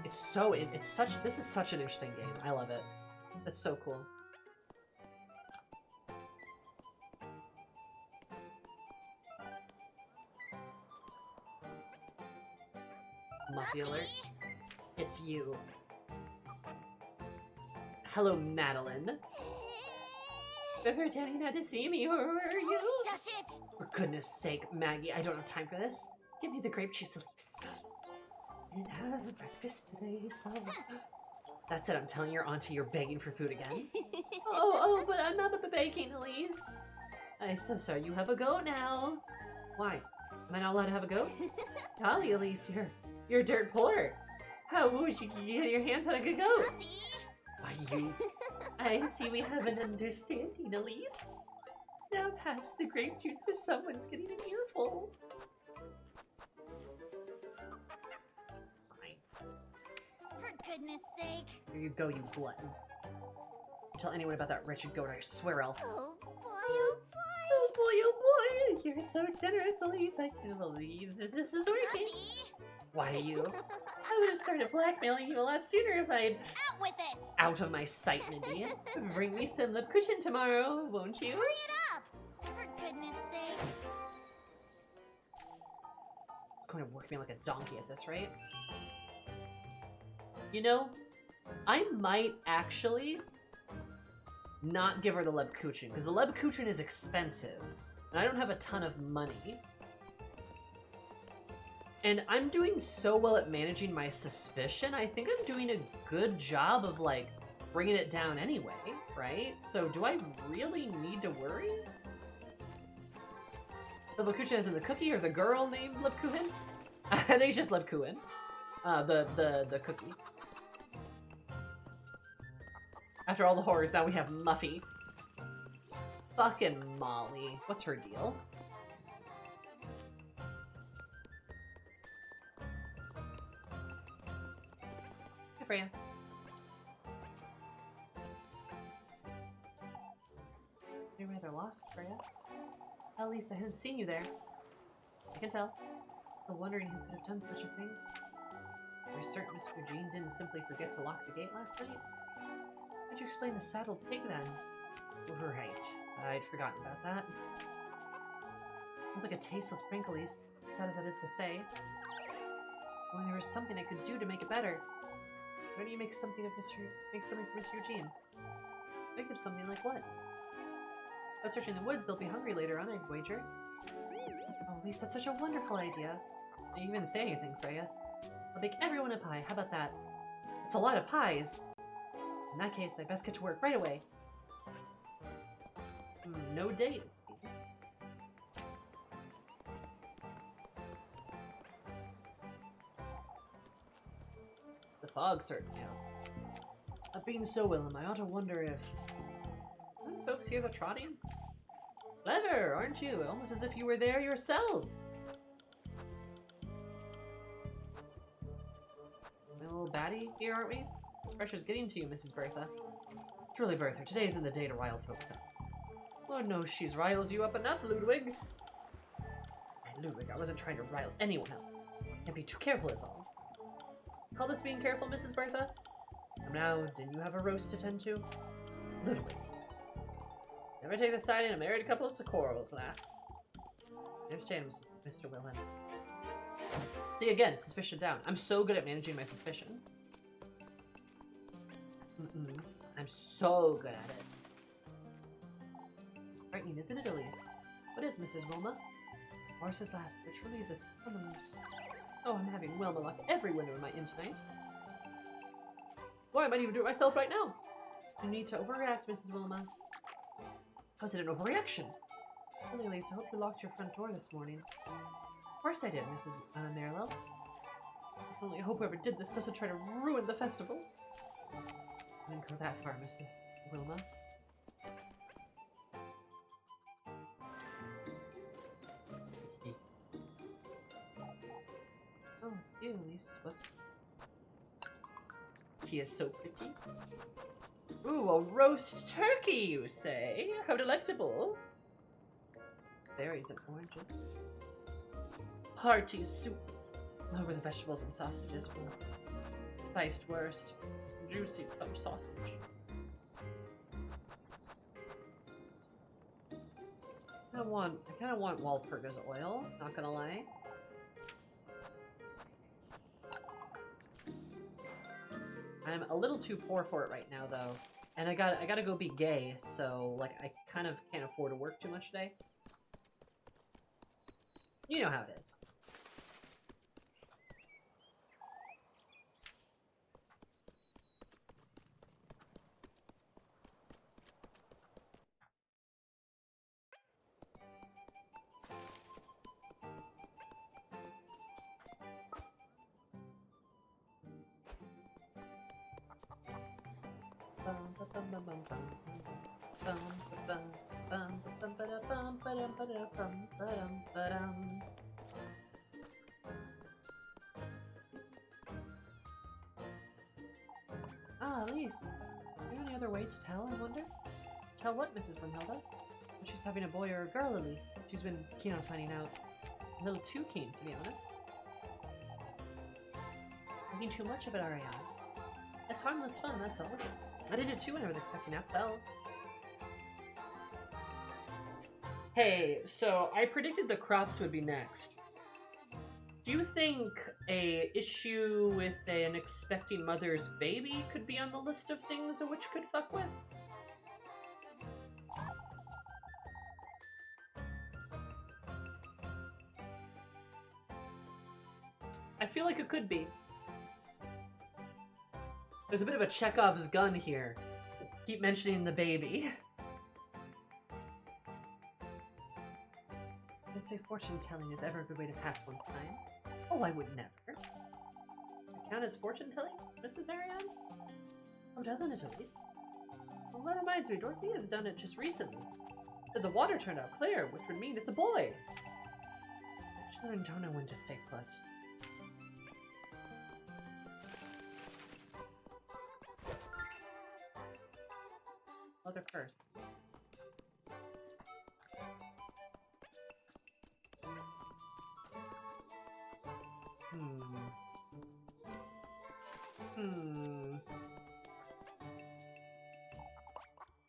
this is such an interesting game. I love it. It's so cool. Muffy alert. It's you. Hello, Madeline. Ever turning out to see me, or were you? Oh, shush it! For goodness sake, Maggie, I don't have time for this. Give me the grape juice, Elise. I didn't have breakfast today, so... That's it, I'm telling your auntie you're begging for food again. oh, but I'm not begging, Elise. I so sorry, you have a goat now. Why? Am I not allowed to have a goat? Golly, Elise, you're dirt poor. How would you get your hands on a good goat? Puppy! Why, you... I see we have an understanding, Elise. Now pass the grape juice so someone's getting an earful. Fine. For goodness sake. Here you go, you glutton. Tell anyone about that wretched goat, I swear I'll... Oh boy, Oh boy, you're so generous, Elise. I can't believe that this is working. Puppy! Why, you? I would have started blackmailing you a lot sooner if I'd... Out with it! Out of my sight, Mindy. Bring me some Lebkuchen tomorrow, won't you? Hurry it up! For goodness sake. It's going to work me like a donkey at this rate. You know, I might actually not give her the Lebkuchen, because the Lebkuchen is expensive, and I don't have a ton of money. And I'm doing so well at managing my suspicion, I think I'm doing a good job of, like, bringing it down anyway, right? So do I really need to worry? The Lebkuchen is in the cookie, or the girl named Lebkuchen? I think it's just Lebkuchen. The cookie. After all the horrors, now we have Muffy. Fucking Molly. What's her deal? Hi, Freya. You're rather lost, Freya. At least I hadn't seen you there. I can tell. Still wondering who could have done such a thing. You're certain Mr. Eugene didn't simply forget to lock the gate last night? How'd you explain the saddled pig then? Right. I'd forgotten about that. Sounds like a tasteless Prinkley's, sad as that is to say. When there was something I could do to make it better. Why don't you make something for Mr. Eugene? Make them something like what? By searching the woods, they'll be hungry later on, I'd wager. Oh, at least that's such a wonderful idea. You didn't even say anything, Freya. I'll bake everyone a pie. How about that? It's a lot of pies. In that case, I best get to work right away. No date. The fog's starting now. Being so Willem, I ought to wonder if... Aren't folks hear the trotting? Clever, aren't you? Almost as if you were there yourself. A little batty here, aren't we? This pressure's getting to you, Mrs. Bertha. Truly, Bertha, today isn't the day to rile folks up. Lord knows she's riles you up enough, Ludwig. Ludwig, I wasn't trying to rile anyone up. Can't be too careful is all. Call this being careful, Mrs. Bertha? Now, didn't you have a roast to tend to? Ludwig. Never take the side in a married couple of quarrels, lass. I understand, Mr. Wilhelm. See, again, suspicion down. I'm so good at managing my suspicion. I'm so good at it. Frightening, isn't it, Elise? What is Mrs. Wilma? Morris's last. There truly is a criminal's. Oh, I'm having Wilma lock every window in my inn tonight. Why, I might even do it myself right now. There's no need to overreact, Mrs. Wilma. How's it an overreaction? Really, Elise, I hope you locked your front door this morning. Of course I did, Mrs. Marilyn. I only hope whoever did this doesn't try to ruin the festival. I didn't go that far, Mrs. Wilma. Oh, you, Elise. Was he is so pretty. Ooh, a roast turkey, you say? How delectable. Berries and oranges. Hearty soup. Over the vegetables and sausages. Ooh. Spiced wurst. Juicy plum sausage. I kind of want Walpurgis oil, not gonna lie. I'm a little too poor for it right now, though. And I gotta go be gay, so, like, I kind of can't afford to work too much today. You know how it is. Ah, Elise. Is there any other way to tell, I wonder? Tell what, Mrs. Brunhilde? If she's having a boy or a girl, Elise. She's been keen on finding out. A little too keen, to be honest. Thinking too much of it, Ariane. It's harmless fun, that's all. I did it too when I was expecting Apfel. Hey, so I predicted the crops would be next. Do you think a issue with an expecting mother's baby could be on the list of things a witch could fuck with? I feel like it could be. There's a bit of a Chekhov's gun here. Keep mentioning the baby. I'd say fortune-telling is ever a good way to pass one's time. Oh, I would never. Count as fortune-telling, Mrs. Ariane? Oh, doesn't it, at least? Well, that reminds me, Dorothea's done it just recently. Said the water turned out clear, which would mean it's a boy. Children don't know when to stay put. Other curse.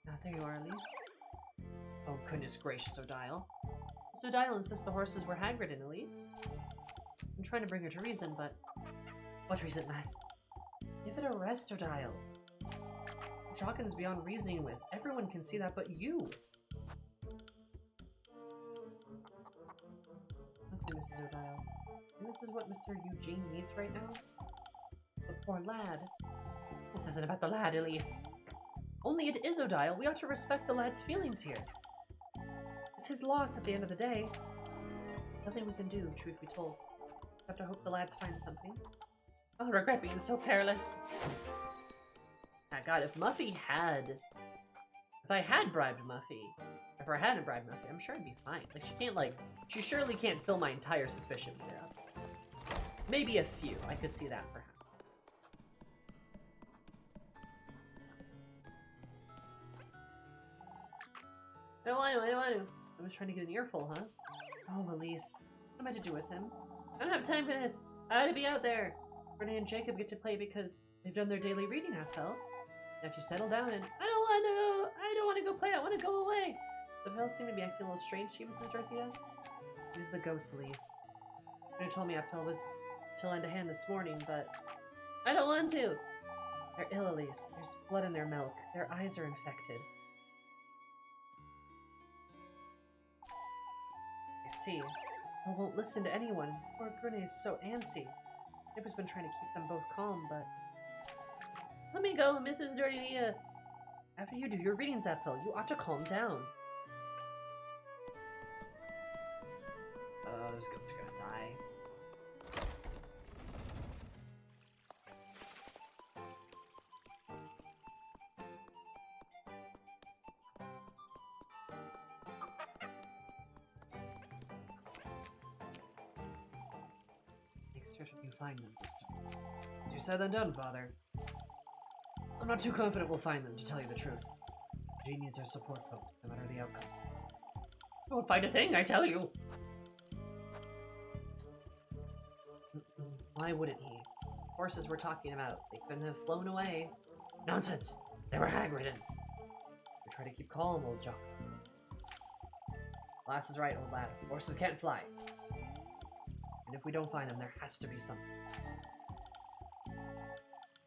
Ah, there you are, Elise. Oh, goodness gracious, Odile. So Odile insists the horses were Hagrid and Elise. I'm trying to bring her to reason, but... What reason, lass? Give it a rest, Odile. Jockin's beyond reasoning with. Everyone can see that but you. Honestly, Mrs. Odile, and this is what Mr. Eugene needs right now? The poor lad. This isn't about the lad, Elise. Only it is, Odile. We ought to respect the lad's feelings here. It's his loss at the end of the day. Nothing we can do, truth be told. Have to hope the lads find something. Oh, I regret being so careless. Ah, God, if I had bribed Muffy, if I hadn't bribed Muffy, I'm sure I'd be fine. Like, she surely can't fill my entire suspicion with her. Maybe a few. I could see that, perhaps. I don't want to. I was trying to get an earful, huh? Oh, Elise. What am I to do with him? I don't have time for this. I ought to be out there. Renee and Jacob get to play because they've done their daily reading, Apfel. Now if you settle down and I don't want to go play. I want to go away. The Apfel seem to be acting a little strange to you, Mrs. Dorothea. Use the goats, Elise. Renee told me Apfel was to lend a hand this morning, but I don't want to. They're ill, Elise. There's blood in their milk. Their eyes are infected. See. I won't listen to anyone. Poor Brune is so antsy. Nipper's been trying to keep them both calm, but... Let me go, Mrs. Dorothea. After you do your readings, Apfel, you ought to calm down. Oh, those goats are gonna die. Certain you find them. As you said and done, Father. I'm not too confident we'll find them, to tell you the truth. Eugene needs our support, folks, no matter the outcome. You won't find a thing, I tell you! Why wouldn't he? Horses we're talking about. They couldn't have flown away. Nonsense! They were Hagrid. We try to keep calm, old Jock. Lass is right, old lad. Horses can't fly. And if we don't find them, there has to be something.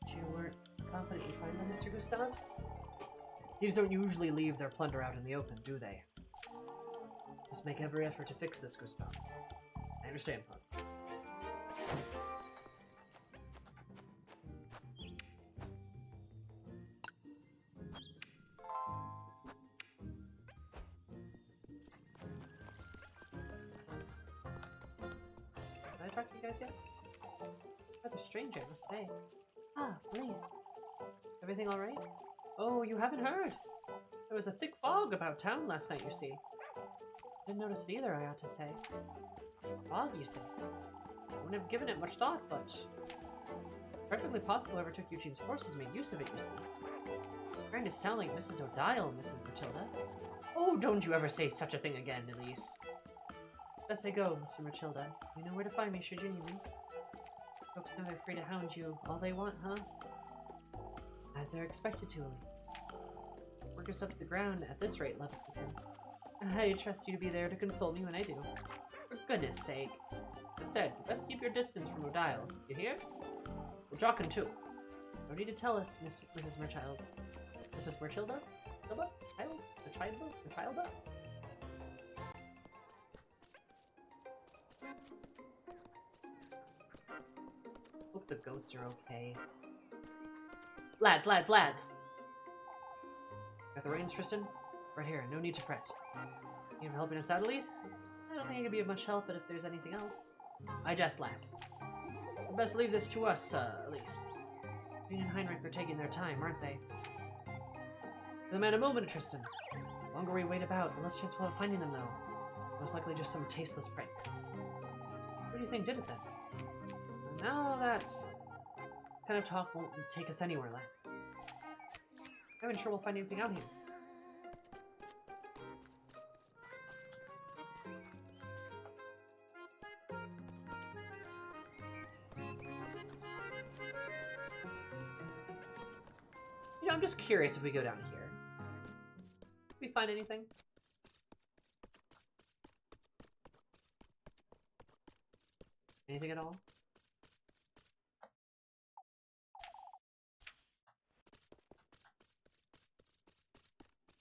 But you weren't confident you'd find them, Mr. Gustav? Thieves don't usually leave their plunder out in the open, do they? Just make every effort to fix this, Gustav. I understand, Father. Did I talk to you guys yet? Rather strange, I must say. Ah, please. Everything all right? Oh, you haven't heard. There was a thick fog about town last night, you see. Didn't notice it either, I ought to say. Fog, you say? I wouldn't have given it much thought, but... perfectly possible whoever took Eugene's horses made use of it, you see. Trying to sound like Mrs. Odile, Mrs. Matilda. Oh, don't you ever say such a thing again, Elise. Best I go, Mr. Matilda. You know where to find me should you need me. Folks know they're free to hound you all they want, huh? As they're expected to. Work us up to the ground at this rate, Lebkuchen. I trust you to be there to console me when I do. For goodness sake. That said, you best keep your distance from Odile. You hear? We're Jockin' too. No need to tell us, Mrs. Merchild. Mrs. Merchilda? Hilda? Child? The child? The childa? Hope the goats are okay. Lads, lads, lads! Got the reins, Tristan? Right here, no need to fret. You for helping us out, Elise? I don't think I can be of much help, but if there's anything else... I jest, lass. You best leave this to us, Elise. Jean and Heinrich are taking their time, aren't they? For the man a moment, Tristan. The longer we wait about, the less chance we'll have finding them, though. Most likely just some tasteless prank. What do you think did it then? Now that's... kind of talk won't take us anywhere, lad. I'm not sure we'll find anything out here. You know, I'm just curious if we go down here. Did we find anything? Anything at all?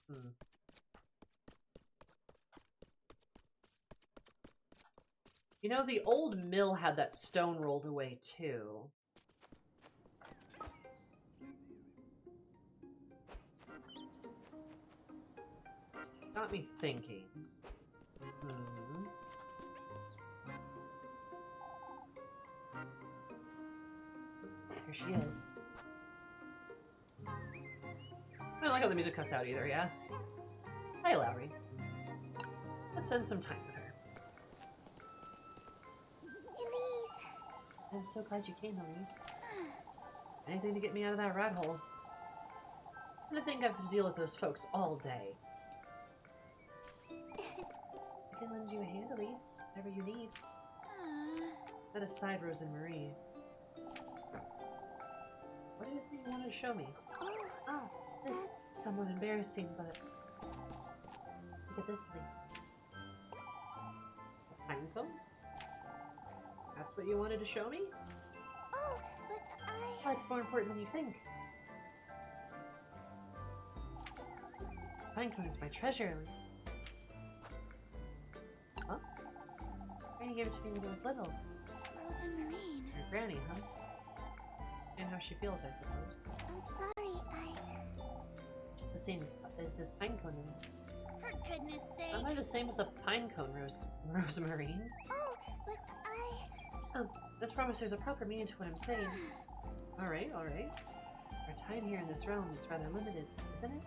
Hmm. You know, the old mill had that stone rolled away, too. Got me thinking. Hmm. Here she is. I don't like how the music cuts out either, yeah? Hi, Lowry. Let's spend some time with her. Elise. I'm so glad you came, Elise. Anything to get me out of that rat hole. I think I have to deal with those folks all day. I can lend you a hand, Elise, whatever you need. Set aside Rose and Marie. What is it you wanted to show me? Oh, This is somewhat embarrassing, but look at this, Elise. A pine cone? That's what you wanted to show me? oh, but Oh, it's more important than you think. Pine cone is my treasure, Elise. Huh? Granny gave it to me when I was little. Rose and Marine. Your granny, huh? And how she feels, I suppose. I'm sorry, Just the same as this pine cone. For goodness sake. Am I the same as a pine cone, Rosemarine? Oh, but Oh, let's promise there's a proper meaning to what I'm saying. Alright, alright. Our time here in this realm is rather limited, isn't it?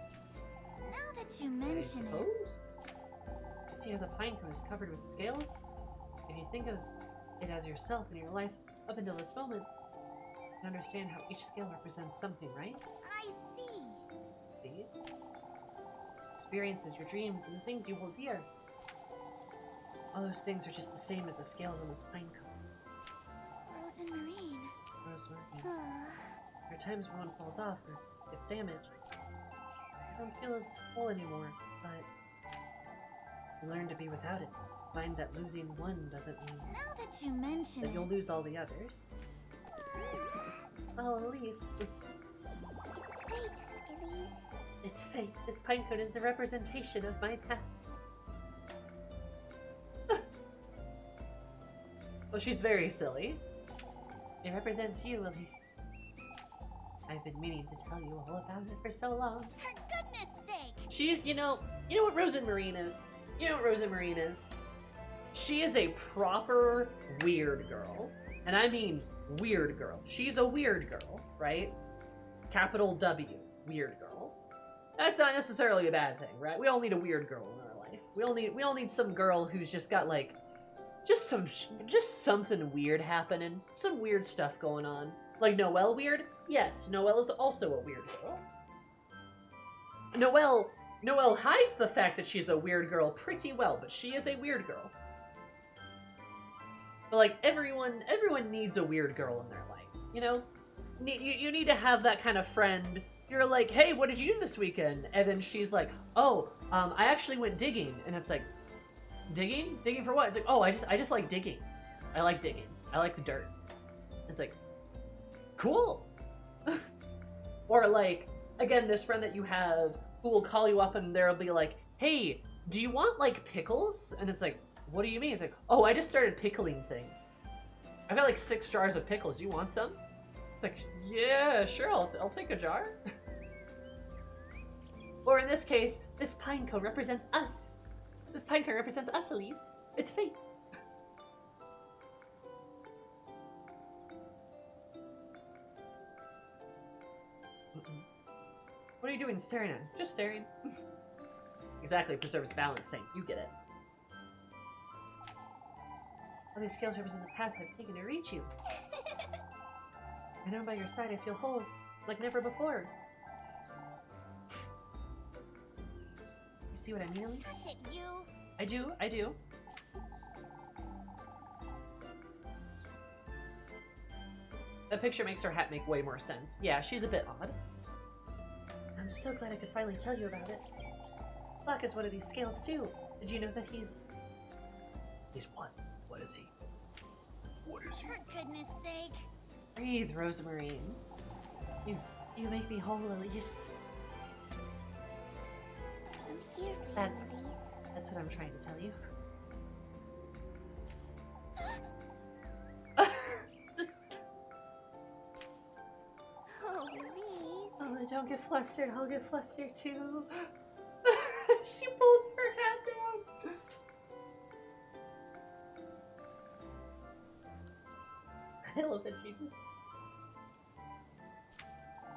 Now that you I mention suppose. it. You see how the pine cone is covered with scales? If you think of it as yourself in your life up until this moment, you can understand how each scale represents something, right? I see. See? Experiences, your dreams, and the things you hold dear. All those things are just the same as the scales on this pine cone. Rose and Marine. Rosemarine. There are times when one falls off or gets damaged. I don't feel as whole anymore, but you learn to be without it. Find that losing one doesn't mean Now that you mention that it. you'll lose all the others. Oh, Elise. It's fate, Elise. It's fate. This pinecone is the representation of my path. Well, she's very silly. It represents you, Elise. I've been meaning to tell you all about it for so long. For goodness sake. She, you know what Rosemarine is? You know what Rosemarine is? She is a proper weird girl. And I mean weird girl. She's a weird girl, right? Capital W, weird girl. That's not necessarily a bad thing, right? We all need a weird girl in our life. We all need some girl who's just got like just something weird happening. Some weird stuff going on. Like Noelle weird? Yes, Noelle is also a weird girl. Noelle hides the fact that she's a weird girl pretty well, but she is a weird girl. But like everyone needs a weird girl in their life, you know? You need to have that kind of friend. You're like, hey, what did you do this weekend? And then she's like, oh, I actually went digging. And it's like, digging? Digging for what? It's like, oh, I just like digging. I like digging. I like the dirt. It's like, cool. Or like, again, this friend that you have who will call you up and they'll be like, hey, do you want like pickles? And it's like, what do you mean? It's like, oh, I just started pickling things. I've got like 6 jars of pickles. Do you want some? It's like, yeah, sure, I'll take a jar. Or in this case, this pine cone represents us. This pine cone represents us, Elise. It's fate. What What are you doing staring at him? Just staring. Exactly, preserves balance, Saint. You get it. All these scales represent the path I've taken to reach you. I know by your side I feel whole, like never before. You see what I mean? Shush it, you. I do, I do. That picture makes her hat make way more sense. Yeah, she's a bit odd. I'm so glad I could finally tell you about it. Black is one of these scales too. Did you know that he's... He's what? What is he? What is he? For goodness sake. Breathe, Rosemarine. You make me whole, Elise. I'm here for you, That's- Elise. That's what I'm trying to tell you. Oh, Elise. Oh, don't get flustered. I'll get flustered too. She pulls her hat down. I love that she just...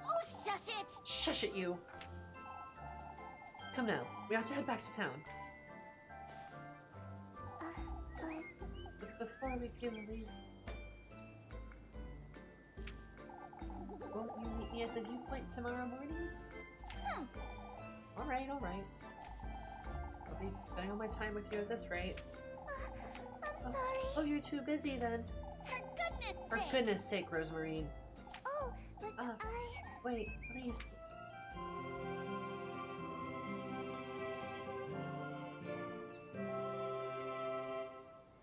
Oh, shush it. Shush it, you. Come now. We have to head back to town. But But before we do, Elise... Won't you meet me at the viewpoint tomorrow morning? Alright, alright. I'll be spending all my time with you at this rate. I'm sorry. Oh, you're too busy then. For goodness For sake. goodness sake, Rosemarine. Oh, but Uh, Wait, please.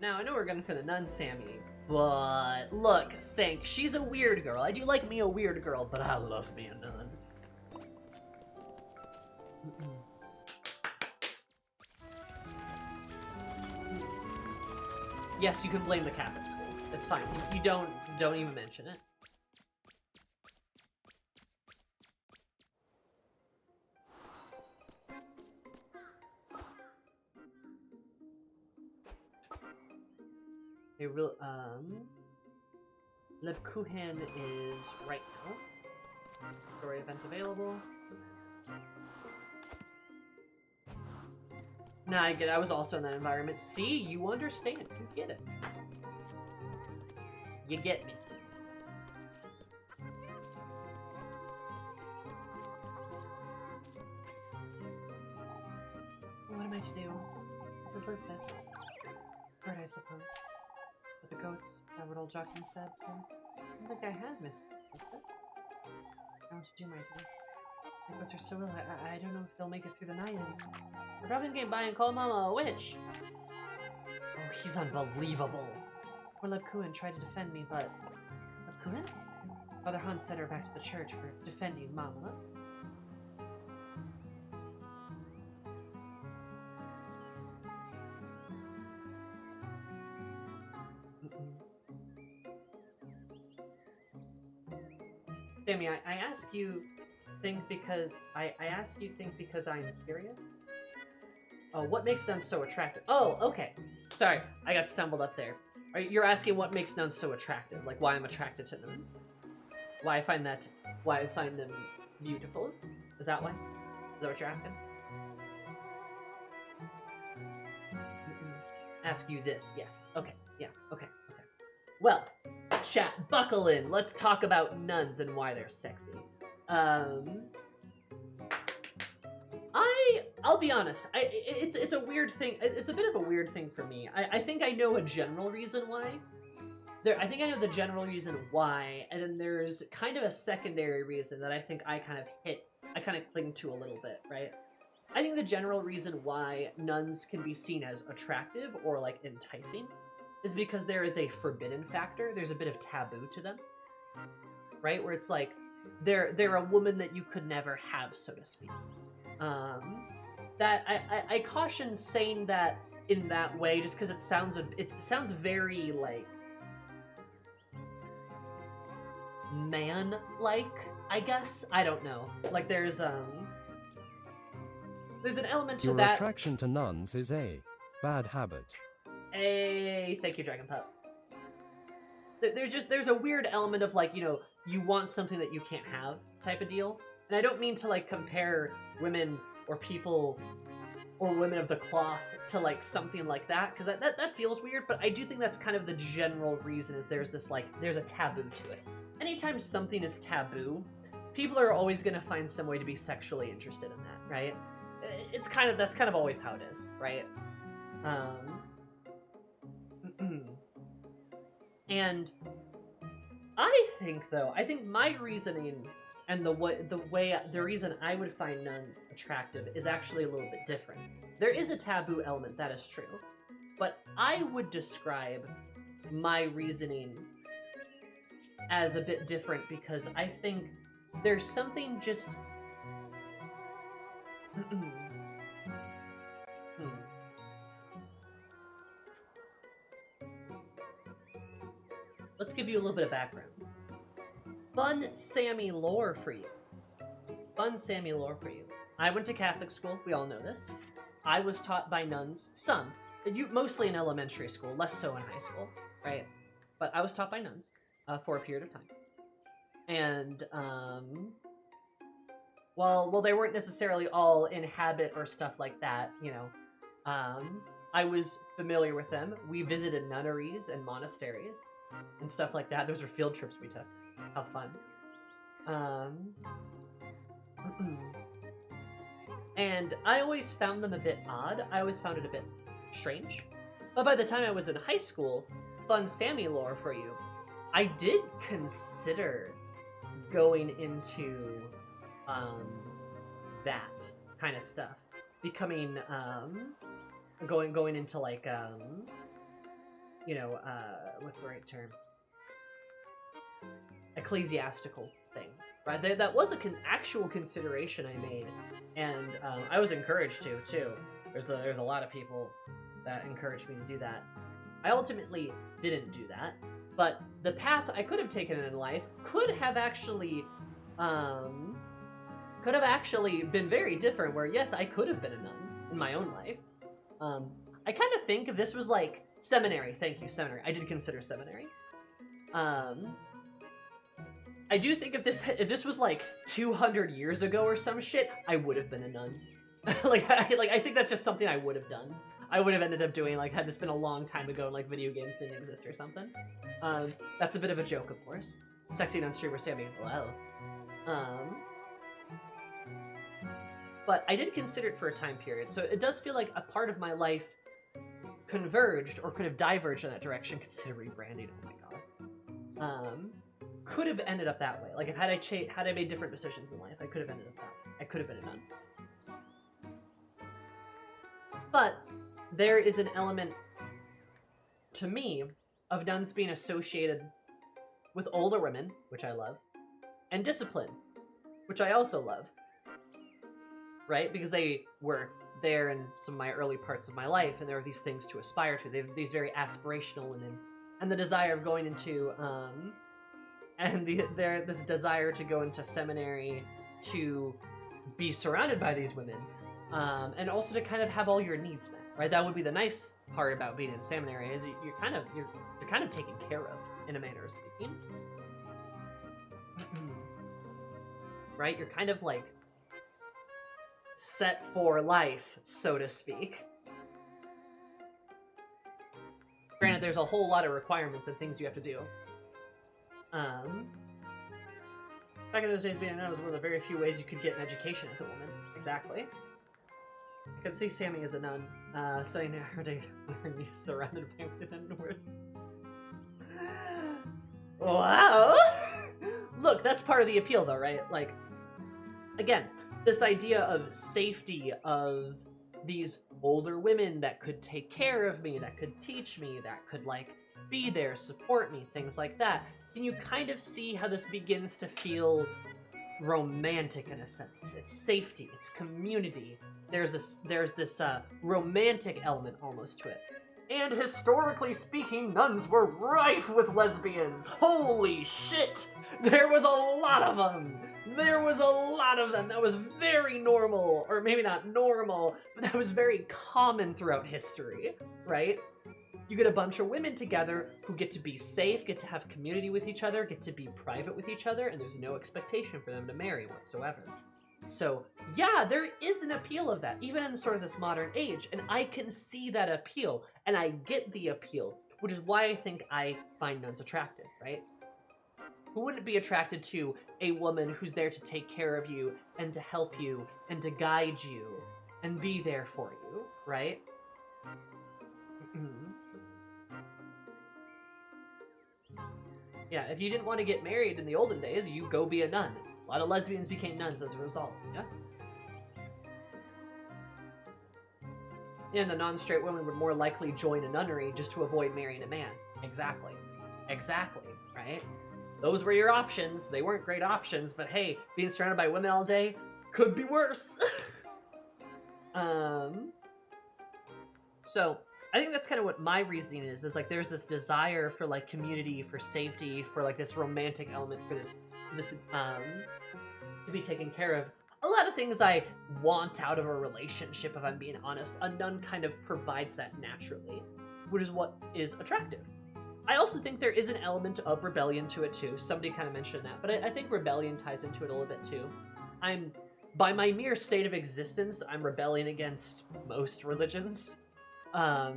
Now, I know we're going for the nun, Sammy, but look, Sank, she's a weird girl. I do like me a weird girl, but I love me a nun. Yes, you can blame the Catholic school. It's fine. You don't even mention it. They real Lebkuchen is right now. Story event available. Nah, I get it. I was also in that environment. See, you understand. You get it. You get me. What am I to do? This is Lisbeth. Hurt, I suppose. With the goats, that what old Jockey said, too. I don't think I had, Miss Lisbeth. I want to do my duty. My goats are so ill, I don't know if they'll make it through the night, and Robin came by and called Mama a witch. Oh, he's unbelievable. Poor Lebkuchen tried to defend me, but... Lebkuchen? Father Hans sent her back to the church for defending Mama. Sammy, I ask you think because I ask you think because I'm curious. Oh, what makes nuns so attractive? Oh, okay. Sorry, I got stumbled up there. You're asking what makes nuns so attractive, like why I'm attracted to nuns, why I find them beautiful. Is that why? Is that what you're asking? Ask you this, yes. Okay, yeah, okay. Well, chat, buckle in. Let's talk about nuns and why they're sexy. I'll be honest. It's a weird thing. It's a bit of a weird thing for me. I think I know a general reason why. I think I know the general reason why, and then there's kind of a secondary reason that I think I kind of cling to a little bit, right? I think the general reason why nuns can be seen as attractive or like enticing is because there is a forbidden factor. There's a bit of taboo to them, right? Where it's like they're a woman that you could never have, so to speak. That I caution saying that in that way, just because it sounds very like man-like, I guess. I don't know. Like there's an element to Your that. attraction to nuns is a bad habit. Hey, thank you, Dragon Pup. There's a weird element of like, you know, you want something that you can't have type of deal. And I don't mean to like compare women or people or women of the cloth to like something like that, because that feels weird, but I do think that's kind of the general reason is there's this like, there's a taboo to it. Anytime something is taboo, people are always going to find some way to be sexually interested in that, right? It's kind of, that's kind of always how it is, right? And I think though, I think my reasoning and the reason I would find nuns attractive is actually a little bit different. There is a taboo element, that is true, but I would describe my reasoning as a bit different because I think there's something just... Let's give you a little bit of background. Fun Sammy lore for you. Fun Sammy lore for you. I went to Catholic school, we all know this. I was taught by nuns, some. Mostly in elementary school, less so in high school, right? But I was taught by nuns for a period of time. And, well, they weren't necessarily all in habit or stuff like that, you know. I was familiar with them. We visited nunneries and monasteries and stuff like that. Those were field trips we took. How fun. And I always found them a bit odd. I always found it a bit strange. But by the time I was in high school, fun Sammy lore for you, I did consider going into that kind of stuff. Becoming, going into like, you know, what's the right term? Ecclesiastical things, right? That was actual consideration I made, and I was encouraged to too. There's a lot of people that encouraged me to do that. I ultimately didn't do that, but the path I could have taken in life could have actually been very different. Where yes, I could have been a nun in my own life. I kind of think if this was like seminary. Thank you, seminary. I did consider seminary. I do think if this was like 200 years ago or some shit, I would have been a nun. I think that's just something I would have done. I would have ended up doing, like, had this been a long time ago and like video games didn't exist or something. That's a bit of a joke, of course. Sexy nun streamer Sammy, hello. But I did consider it for a time period, so it does feel like a part of my life converged or could have diverged in that direction. Consider rebranding. Oh my god. Could have ended up that way. Like if had I made different decisions in life, I could have ended up that way. I could have been a nun. But there is an element to me of nuns being associated with older women, which I love, and discipline, which I also love. Right? Because they were there in some of my early parts of my life, and there are these things to aspire to. They have these very aspirational women, and the desire of going into, this desire to go into seminary, to be surrounded by these women, and also to kind of have all your needs met. Right? That would be the nice part about being in seminary is you're kind of taken care of in a manner of speaking. Right? You're kind of like set for life, so to speak. Granted, there's a whole lot of requirements and things you have to do. Back in those days, being a nun was one of the very few ways you could get an education as a woman. Exactly. I could see Sammy as a nun, studying nowadays when he's surrounded by women. Wow! Look, that's part of the appeal, though, right? Like, again, this idea of safety of these older women that could take care of me, that could teach me, that could, like, be there, support me, things like that. Can you kind of see how this begins to feel romantic in a sense? It's safety, it's community. There's this romantic element almost to it. And historically speaking, nuns were rife with lesbians. Holy shit! There was a lot of them! There was a lot of them. That was very normal, or maybe not normal, but that was very common throughout history, right? You get a bunch of women together who get to be safe, get to have community with each other, get to be private with each other, and there's no expectation for them to marry whatsoever. So, yeah, there is an appeal of that, even in sort of this modern age, and I can see that appeal, and I get the appeal, which is why I think I find nuns attractive, right? Who wouldn't be attracted to a woman who's there to take care of you, and to help you, and to guide you, and be there for you, right? Yeah, if you didn't want to get married in the olden days, you go be a nun. A lot of lesbians became nuns as a result, yeah? And the non-straight women would more likely join a nunnery just to avoid marrying a man. Exactly. Exactly, right? Those were your options. They weren't great options, but hey, being surrounded by women all day could be worse. So, I think that's kind of what my reasoning is like there's this desire for like community, for safety, for like this romantic element, for this to be taken care of. A lot of things I want out of a relationship, if I'm being honest. A nun kind of provides that naturally, which is what is attractive. I also think there is an element of rebellion to it too. Somebody kind of mentioned that, but I think rebellion ties into it a little bit too. By my mere state of existence, I'm rebelling against most religions. Not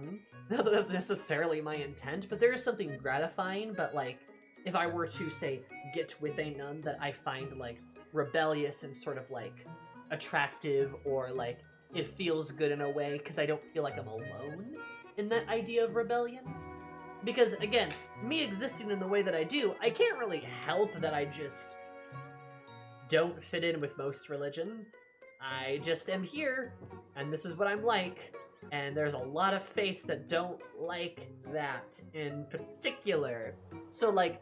that that's necessarily my intent, but there is something gratifying, but like, if I were to, say, get with a nun that I find, like, rebellious and sort of, like, attractive, or, like, it feels good in a way, because I don't feel like I'm alone in that idea of rebellion. Because, again, me existing in the way that I do, I can't really help that I just don't fit in with most religion. I just am here, and this is what I'm like. And there's a lot of faiths that don't like that in particular. So, like,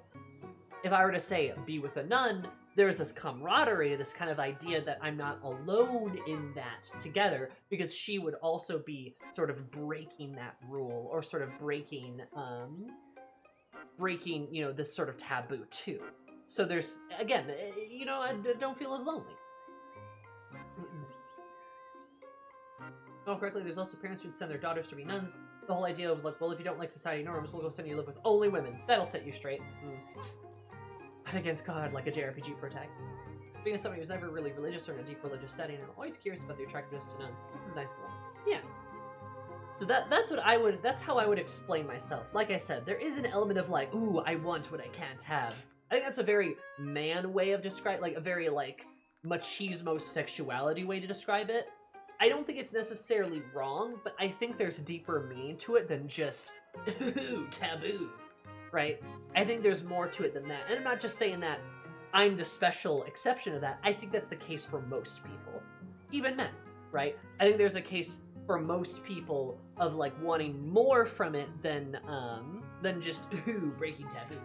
if I were to say, be with a nun, there's this camaraderie, this kind of idea that I'm not alone in that together, because she would also be sort of breaking that rule, or sort of breaking, you know, this sort of taboo too. So there's, again, you know, I don't feel as lonely. Oh, correctly, there's also parents who'd send their daughters to be nuns. The whole idea of, like, well, if you don't like society norms, we'll go send you to live with only women. That'll set you straight. Fight against God like a JRPG protagonist. Being somebody who's never really religious or in a deep religious setting, I'm always curious about the attractiveness to nuns. This is nice to learn. Yeah. So that's how I would explain myself. Like I said, there is an element of like, ooh, I want what I can't have. I think that's a very man way of describing, like a very like machismo sexuality way to describe it. I don't think it's necessarily wrong, but I think there's deeper meaning to it than just ooh, taboo, right? I think there's more to it than that. And I'm not just saying that I'm the special exception to that. I think that's the case for most people, even men, right? I think there's a case for most people of like wanting more from it than just ooh, breaking taboo.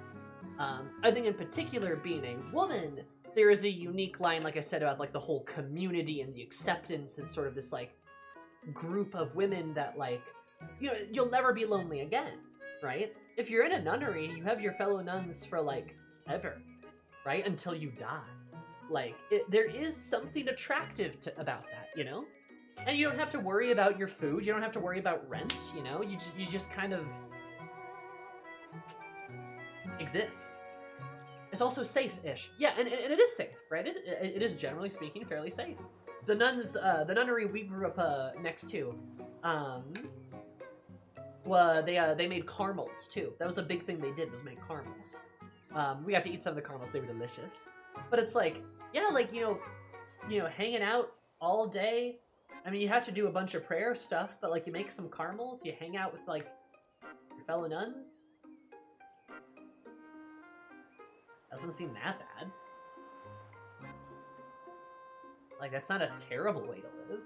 I think in particular, being a woman, there is a unique line, like I said, about like the whole community and the acceptance and sort of this like group of women that like, you know, you'll never be lonely again, right? If you're in a nunnery, you have your fellow nuns for like ever, right? Until you die. Like, there is something attractive about that, you know? And you don't have to worry about your food. You don't have to worry about rent, you know? You just kind of exist. It's also safe-ish. Yeah, and it is safe, right? It is, generally speaking, fairly safe. The nunnery we grew up next to, well, they made caramels, too. That was a big thing they did, was make caramels. We got to eat some of the caramels. They were delicious. But it's like, yeah, like, you know, hanging out all day. I mean, you have to do a bunch of prayer stuff, but, like, you make some caramels, you hang out with, like, your fellow nuns. Doesn't seem that bad. Like, that's not a terrible way to live.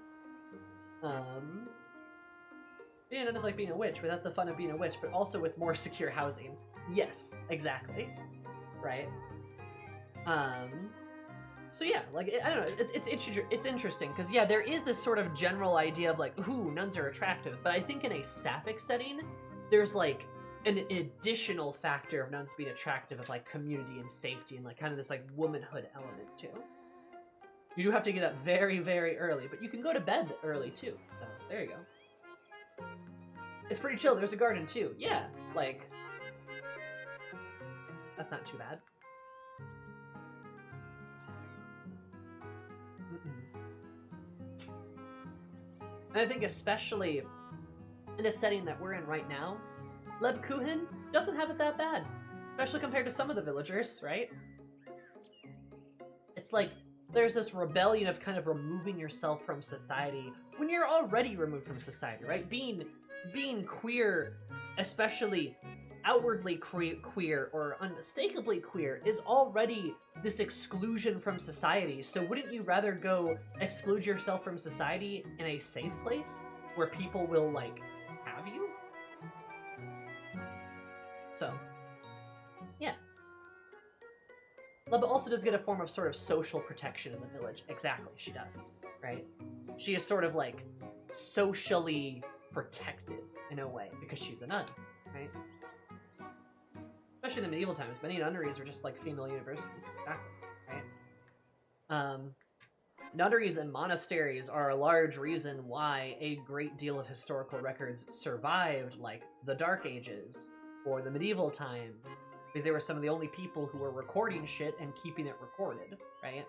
Being a nun is like being a witch without the fun of being a witch, but also with more secure housing. Yes, exactly. Right? So yeah, like, I don't know, it's interesting, because yeah, there is this sort of general idea of like, ooh, nuns are attractive, but I think in a sapphic setting, there's like an additional factor of nuns being attractive of like community and safety and like kind of this like womanhood element too. You do have to get up very, very early, but you can go to bed early too, so there you go. It's pretty chill. There's a garden too. Yeah, like that's not too bad. And I think especially in a setting that we're in right now, Lebkuchen doesn't have it that bad, especially compared to some of the villagers, right? It's like there's this rebellion of kind of removing yourself from society when you're already removed from society, right? Being queer, especially outwardly queer or unmistakably queer, is already this exclusion from society. So wouldn't you rather go exclude yourself from society in a safe place where people will, like, have you? So, yeah. Leba also does get a form of sort of social protection in the village. Exactly, she does, right? She is sort of, like, socially protected in a way because she's a nun, right? Especially in the medieval times, many nunneries were just like female universities, exactly, right? Nunneries and monasteries are a large reason why a great deal of historical records survived, like the Dark Ages or the medieval times, because they were some of the only people who were recording shit and keeping it recorded, right?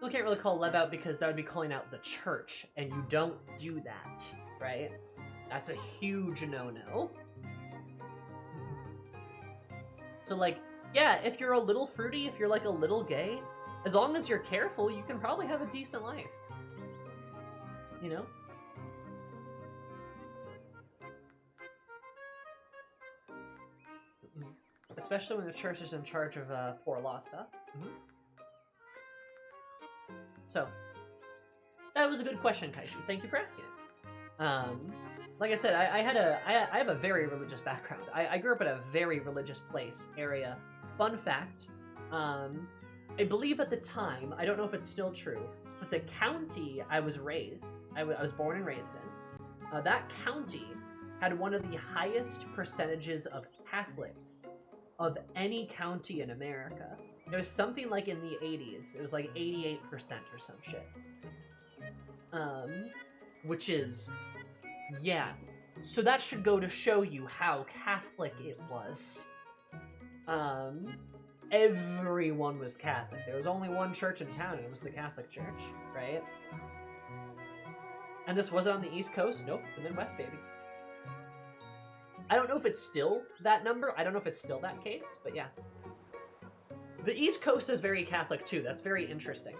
You can't really call Leb out because that would be calling out the church, and you don't do that, right? That's a huge no-no. So, like, yeah, if you're a little fruity, if you're, like, a little gay, as long as you're careful, you can probably have a decent life. You know? Especially when the church is in charge of poor law stuff. So, that was a good question, Kaishu. Thank you for asking it. Like I said, I have a very religious background. I grew up in a very religious area. Fun fact, I believe at the time, I don't know if it's still true, but the county I was born and raised in, that county had one of the highest percentages of Catholics of any county in America. It was something like in the 80s. It was like 88% or some shit. Which is, yeah. So that should go to show you how Catholic it was. Everyone was Catholic. There was only one church in town, and it was the Catholic Church, right? And this wasn't on the East Coast. Nope, it's the Midwest, baby. I don't know if it's still that number. I don't know if it's still that case, but yeah. The East Coast is very Catholic, too. That's very interesting.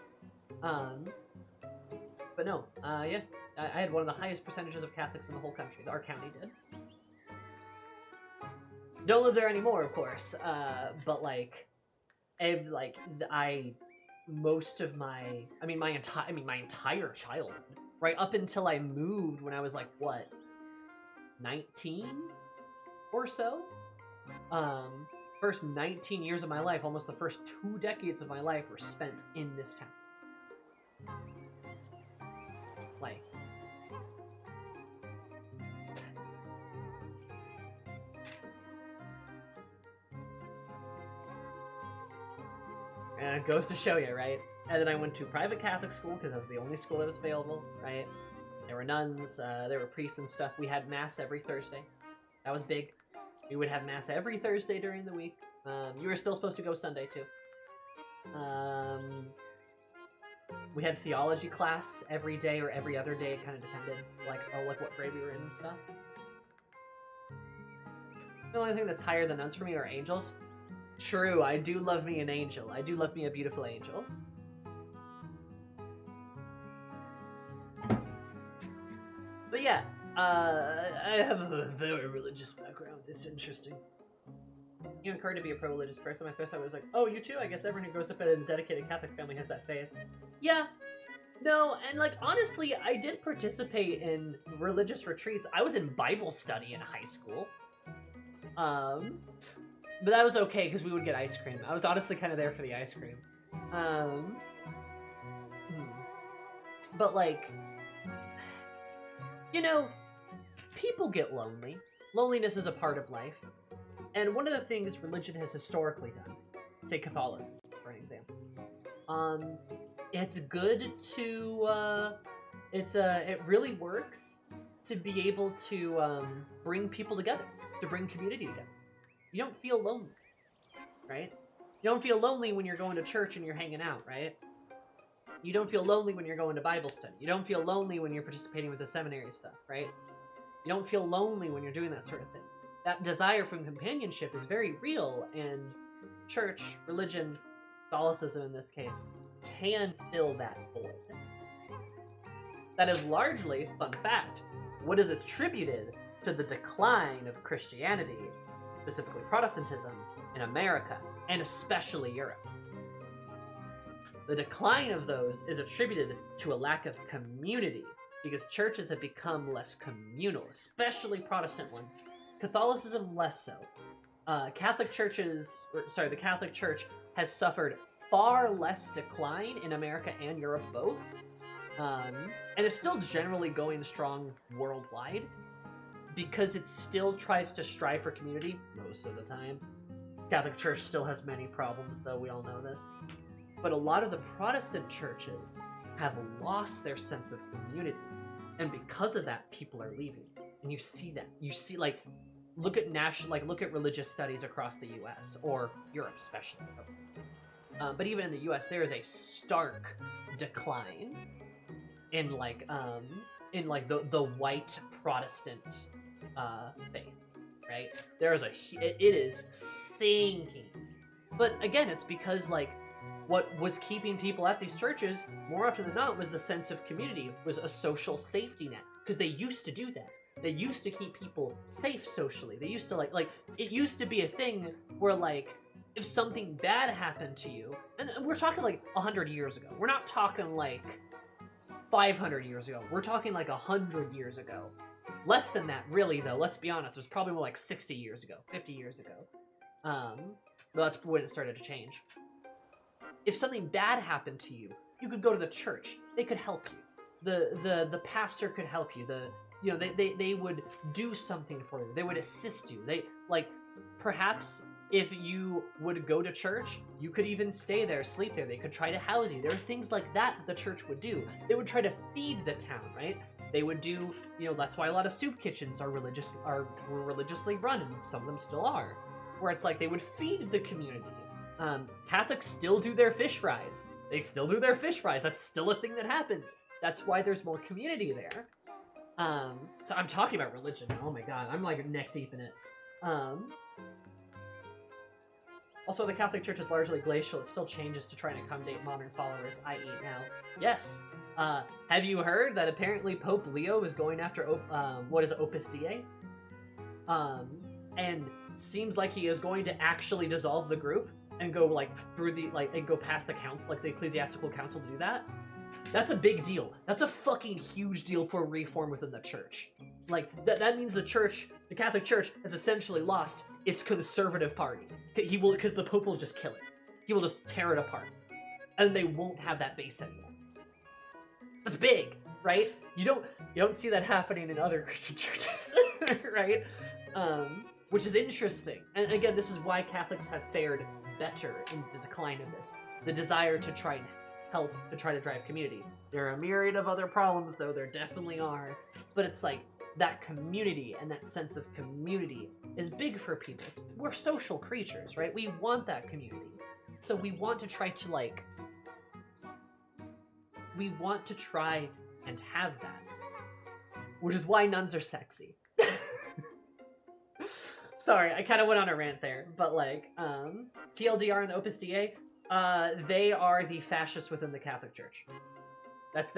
But no, yeah. I had one of the highest percentages of Catholics in the whole country. Our county did. Don't live there anymore, of course. But like, most of my entire childhood, right up until I moved when I was like, what, 19 or so? First 19 years of my life, almost the first 2 decades of my life were spent in this town. Like, and it goes to show you, right? And then I went to private Catholic school because that was the only school that was available, right? There were nuns, there were priests and stuff. We had mass every Thursday. That was big. We would have mass every Thursday during the week. You were still supposed to go Sunday too. We had theology class every day or every other day. It kind of depended, like what grade we were in and stuff. The only thing that's higher than nuns for me are angels. True, I do love me an angel. I do love me a beautiful angel. But yeah, I have a very religious background. It's interesting. You encouraged to be a pro-religious person. My first thought was like, oh, you too? I guess everyone who grows up in a dedicated Catholic family has that phase. Yeah. No, and like, honestly, I did participate in religious retreats. I was in Bible study in high school. But that was okay, because we would get ice cream. I was honestly kind of there for the ice cream. But like, you know, people get lonely. Loneliness is a part of life. And one of the things religion has historically done, say Catholicism, for an example, it's good to, it really works to be able to bring people together, to bring community together. You don't feel lonely, right? You don't feel lonely when you're going to church and you're hanging out, right? You don't feel lonely when you're going to Bible study. You don't feel lonely when you're participating with the seminary stuff, right? You don't feel lonely when you're doing that sort of thing. That desire for companionship is very real, and church, religion, Catholicism in this case, can fill that void. That is largely, fun fact, what is attributed to the decline of Christianity, specifically Protestantism, in America, and especially Europe. The decline of those is attributed to a lack of community, because churches have become less communal, especially Protestant ones. Catholicism less so. The Catholic Church has suffered far less decline in America and Europe both, and is still generally going strong worldwide, because it still tries to strive for community most of the time. Catholic Church still has many problems, though, we all know this. But a lot of the Protestant churches have lost their sense of community, and because of that, people are leaving. And you see that. You see, like, look at religious studies across the U.S. or Europe, especially. But even in the U.S., there is a stark decline in the white Protestant faith, right? It is sinking. But again, it's because what was keeping people at these churches more often than not was the sense of community, was a social safety net, because they used to do that. They used to keep people safe socially. They used to it used to be a thing where if something bad happened to you, and we're talking 100 years ago. We're not talking 500 years ago. We're talking 100 years ago. Less than that, really, though. Let's be honest. It was probably more 60 years ago, 50 years ago. That's when it started to change. If something bad happened to you, you could go to the church. They could help you. The pastor could help you. They would do something for you. They would assist you. Perhaps if you would go to church, you could even stay there, sleep there. They could try to house you. There are things like that the church would do. They would try to feed the town, right? They would do, that's why a lot of soup kitchens were religiously run, and some of them still are, where it's they would feed the community. Catholics still do their fish fries. They still do their fish fries. That's still a thing that happens. That's why there's more community there. So I'm talking about religion. Oh my god, I'm neck deep in it. Also, the Catholic Church is largely glacial. It still changes to try and accommodate modern followers, i.e. now. Yes. Have you heard that apparently Pope Leo is going after Opus Dei? And seems like he is going to actually dissolve the group and go and go past the the ecclesiastical council to do that. That's a big deal. That's a fucking huge deal for reform within the church. That means the Catholic Church has essentially lost its conservative party. Because the Pope will just kill it. He will just tear it apart. And they won't have that base anymore. That's big, right? You don't see that happening in other Christian churches, right? Which is interesting. And again, this is why Catholics have fared better in the decline of this. The desire to try and help, to try to drive community. There are a myriad of other problems, though. There definitely are. But it's that community and that sense of community is big for people. We're social creatures, right? We want that community. So we want to try to we want to try and have that. Which is why nuns are sexy. Sorry, I kind of went on a rant there, but TLDR and the Opus Dei, they are the fascists within the Catholic Church. That's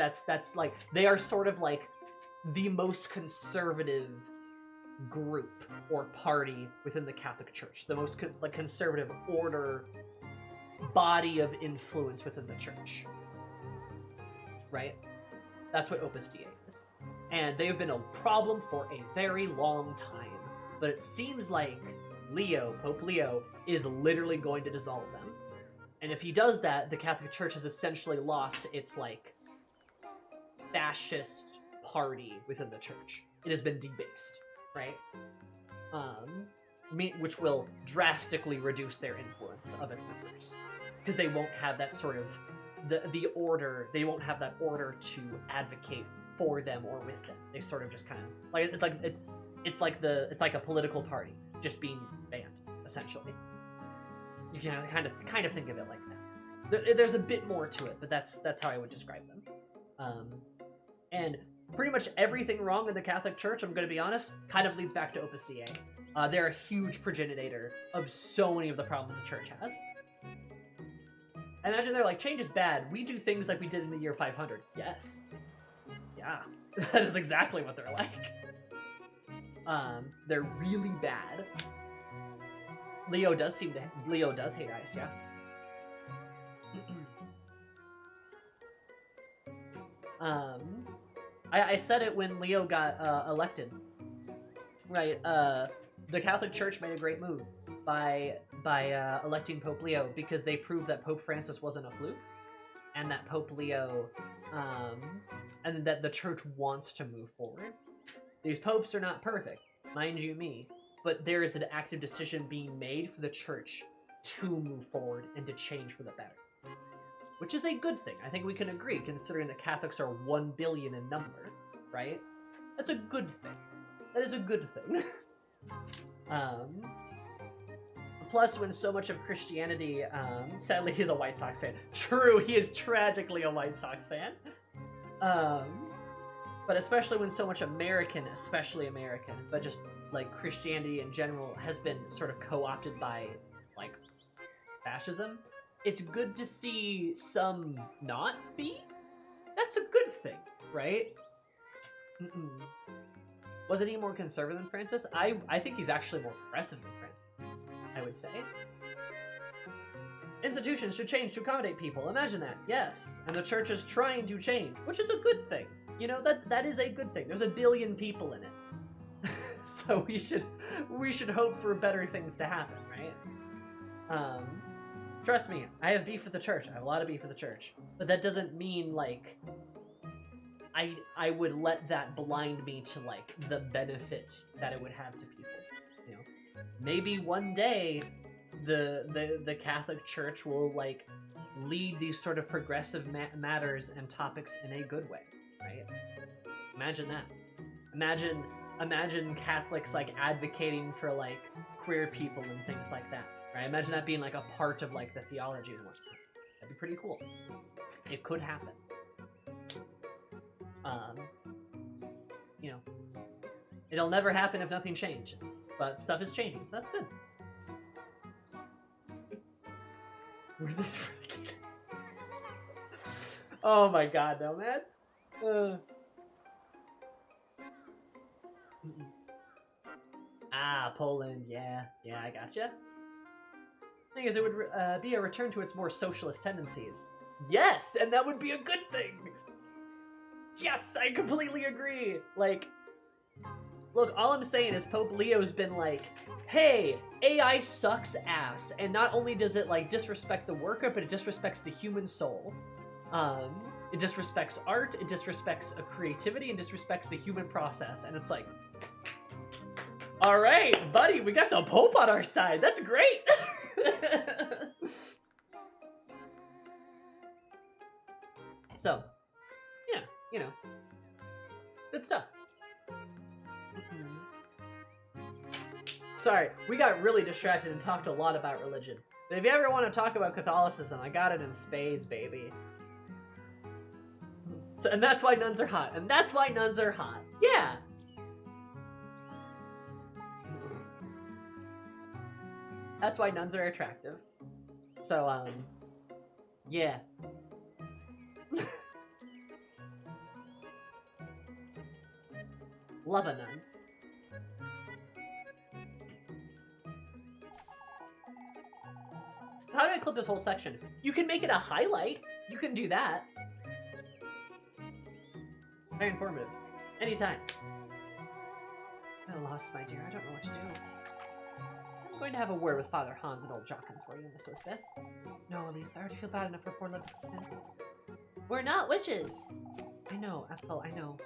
they are sort of the most conservative group or party within the Catholic Church, the most conservative order, body of influence within the church, right? That's what Opus Dei is, and they've been a problem for a very long time. But it seems like Pope Leo, is literally going to dissolve them, and if he does that, the Catholic Church has essentially lost its fascist party within the church. It has been debased, right? Which will drastically reduce their influence of its members, because they won't have that sort of the order. They won't have that order to advocate for them or with them. They sort of just kind of like it's like a political party just being banned, essentially. You can kind of think of it like that. There's a bit more to it, but that's how I would describe them. And pretty much everything wrong in the Catholic Church, I'm going to be honest, kind of leads back to Opus Dei. They're a huge progenitor of so many of the problems the church has. I imagine they're like, change is bad. We do things like we did in the year 500. Yes. Yeah. That is exactly what they're like. They're really bad. Leo does hate ice, yeah. I said it when Leo got elected. Right, the Catholic Church made a great move by electing Pope Leo because they proved that Pope Francis wasn't a fluke, and that Pope Leo, and that the church wants to move forward. These popes are not perfect, mind you me, but there is an active decision being made for the church to move forward and to change for the better. Which is a good thing. I think we can agree, considering that Catholics are 1 billion in number, right? That's a good thing. That is a good thing. Plus, when so much of Christianity, sadly he's a White Sox fan. True, he is tragically a White Sox fan. But especially when so much especially American, but just like Christianity in general has been sort of co-opted by like fascism, it's good to see some not be. That's a good thing, right? Wasn't he more conservative than Francis? I think he's actually more progressive than Francis, I would say. Institutions should change to accommodate people. Imagine that. Yes. And the church is trying to change, which is a good thing. You know, that is a good thing. There's 1 billion people in it. So we should hope for better things to happen, right? Trust me, I have beef with the church. I have a lot of beef with the church. But that doesn't mean, like, I would let that blind me to, like, the benefit that it would have to people. You know? Maybe one day the Catholic Church will, like, lead these sort of progressive matters and topics in a good way, right? Imagine that. Imagine Catholics, like, advocating for, like, queer people and things like that. Right? Imagine that being like a part of like the theology and whatnot. That'd be pretty cool. It could happen. You know, it'll never happen if nothing changes, but stuff is changing, so that's good. Oh my god, no, man. Poland, yeah, I gotcha. Thing is, it would be a return to its more socialist tendencies. Yes, and that would be a good thing. Yes, I completely agree. Like, look, all I'm saying is Pope Leo's been like, hey, AI sucks ass, and not only does it like disrespect the worker, but it disrespects the human soul. It disrespects art, it disrespects creativity, and disrespects the human process. And it's like, all right, buddy, we got the Pope on our side. That's great. So, yeah, you know, good stuff. Sorry, we got really distracted and talked a lot about religion. But if you ever want to talk about Catholicism, I got it in spades, baby. So, and that's why nuns are hot. And that's why nuns are hot. Yeah. That's why nuns are attractive. So, yeah. Love a nun. How do I clip this whole section? You can make it a highlight. You can do that. Very informative. Anytime. I'm lost, my dear. I don't know what to do. I'm going to have a word with Father Hans and old Jochen for you, Miss Lisbeth. No, Elise, I already feel bad enough for poor Lebkuchen. We're not witches. I know, Ethel, I know.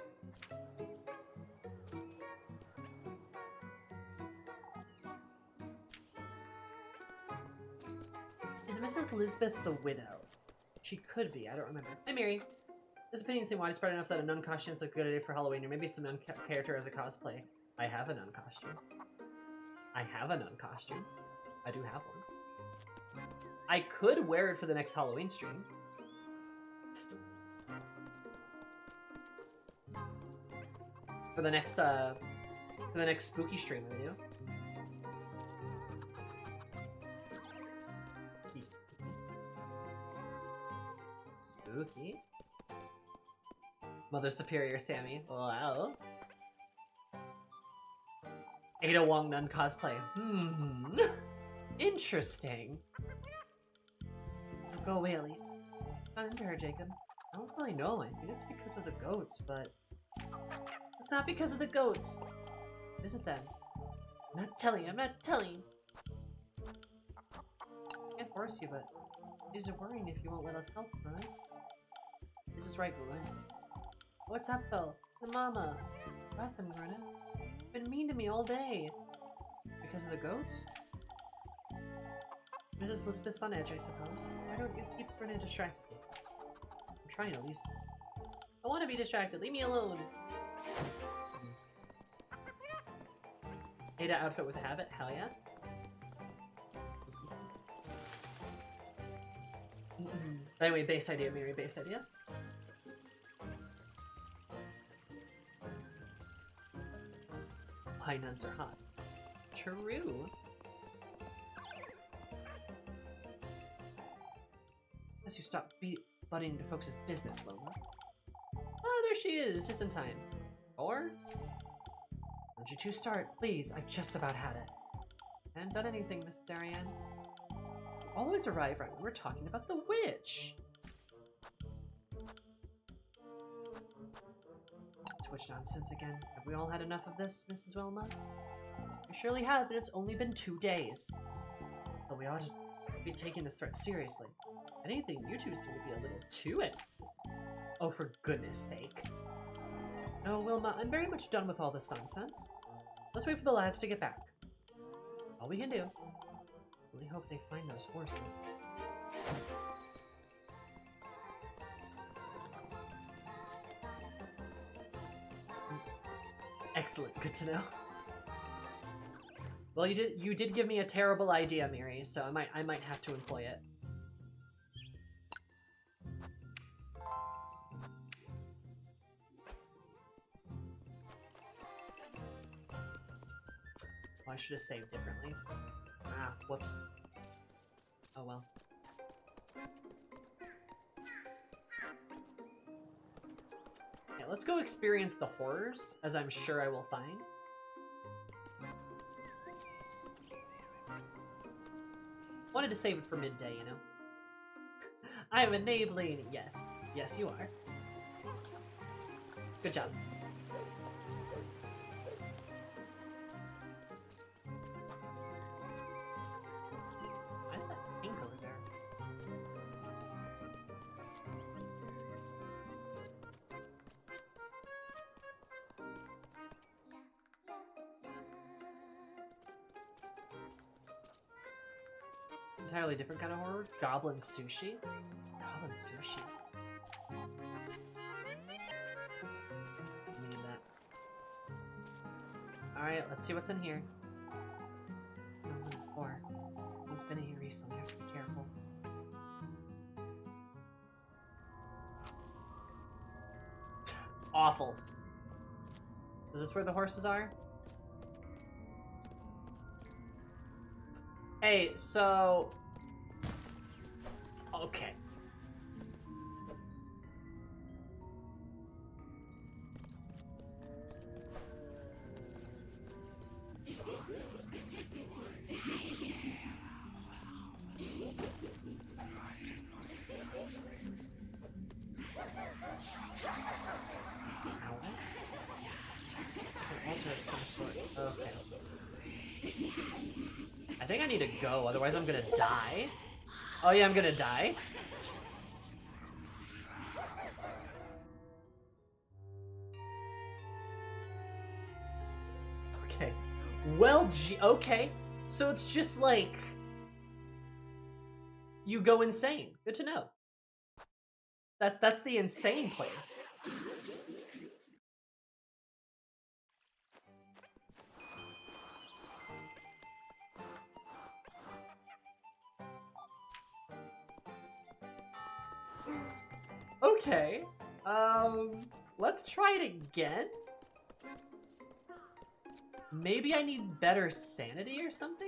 Is Mrs. Lisbeth the widow? She could be, I don't remember. Hi, Mary. This opinion seems widespread enough that a nun costume is a good idea for Halloween, or maybe some nun character as a cosplay. I have a nun costume. I have a nun costume. I do have one. I could wear it for the next Halloween stream. For the next spooky stream I do. Spooky. Mother Superior Sammy. Wow. Ada Wong Nun cosplay. Interesting. Go away, Elise. Not into her, Jacob. I don't really know. I think it's because of the goats, but... It's not because of the goats. What is it then? I'm not telling you. I'm not telling you. I can't force you, but... It is worrying if you won't let us help, right? This is right, Glenn. What's up, Phil? The mama. Nothing, Grenna. You've been mean to me all day. Because of the goats? Mrs. Lisbeth's on edge, I suppose. Why don't you keep Grenna distracted? I'm trying, at least. I want to be distracted. Leave me alone. Ada outfit with habit? Hell yeah. Anyway, base idea, Mary, base idea. Why nuns are hot. True. Unless you stop butting into folks' business, Wilma. Oh, there she is, just in time. Or? Don't you two start, please. I've just about had it. I haven't done anything, Mrs. Darien. Always arrive right when we're talking about the witch. It's witch nonsense again. Have we all had enough of this, Mrs. Wilma? We surely have, but it's only been 2 days. So we ought to be taking this threat seriously. If anything, you two seem to be a little too anxious. Oh, for goodness sake. No, Wilma, I'm very much done with all this nonsense. Let's wait for the lads to get back. All we can do. Really hope they find those horses. Excellent, good to know. Well, you did give me a terrible idea, Miri, so I might have to employ it. Oh, I should have saved differently. Ah, whoops. Oh well. Yeah, let's go experience the horrors, as I'm sure I will find. Wanted to save it for midday, you know? I am enabling. Yes. Yes, you are. Good job. Why is that pink over there? Entirely different kind of horror. Goblin sushi. Goblin sushi. We need that. Alright, let's see what's in here. Number 4. He's been in here recently. I have to be careful. Awful. Is this where the horses are? Hey, so... Okay. Okay. I think I need to go, otherwise I'm gonna die. Oh yeah, I'm gonna die. Okay. Well, okay. So it's just like... You go insane. Good to know. That's the insane place. Okay. Let's try it again. Maybe I need better sanity or something?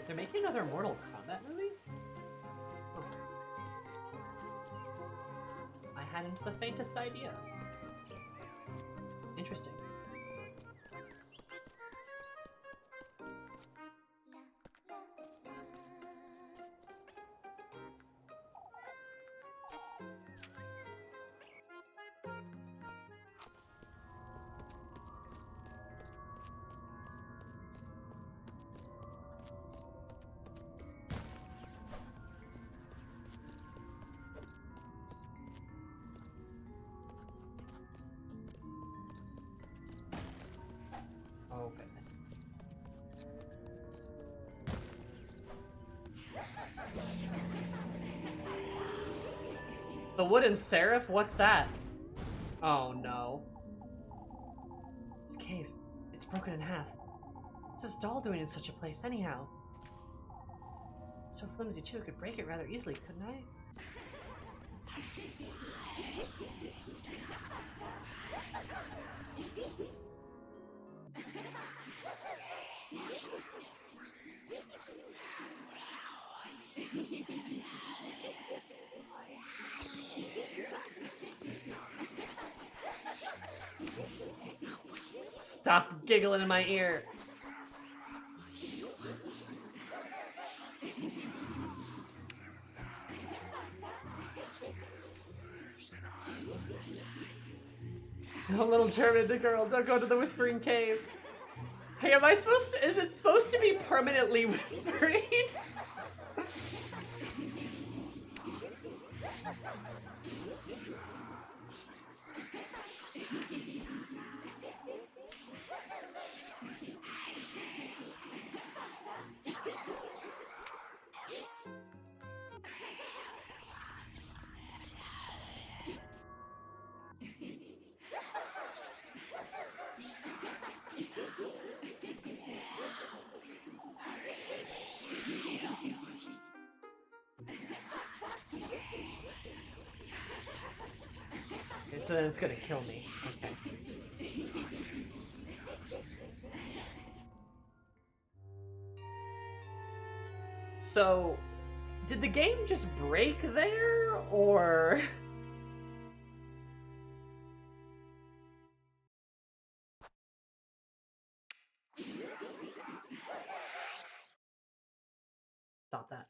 They're making another Mortal Kombat movie? Oh. I hadn't the faintest idea. Interesting. Oh, goodness. The wooden seraph? What's that? Oh, no. This cave. It's broken in half. What's this doll doing in such a place, anyhow? It's so flimsy, too. I could break it rather easily, couldn't I? Stop giggling in my ear. A little German girl, don't go to the whispering cave. Hey, am I supposed to, is it supposed to be permanently whispering? Okay, so then it's gonna kill me. Okay. So, did the game just break there, or... Stop that.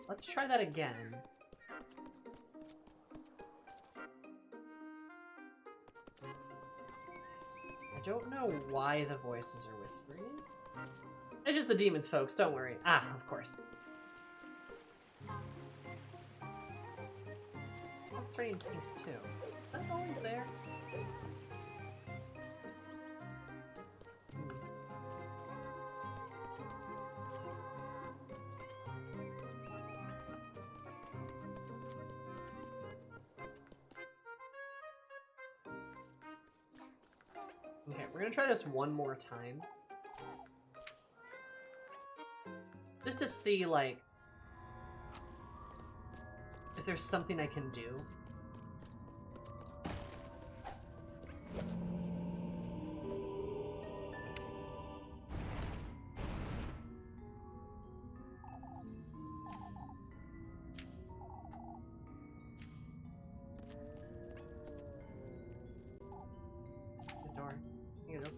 Let's try that again. I don't know why the voices are whispering. It's just the demons, folks, don't worry. Ah, of course. That's turning pink, too. Is that always there? Okay, we're gonna try this one more time. Just to see, like, if there's something I can do. The door. Get it open.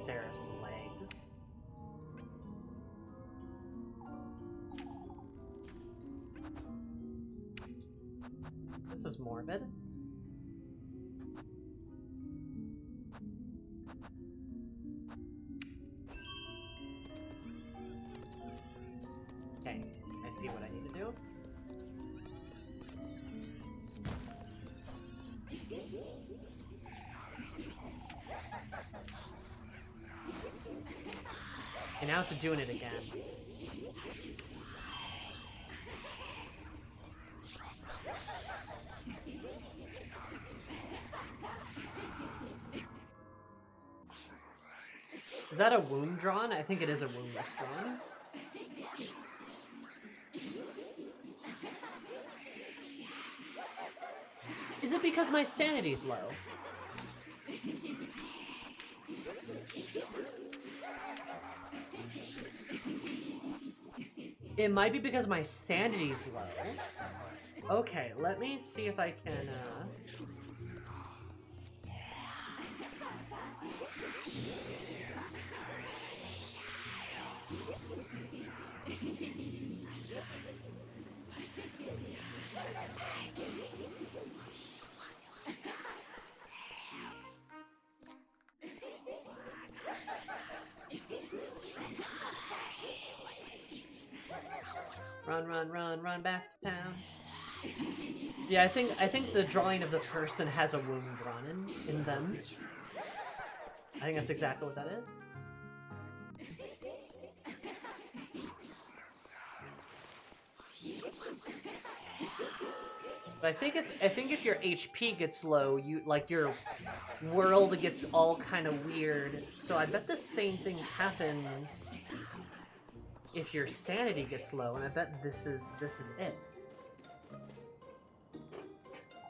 Triceratops legs. This is morbid. Okay, I see what I need to do. And now to doing it again. Is that a wound drawn? I think it is a wound that's drawn. Is it because my sanity's low? It might be because my sanity's low. Okay, let me see if I can, run back to town. Yeah, I think the drawing of the person has a wound drawn in them. I think that's exactly what that is. But I think if your HP gets low, you like your world gets all kind of weird. So I bet the same thing happens if your sanity gets low, and I bet this is it.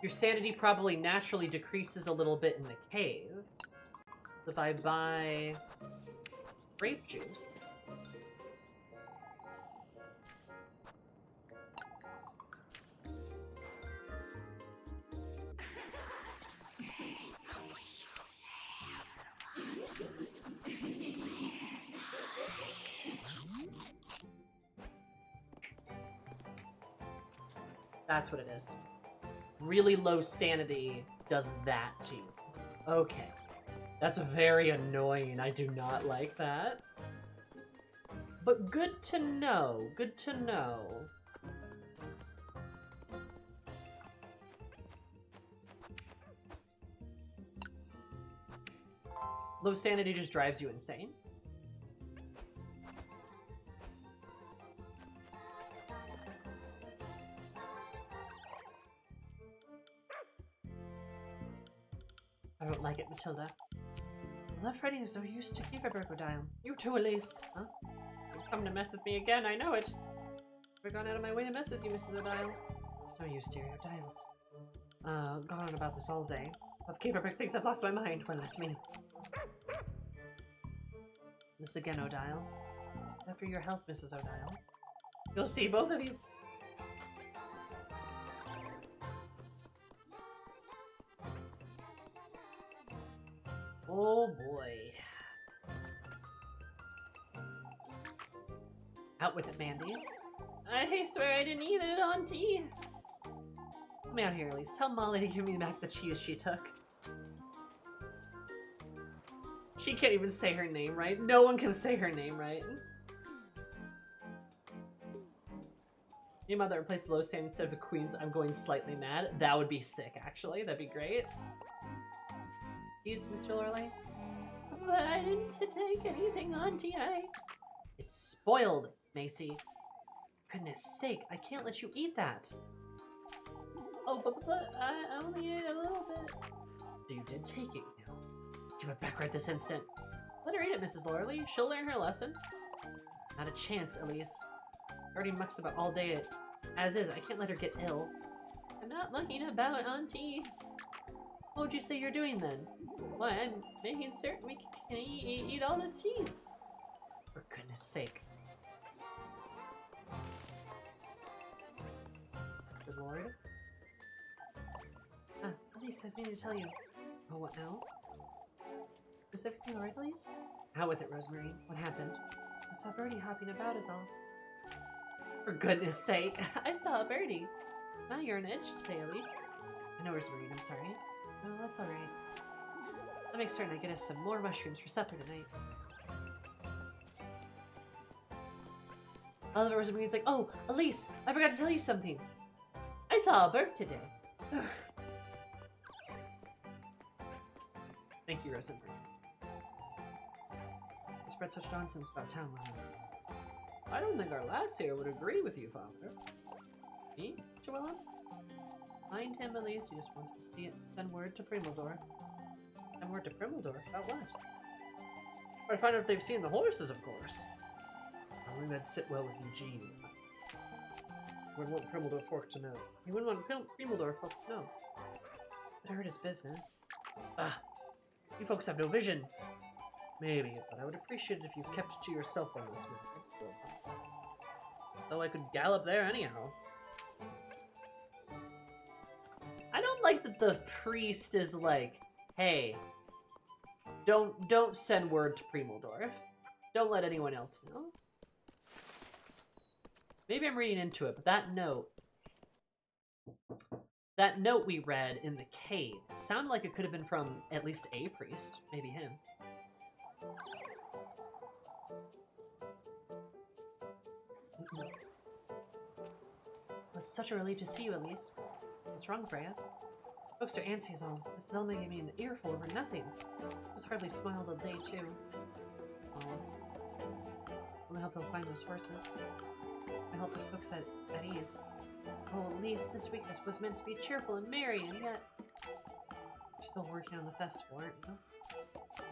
Your sanity probably naturally decreases a little bit in the cave. So if I buy grape juice, that's what it is. Really low sanity does that to you. Okay. That's very annoying. I do not like that. But good to know. Good to know. Low sanity just drives you insane. I don't like it, Matilda. I love Freddy is so used to keep a crocodile. You too, Elise. Huh? You've come to mess with me again, I know it. I've gone out of my way to mess with you, Mrs. O'Dial. It's no use, dear. Your dial's gone on about this all day. Of Caverbrick thinks I've lost my mind. Well, let me. This again, O'Dial. After your health, Mrs. O'Dial. You'll see, both of you. Oh boy. Out with it, Mandy. I swear I didn't eat it, Auntie. Come out here, Elise. Tell Molly to give me back the cheese she took. She can't even say her name right. No one can say her name right. Your mother replaced Losan instead of the Queen's I'm going slightly mad. That would be sick, actually. That'd be great. Excuse Mr. Lorelei? Oh, I didn't take anything, Auntie. It's spoiled, Macy. Goodness sake, I can't let you eat that. Oh, but I only ate a little bit. So you did take it, you know. Give it back right this instant. Let her eat it, Mrs. Lorelei. She'll learn her lesson. Not a chance, Elise. Already mucks about all day as is. I can't let her get ill. I'm not mucking about, Auntie. What would you say you're doing then? Why, I'm making certain we can eat all this cheese. For goodness sake. Good lord. Elise, I was meaning to tell you. Oh, what now? Is everything alright, Elise? Out with it, Rosemary. What happened? I saw Birdie hopping about is all. For goodness sake, I saw a birdie. Now you're on edge today, Elise. I know, Rosemary, I'm sorry. No, that's alright. I'll make certain I get us some more mushrooms for supper tonight. I love it, Rosemary's like, oh, Elise, I forgot to tell you something. I saw a bird today. Thank you, Rosemary. You spread such nonsense about town, Mama. I don't think our lass here would agree with you, Father. Me, Joella? Mind him, Elise. He just wants to see it. Send word to Primeldor. Send word to Primeldor? About what? Or to find out if they've seen the horses, of course. I think that'd sit well with Eugene. Wouldn't want Primeldor folk to know. He wouldn't want Primeldor folk to know. But I heard his business. Ah, you folks have no vision. Maybe, but I would appreciate it if you kept to yourself on this matter. Though I could gallop there anyhow. I don't like that the priest is like, hey, don't send word to Primeldor. Don't let anyone else know. Maybe I'm reading into it, but that note we read in the cave, it sounded like it could have been from at least a priest, maybe him. It's such a relief to see you, Elise. What's wrong, Freya? Folks are antsy as all. Mrs. Elma gave me an earful over nothing. Just hardly smiled a day, too. Oh. Will I help him find those horses? I help put folks at ease. Oh, Elise, this week was meant to be cheerful and merry, and yet... You're still working on the festival, aren't you?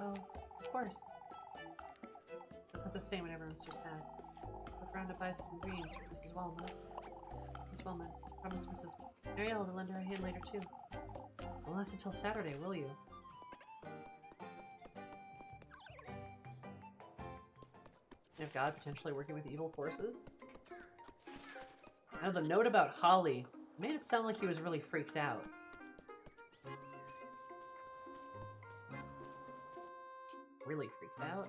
Oh, of course. It's not the same when everyone's so sad. Look around to buy some ingredients for Mrs. Wellman. Miss Wellman, promise Mrs. Mariella to lend her a hand later, too. Won't last until Saturday, will you? If God potentially working with evil forces? Now the note about Holly made it sound like he was really freaked out. Really freaked out?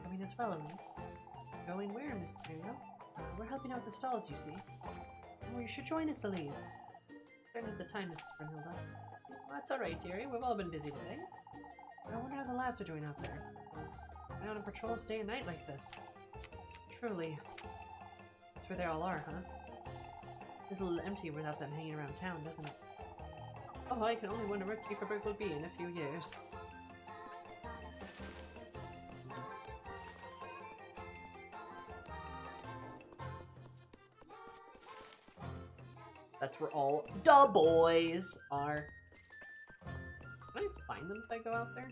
Coming as well, Elise. Going where, Miss Muriel? We're helping out the stalls, you see. Oh, you should join us, Elise. Certainly at the time, Mrs. Brunhilde. Well, that's alright, dearie. We've all been busy today. I wonder how the lads are doing out there. Out on patrols day and night like this. Truly. That's where they all are, huh? It's a little empty without them hanging around town, doesn't it? Oh, I can only wonder where Kieferberg will be in a few years. That's where all the boys are. Can I find them if I go out there?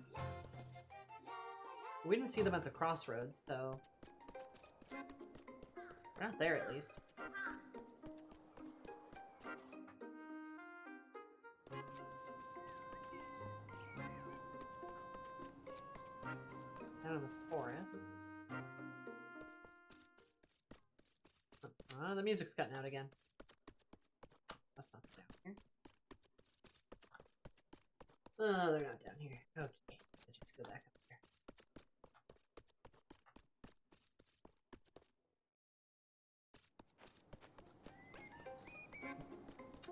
We didn't see them at the crossroads, though. They're not there, at least. Down in the forest. The music's cutting out again. That's not down here. Oh, they're not down here. Okay, let's just go back up there.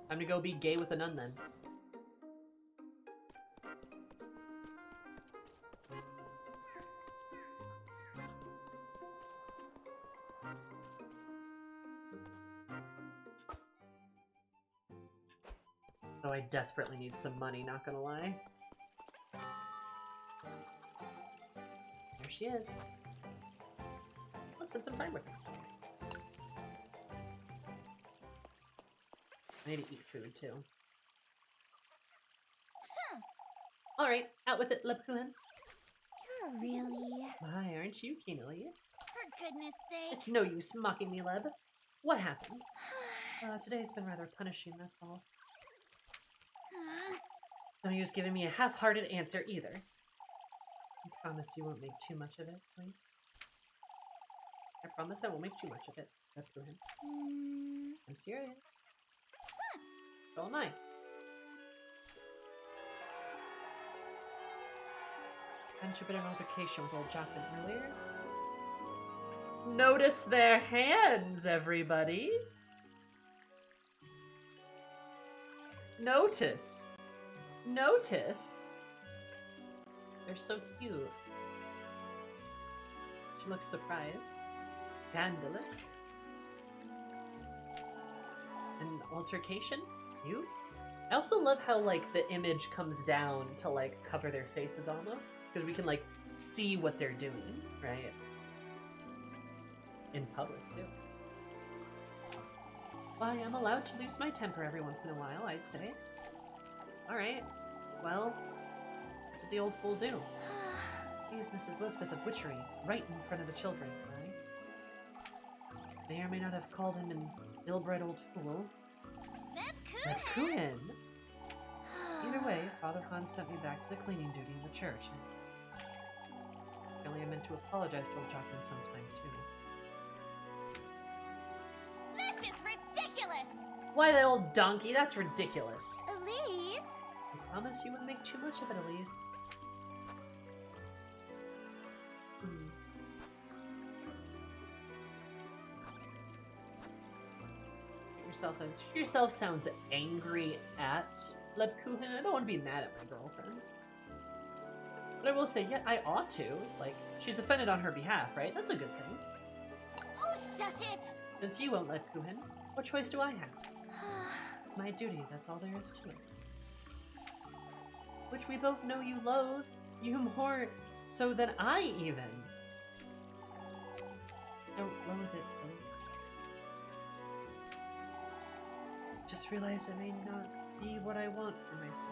Time to go be gay with a nun, then. Though I desperately need some money, not gonna lie. There she is. Let's spend some time with her. I need to eat food, too. Alright, out with it, Lebkuchen. You're really... Why, aren't you keen, Elise? For goodness sake. It's no use mocking me, Leb. What happened? Today's been rather punishing, that's all. No use giving me a half-hearted answer, either. I promise you won't make too much of it, please. I promise I won't make too much of it, Lebkuchen. I'm serious. So am I. Hadn't you been on vacation with old Jocelyn earlier? Notice their hands, everybody! Notice! Notice! They're so cute. She looks surprised. Scandalous. An altercation? You? I also love how, like, the image comes down to, like, cover their faces almost. Because we can, like, see what they're doing, right? In public, too. Why, I'm allowed to lose my temper every once in a while, I'd say. Alright. Well, what did the old fool do? Accused Mrs. Lisbeth of witchery, right in front of the children, right? May or may not have called him an ill-bred old fool. Lebkuchen! Either way, Father Hans sent me back to the cleaning duty in the church. And I meant to apologize to old Jocelyn sometime, too. This is ridiculous! Why, that old donkey? That's ridiculous. Elise? I promise you wouldn't make too much of it, Elise. Yourself sounds angry at Lebkuchen. I don't want to be mad at my girlfriend. But I will say, yeah, I ought to. Like, she's offended on her behalf, right? That's a good thing. Oh, shut it! Since you won't Lebkuchen, what choice do I have? It's my duty, that's all there is to it. Which we both know you loathe. You more so than I even. Don't loathe it, Elise. Just realize it may not be what I want for myself.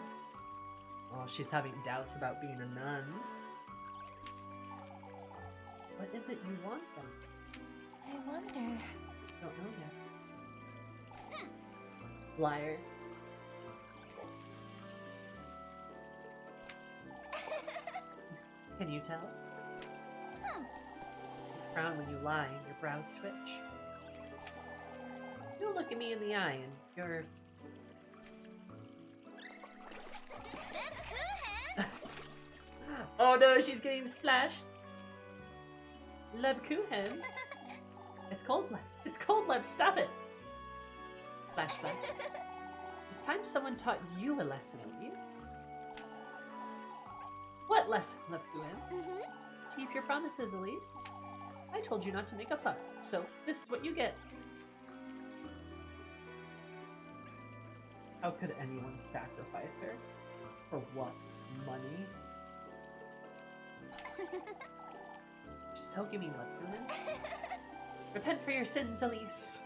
Oh, she's having doubts about being a nun. What is it you want then? I wonder. Don't know yet. Liar. Can you tell? You frown when you lie and your brows twitch. You look at me in the eye and you're... Oh no, she's getting splashed. Lebkuchen. It's cold, Leb. It's cold, Leb. Stop it. Flashback. It's time someone taught you a lesson, Elise. What lesson, Lebkuchen? Keep your promises, Elise. I told you not to make a fuss, so this is what you get. How could anyone sacrifice her? For what? Money? You're so giving Lebkuchen. Repent for your sins, Elise.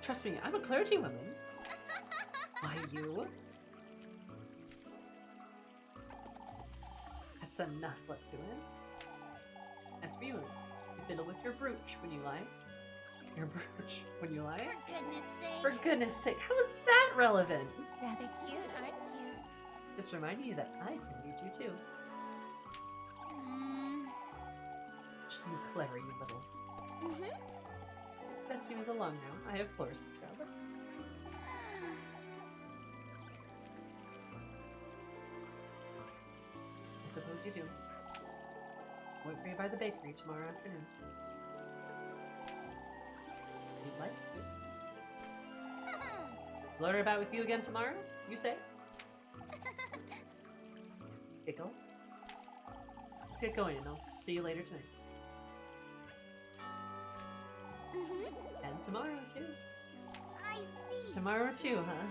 Trust me, I'm a clergywoman. Why you? That's enough, Lebkuchen. As for you, you fiddle with your brooch when you lie. Your brooch when you lie? For goodness sake. For goodness sake, how is that relevant? Rather cute, aren't you? Just reminding you that I can read you too. You clever, you little. It's best you move along now. I have floors to travel. I suppose you do. Wait for you by the bakery tomorrow afternoon. You'd like to. Flirt about with you again tomorrow, you say? Giggle. Let's get going and I'll see you later tonight. And tomorrow too. I see. Tomorrow too, huh?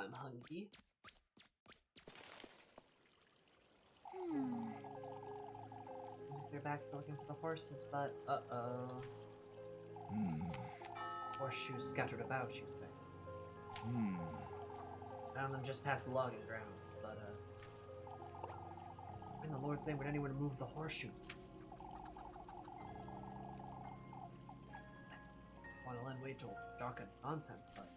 I'm hungry. They're back looking for the horses, but uh-oh. Horseshoes scattered about, you would say. Found them just past the logging grounds, but in the Lord's name would anyone move the horseshoe? Want to lend weight to Jockin's nonsense, but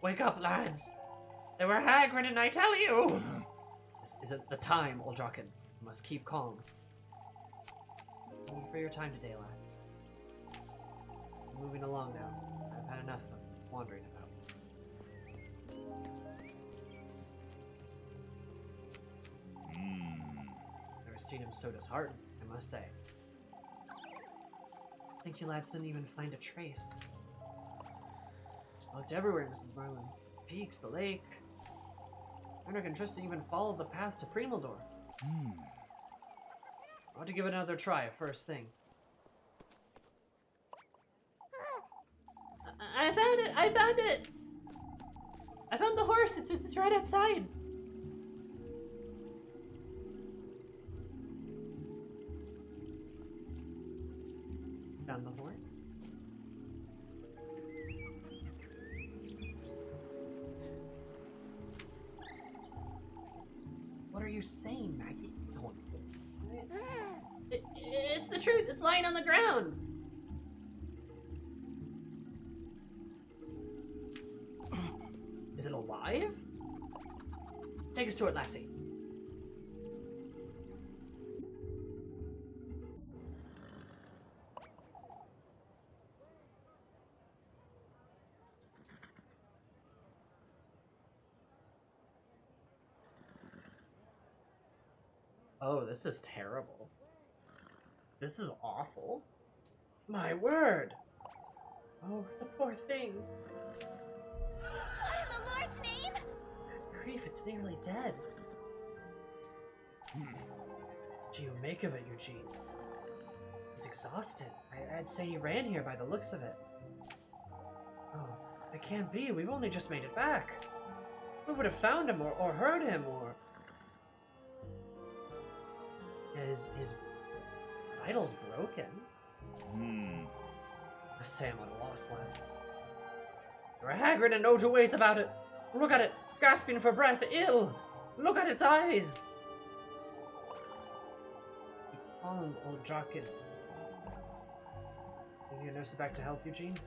wake up, lads! They were hag-ridden, I tell you! This isn't the time, old Jockin. You must keep calm. Thank you for your time today, lads. I'm moving along now. I've had enough of wandering about. Never seen him so disheartened, I must say. I think you lads didn't even find a trace. I looked everywhere, Mrs. Merlin. The peaks, the lake. I reckon Tristan even followed the path to Premaldor. I want to give it another try, first thing. I found it! I found it! I found the horse! It's right outside! Found the horse? What are you saying, Maggie? Oh, it's the truth. It's lying on the ground. Is it alive? Take us to it, lassie. Oh, this is terrible. This is awful. My word. Oh, the poor thing. What in the Lord's name? Good grief, it's nearly dead. What do you make of it, Eugene? He's exhausted. I'd say he ran here by the looks of it. Oh, it can't be. We've only just made it back. We would have found him or heard him or... His vitals broken. I say I'm at a loss, lad. You're haggard and no two ways about it. Look at it, gasping for breath, ill. Look at its eyes. Keep calm, old Jockin. Can you nurse it back to health, Eugene?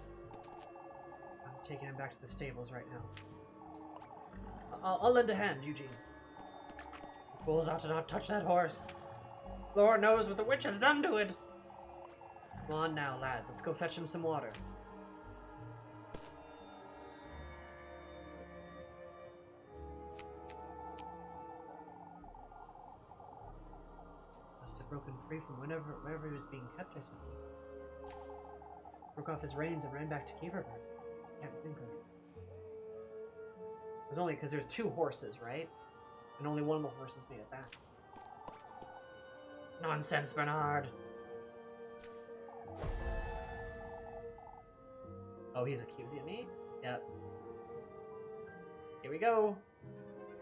I'm taking him back to the stables right now. I'll lend a hand, Eugene. The fools ought to not touch that horse. Lord knows what the witch has done to it. Come on now, lads. Let's go fetch him some water. Must have broken free from wherever he was being kept, I suppose. Broke off his reins and ran back to Keeverburg. Can't think of it. It was only because there's two horses, right? And only one of the horses made it back. Nonsense, Bernard. Oh, he's accusing me? Yep. Here we go.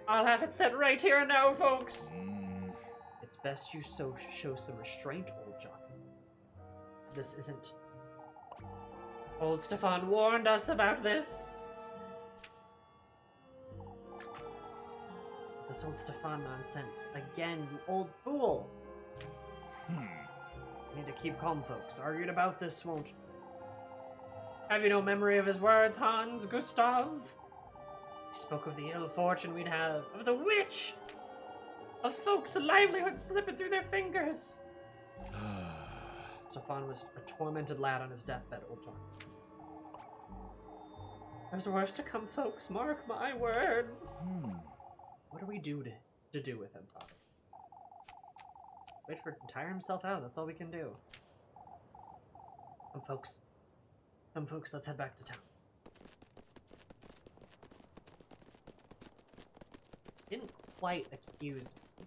I'll have it set right here and now, folks. It's best you show some restraint, old John. This isn't... Old Stefan warned us about this. This old Stefan nonsense. Again, you old fool. Need to keep calm, folks. Arguing about this won't... Have you no memory of his words, Hans Gustav? He spoke of the ill fortune we'd have, of the witch, of folks' livelihood slipping through their fingers. Stefan was a tormented lad on his deathbed, old John. There's worse to come, folks. Mark my words. What do we do to do with him, Pop? Wait for him to tire himself out. That's all we can do. Come, folks. Come, folks. Let's head back to town. Didn't quite accuse me,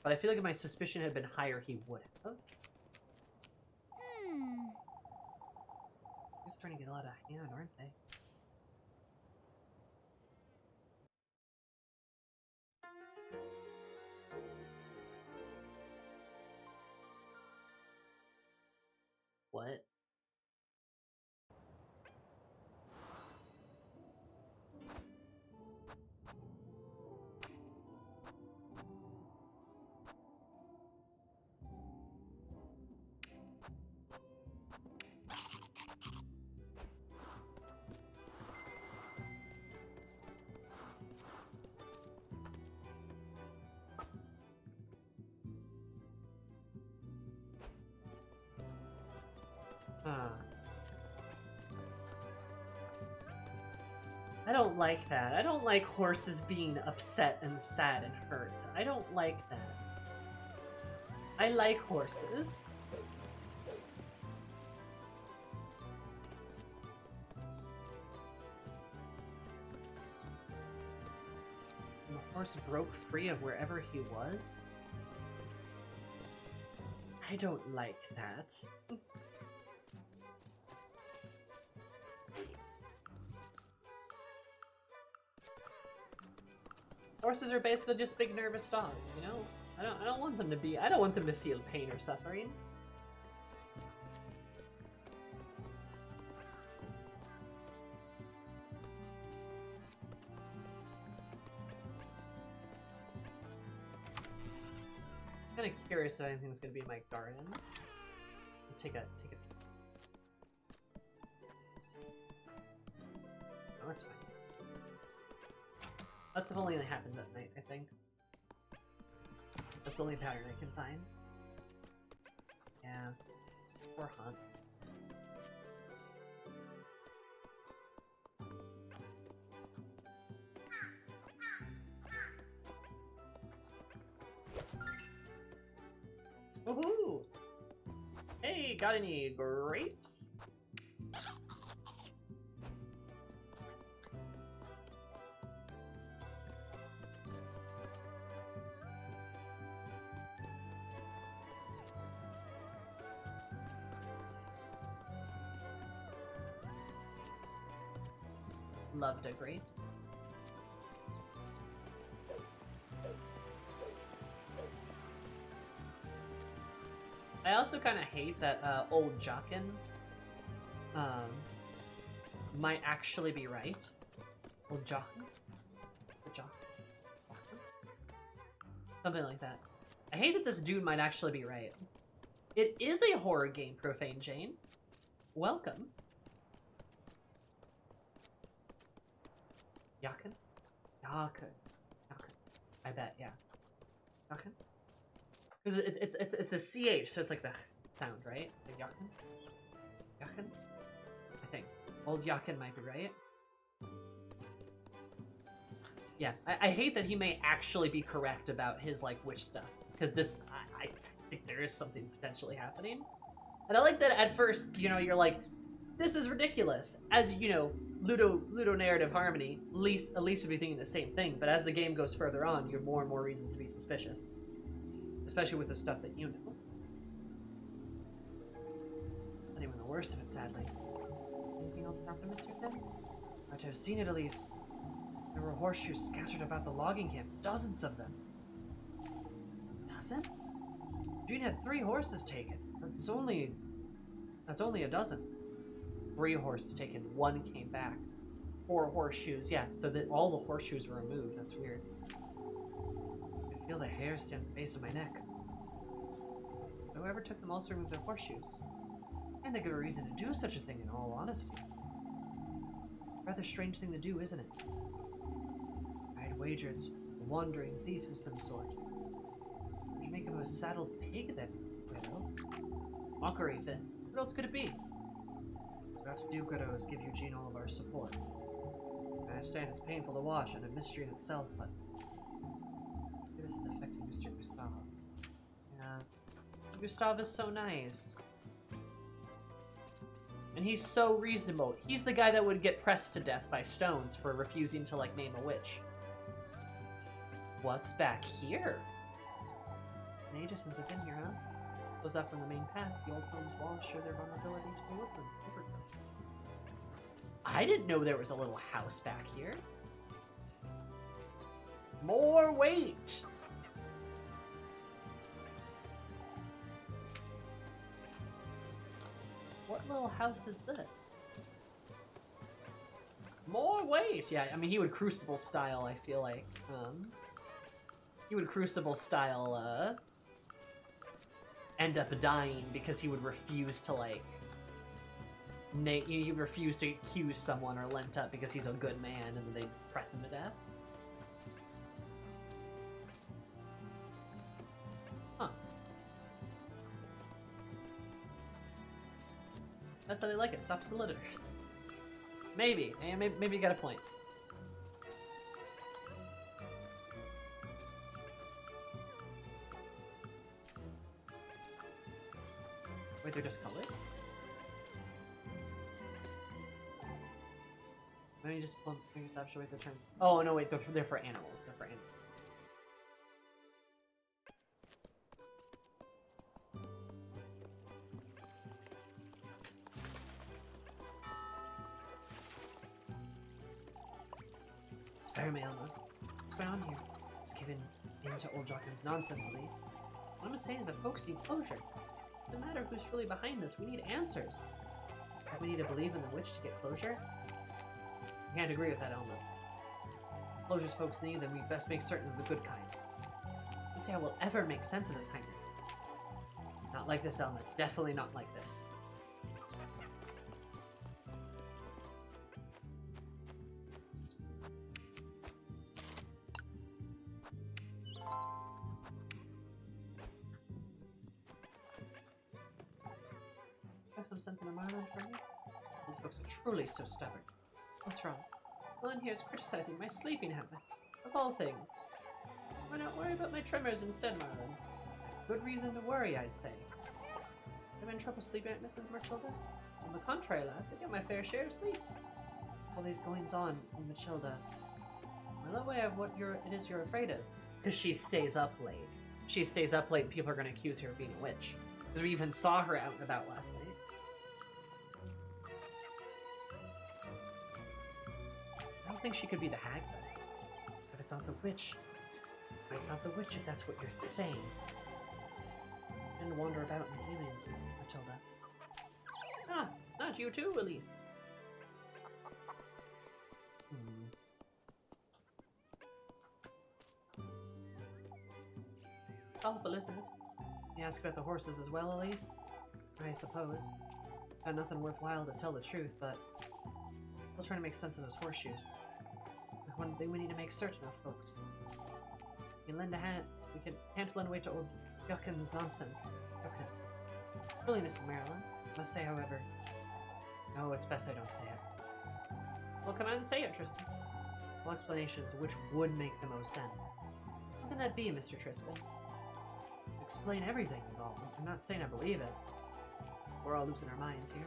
but I feel like if my suspicion had been higher, he would have. They're starting to get a lot of hand, aren't they? Huh. I don't like that. I don't like horses being upset and sad and hurt. I don't like that. I like horses. And the horse broke free of wherever he was? I don't like that. Horses are basically just big nervous dogs, you know? I don't want them to be, I don't want them to feel pain or suffering. I'm kind of curious if anything's gonna be in my garden. I'll take a Oh, that's fine. That's if only that happens at night, I think. That's the only pattern I can find. Yeah. Or hunt. Woohoo! Hey, got any grapes? Loved a grapes. I also kind of hate that old Jockin might actually be right. Old Jockin? Something like that. I hate that this dude might actually be right. It is a horror game, Profane Jane. Welcome. Yakin? Yakin. I bet, yeah. Yakin? Because it's the CH, so it's like the sound, right? Like Yakin? Yakin? I think. Old Yakin might be right. Yeah, I hate that he may actually be correct about his, like, witch stuff. Because this, I think there is something potentially happening. And I like that at first, you know, you're like, this is ridiculous. As, you know, Ludo narrative harmony, Elise would be thinking the same thing, but as the game goes further on, you have more and more reasons to be suspicious. Especially with the stuff that you know. Not even the worst of it, sadly. Anything else happen, Mr. Finn? I'd have seen it, Elise. There were horseshoes scattered about the logging camp. Dozens of them. Dozens? Jean had 3 horses taken. That's only a dozen. 3 horses taken, 1 came back. 4 horseshoes, yeah, so that all the horseshoes were removed. That's weird. I can feel the hair stand at the base of my neck. Whoever took them also removed their horseshoes. And they give a reason to do such a thing, in all honesty. Rather strange thing to do, isn't it? I'd wager it's a wandering thief of some sort. What you make of a saddled pig, then, Widow? Mockery, Finn. What else could it be? What we have to do, Widow, is give Eugene all of our support. I understand it's painful to watch and a mystery in itself, but this is affecting Mr. Gustavo. Yeah. Gustave is so nice. And he's so reasonable. He's the guy that would get pressed to death by stones for refusing to, like, name a witch. What's back here? An ages since I've been here, huh? Goes up from the main path. The old home's walls show their vulnerability to the woodlands. I didn't know there was a little house back here. More weight! What little house is this? More weight! Yeah, I mean, he would Crucible style, I feel like. He would Crucible style, end up dying because he would refuse to, like, he refused to accuse someone or lent up because he's a good man, and then they'd press him to death. Huh. That's how they like it. Stop soliditors. Maybe. Maybe you got a point. Wait, they're just colored? Why don't you just plump fingers up, show wait their turn? Oh, no, wait, they're for animals. They're for animals. Spare me, Elma. What's going on here? It's given in to old Jockin's nonsense, at least. What I'm saying is that folks need closure. No matter who's really behind this, we need answers. We need to believe in the witch to get closure. I can't agree with that, Elma. Closures folks need, then we best make certain of the good kind. I don't see how we'll ever make sense of this, Heinrich. Not like this, Elma. Definitely not like this. Have some sense in the Marlin for me? These folks are truly so stubborn. What's wrong? Ellen here is criticizing my sleeping habits, of all things. Why not worry about my tremors instead, Marlin? Good reason to worry, I'd say. Have I in trouble sleeping at Mrs. Matilda? On the contrary, lads, I get my fair share of sleep. All these goings on in Matilda. Well, aware of what it is you're afraid of. Because she stays up late. She stays up late and people are going to accuse her of being a witch. Because we even saw her out and about last night. I don't think she could be the hag, though. If it's not the witch. If it's not the witch, if that's what you're saying. And wander about in the aliens, Miss Matilda. Ah, not you too, Elise. Awful, isn't it? You ask about the horses as well, Elise? I suppose. Got nothing worthwhile to tell the truth, but we'll try to make sense of those horseshoes. One thing we need to make certain of, folks. We can lend a hand. We can't lend weight to old Yuckin's nonsense. Okay. Really, Mrs. Marilyn. Must say, however. No, it's best I don't say it. Well, come out and say it, Tristan. Well, explanations which would make the most sense. What can that be, Mr. Tristan? Explain everything is all. I'm not saying I believe it. We're all losing our minds here.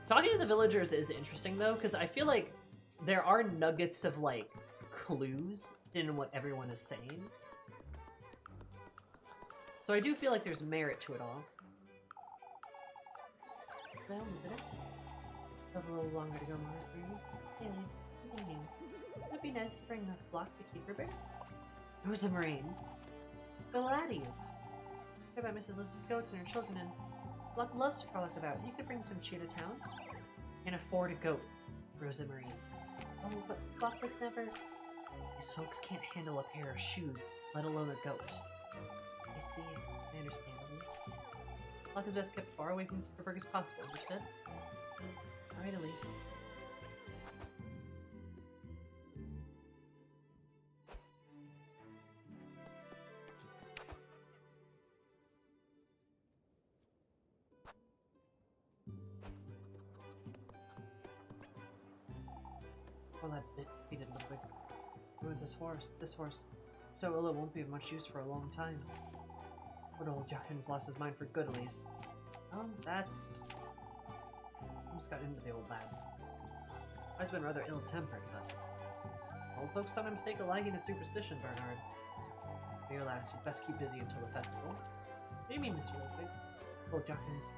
Talking to the villagers is interesting, though, because I feel like there are nuggets of, like, clues in what everyone is saying. So I do feel like there's merit to it all. Well, is it? Have a little longer to go, Morris. Yes, thinking. Would it be nice to bring the flock to keep her bear? Rosa Marine. The laddies. What about Mrs. Elizabeth Goats and her children, and Flock loves to frolic about. You could bring some cheer to town. And afford a goat, Rosa Marine. Oh, but Flock was never... These folks can't handle a pair of shoes, let alone a goat. I see. I understand. Flock is best kept far away from Kipperberg as possible, understood? Alright, Elise. Well, that's defeated Ludwig. Ruined this horse. So ill it won't be of much use for a long time. What old Joachim's lost his mind for good, Elise. That's... Almost got into the old lad. I've been rather ill-tempered, but... Old folks sometimes take a liking to superstition, Bernard. Dear lass, you'd best keep busy until the festival. What do you mean, Mr. Ludwig? Old Joachim's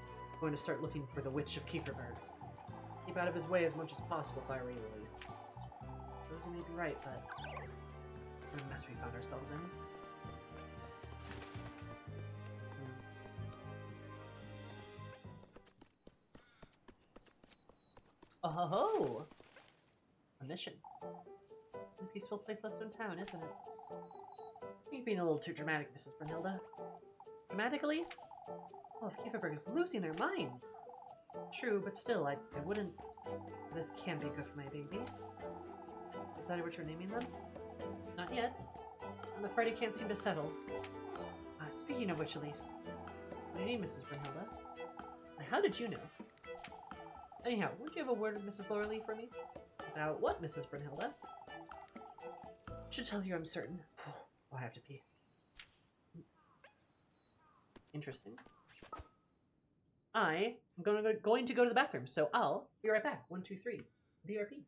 going to start looking for the Witch of Kieferberg. Keep out of his way as much as possible, if I were you, Elise. Rosa may be right, but... What a mess we found ourselves in. Oh ho ho! A mission. A peaceful place less than town, isn't it? You're being a little too dramatic, Mrs. Brunhilde. Dramatic, Elise? Oh, if Kieferberg is losing their minds! True, but still, I wouldn't... This can't be good for my baby. Decided what you're naming them? Not yet. I'm afraid I can't seem to settle. Speaking of which, Elise, do you need, Mrs. Brunhilde? How did you know? Anyhow, would you have a word with Mrs. Lowerly for me? About what, Mrs. Brunhilde? Should tell you I'm certain. Oh, I have to pee. Interesting. I am going to go to the bathroom, so I'll be right back. 1, 2, 3. BRP.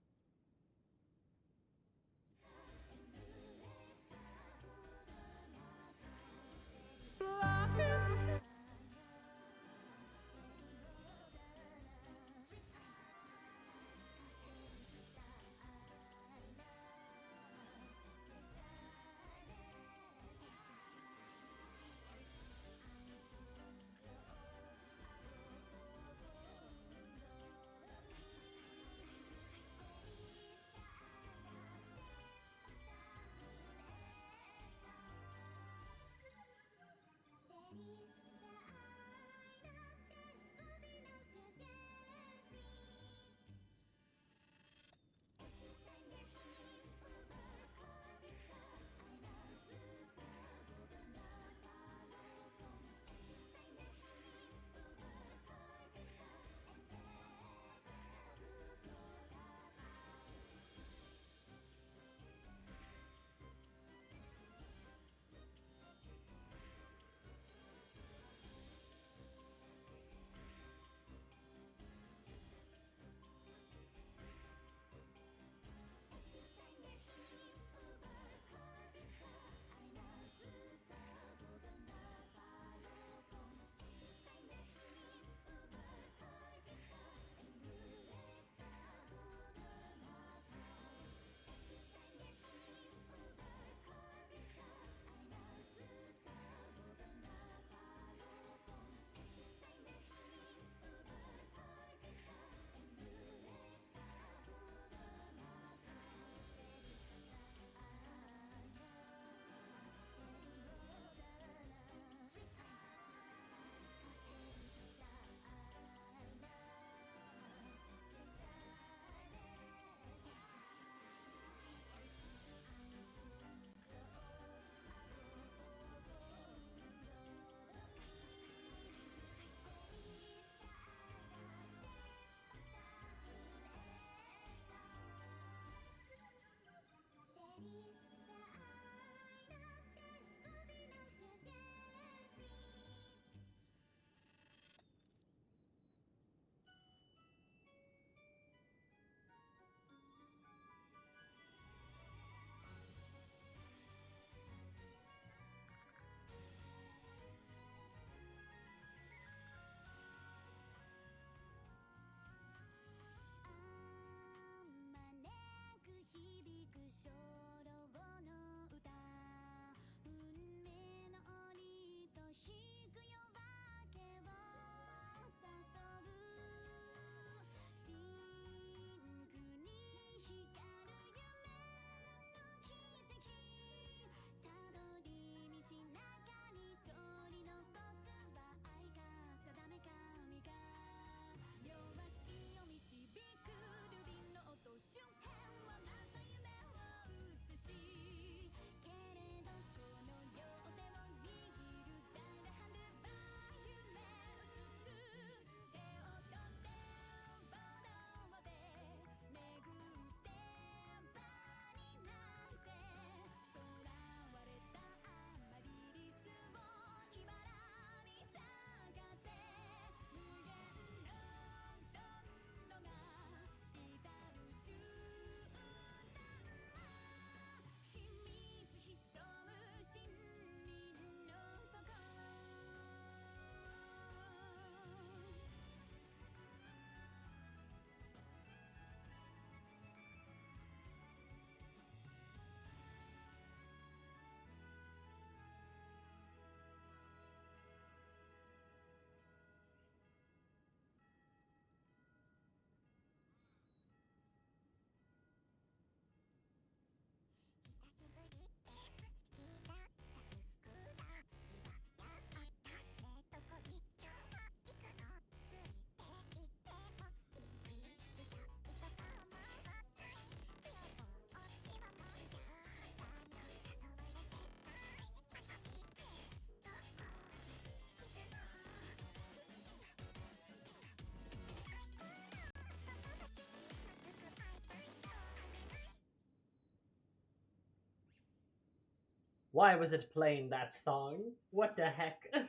Why was it playing that song? What the heck? I've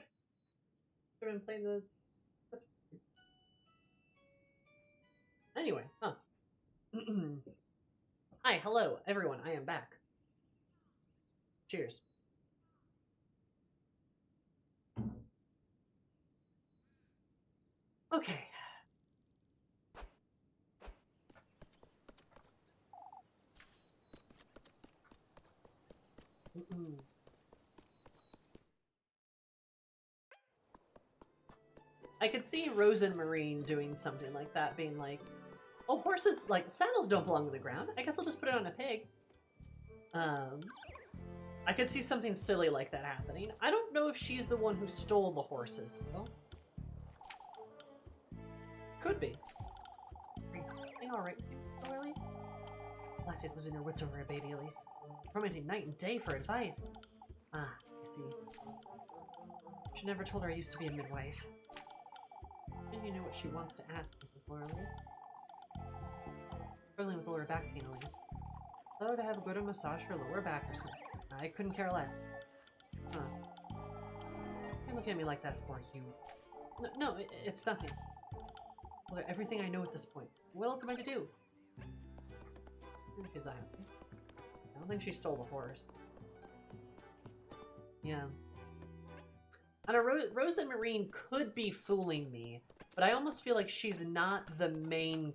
been playing the... That's... Anyway, huh. Hi, hello, everyone, I am back. Cheers. Okay. I could see Rose and Marine doing something like that, being like, oh, horses, like, saddles don't belong to the ground. I guess I'll just put it on a pig. I could see something silly like that happening. I don't know if she's the one who stole the horses, though. Could be. Alright, early? Lassie's losing her wits over a baby, Elise. Tormenting night and day for advice. Ah, I see. She never told her I used to be a midwife. And you know what she wants to ask, Mrs. Loreley. Struggling with lower back pain, Elise. Tell her to have a good massage her lower back or something. I couldn't care less. Huh. Don't look at me like that for you. No, it's nothing. Look, everything I know at this point. What else am I to do? Because I don't think she stole the horse. Yeah. I know Rose and Marine could be fooling me, but I almost feel like she's not the main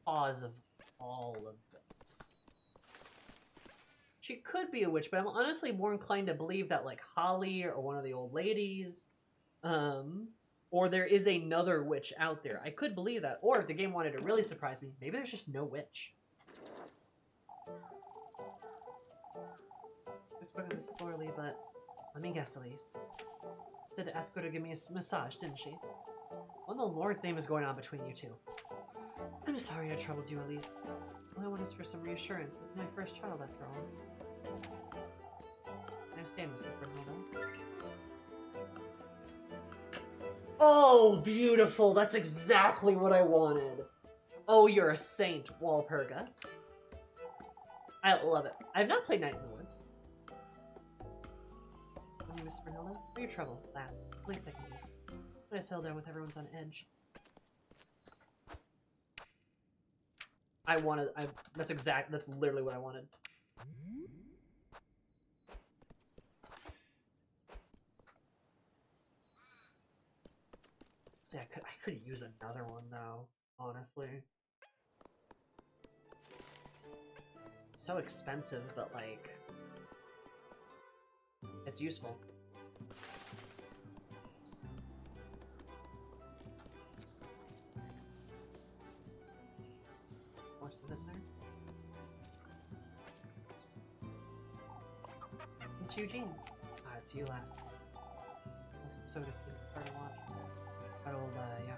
cause of all of this. She could be a witch, but I'm honestly more inclined to believe that, like, Holly or one of the old ladies, or there is another witch out there. I could believe that. Or if the game wanted to really surprise me, maybe there's just no witch. I spoke to Mrs. Loreley, but let me guess, Elise. Said to ask her to give me a massage, didn't she? What in the Lord's name is going on between you two? I'm sorry I troubled you, Elise. All I want is for some reassurance. This is my first child, after all. I understand, Mrs. Brunhilde. Oh, beautiful! That's exactly what I wanted. Oh, you're a saint, Walpurga. I love it. I've not played Night in the Woods. Miss Brunhilde, for your trouble, last. Least I can do. I settle down with everyone's on edge. That's literally what I wanted. See, I could use another one though, honestly. It's so expensive, but like, it's useful. Horses in there. It's Eugene. Ah, it's you, last. So difficult. Hard to watch. That old, yeah.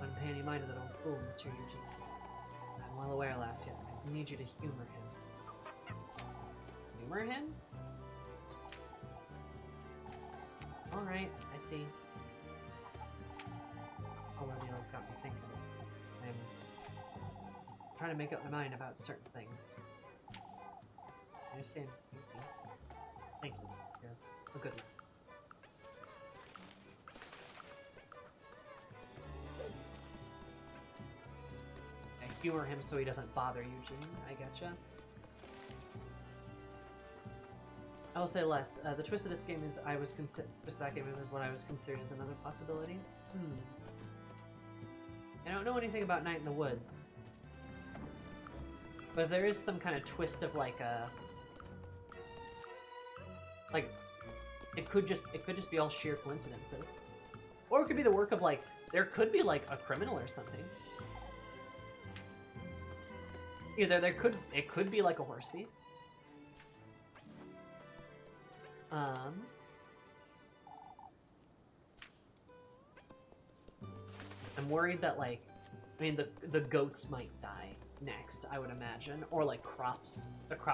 Unpanny-minded little fool, Mr. Eugene. I'm well aware, last yet. I need you to humor him. Humor him? Alright, I see. Olivier's got me thinking. I'm trying to make up my mind about certain things. I understand. Thank you. You're a good one. I humor him so he doesn't bother Eugene. I getcha. I will say less. The twist of this game is twist of that game is what I was considered as another possibility. I don't know anything about Night in the Woods. But if there is some kind of twist of like a it could just be all sheer coincidences. Or it could be the work of like there could be like a criminal or something. Either it could be like a horse thief. I'm worried that like, I mean the goats might die next, I would imagine, or like crops.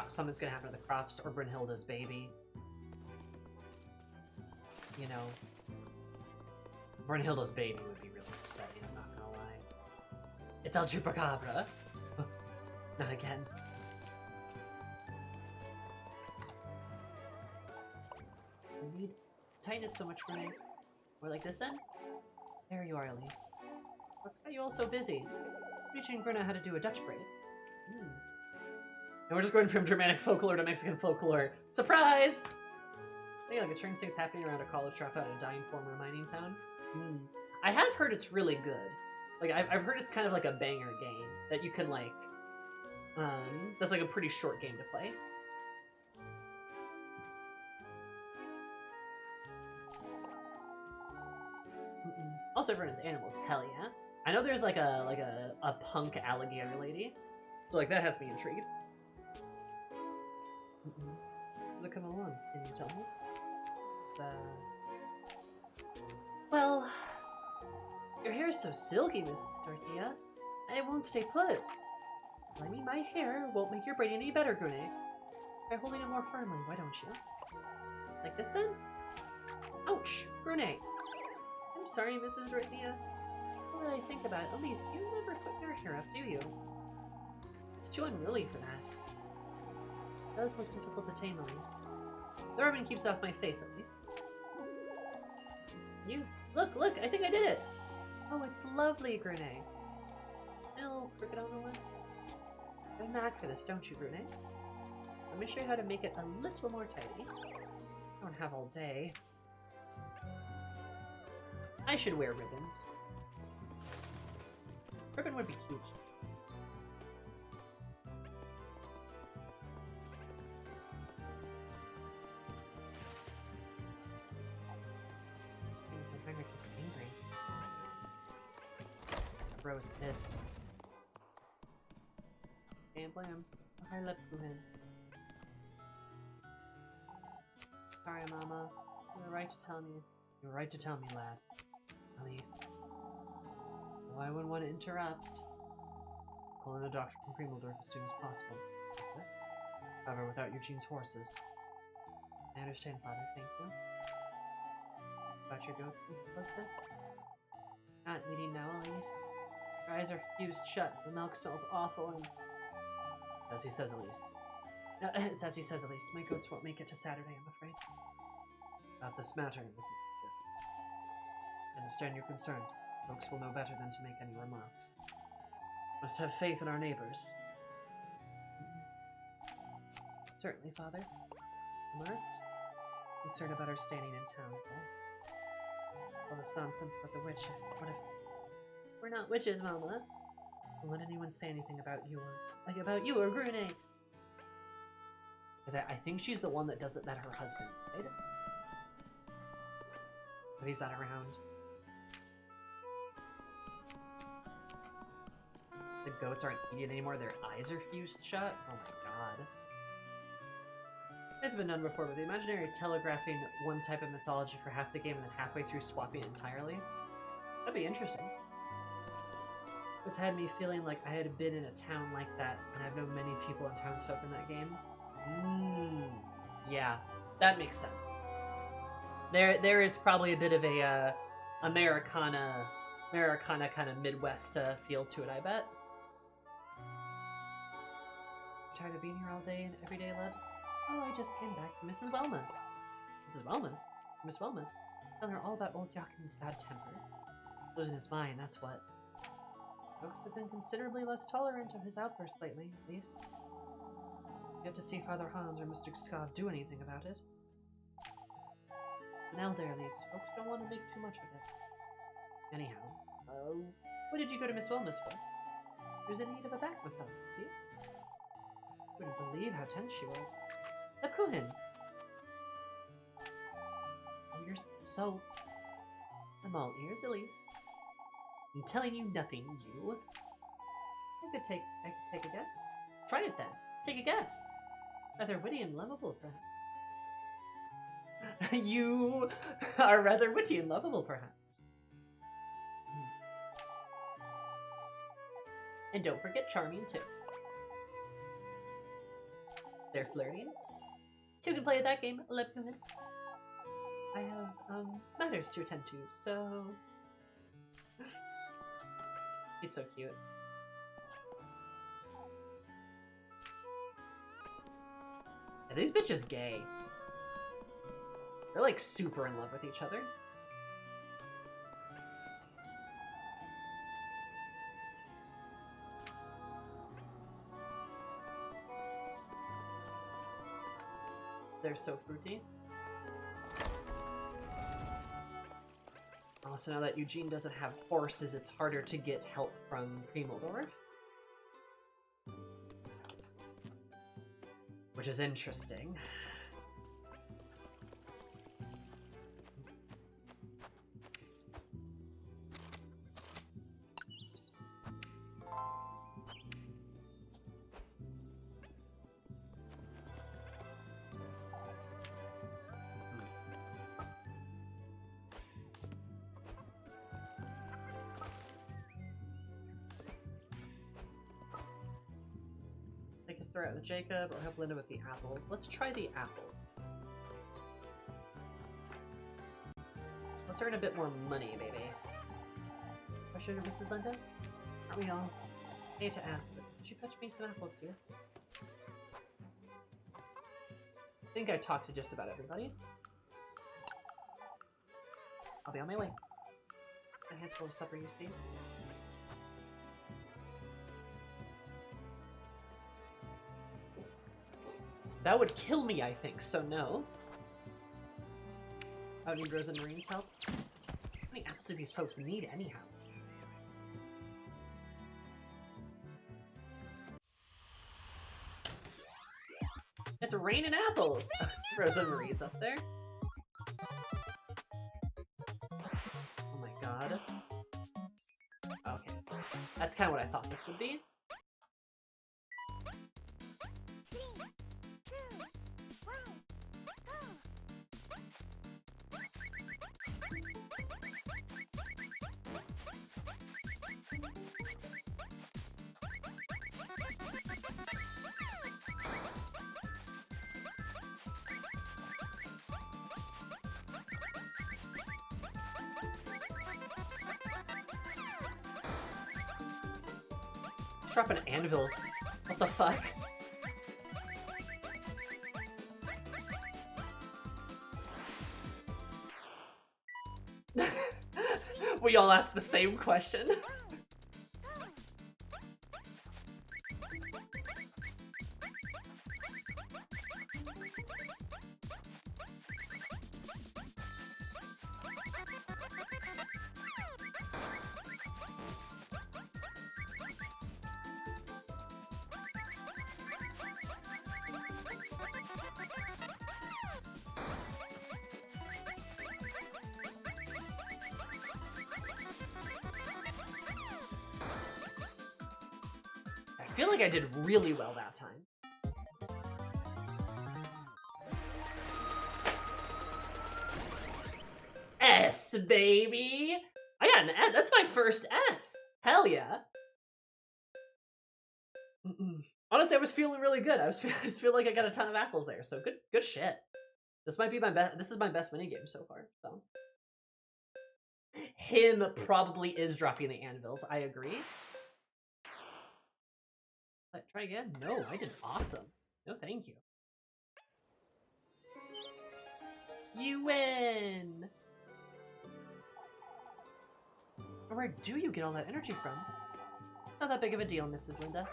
Something's gonna happen to the crops, or Brunhilde's baby. You know, Brunhilde's baby would be really upsetting. I'm not gonna lie. It's El Chupacabra. Not again. I need tighten it so much, Renee. More like this then? There you are, Elise. What's got you all so busy? Teaching Brenna how to do a Dutch braid. Hmm. And we're just going from Germanic folklore to Mexican folklore. Surprise! I think like a strange things happening around a college dropout in a dying former mining town. Hmm. I have heard it's really good. Like I've heard it's kind of like a banger game that you can like. That's like a pretty short game to play. Also, everyone has animals. Hell yeah! I know there's like a punk alligator lady, so like that has me intrigued. How's it coming along? Can you tell me? It's well, your hair is so silky, Mrs. Dorothea. It won't stay put. I mean, my hair won't make your braiding any better, Grune. Try holding it more firmly, why don't you? Like this then? Ouch, Grune. I'm sorry, Mrs. Dorothea. Now that I think about it, Elise, you never put your hair up, do you? It's too unruly for that. It does look difficult to tame, Elise. The ribbon keeps it off my face, at least. You, look, I think I did it! Oh, it's lovely, Grune. A little crooked on the one. You have a knack for this, don't you, Grune? Let me show you how to make it a little more tidy. I don't have all day. I should wear ribbons. Ribbon would be cute. I'm just angry. Bro's pissed. Can't blame him. I Lebkuchen. Sorry, Mama. You were right to tell me. You were right to tell me, lad. Elise. Oh, I wouldn't want to interrupt. Call in a doctor from Grimoldorf as soon as possible. However, without Eugene's horses. I understand, Father. Thank you. About your goats, Miss Elizabeth? Not eating now, Elise. Your eyes are fused shut. The milk smells awful and... As he says, Elise. It's as he says, Elise. My goats won't make it to Saturday, I'm afraid. About this matter, Mrs. I understand your concerns. Folks will know better than to make any remarks. Must have faith in our neighbors. Certainly, Father. Remarked? Concerned about our standing in town, though. All this nonsense about the witch. What if... We're not witches, Mama. Don't let anyone say anything about you or Grune. Because I think she's the one that does it that her husband did. But he's not around. The goats aren't eating anymore, their eyes are fused shut? Oh my god. It's been done before, but the imaginary telegraphing one type of mythology for half the game and then halfway through swapping it entirely. That'd be interesting. This had me feeling like I had been in a town like that, and I've known many people and townsfolk in that game. Yeah, that makes sense. There is probably a bit of a Americana kind of Midwest feel to it, I bet. You tired of being here all day and every day, Leb? Oh, I just came back from Mrs. Wellmas. Mrs. Wellmas? Miss Wellmas? Tell her all about old Joachim's bad temper. Losing his mind, that's what. Folks have been considerably less tolerant of his outbursts lately, at least. Yet to see Father Hans or Mr. Scott do anything about it. An elder, at least. Folks don't want to make too much of it. Anyhow, what did you go to Miss Wellmas for? She was in need of a back massage, see? Wouldn't believe how tense she was. Lebkuchen! Oh, you're so... I'm all ears, Elise. I'm telling you nothing, you. I could take a guess. Try it then. Take a guess. Rather witty and lovable, perhaps. You are rather witty and lovable, perhaps. And don't forget charming, too. They're flirting. Two can play at that game, Lebkuchen. I have, matters to attend to, so... He's so cute. these bitches gay? They're like super in love with each other. They're so fruity. Also, now that Eugene doesn't have horses, it's harder to get help from Primoldorf. Which is interesting. Take us throughout with Jacob, or help Linda with the apples. Let's try the apples. Let's earn a bit more money, baby. Or sugar, Mrs. Linda? Aren't we all? I hate to ask, but could you fetch me some apples, too? I think I talked to just about everybody. I'll be on my way. My hands full of supper, you see? That would kill me, I think, so no. I would need Rose and Marine's help. How many apples do these folks need, anyhow? It's raining apples! Rose and Marie's up there. Oh my god. Okay. That's kind of what I thought this would be. Dropping anvils. What the fuck? We all asked the same question. I feel like I did really well that time. S, baby! I got an S. That's my first S. Hell yeah. Honestly, I was feeling really good. I was feeling like I got a ton of apples there. So good shit. This might be my best. This is my best minigame so far. So him probably is dropping the anvils. I agree. Try again? No, I did awesome. No, thank you. You win! Where do you get all that energy from? Not that big of a deal, Mrs. Linda.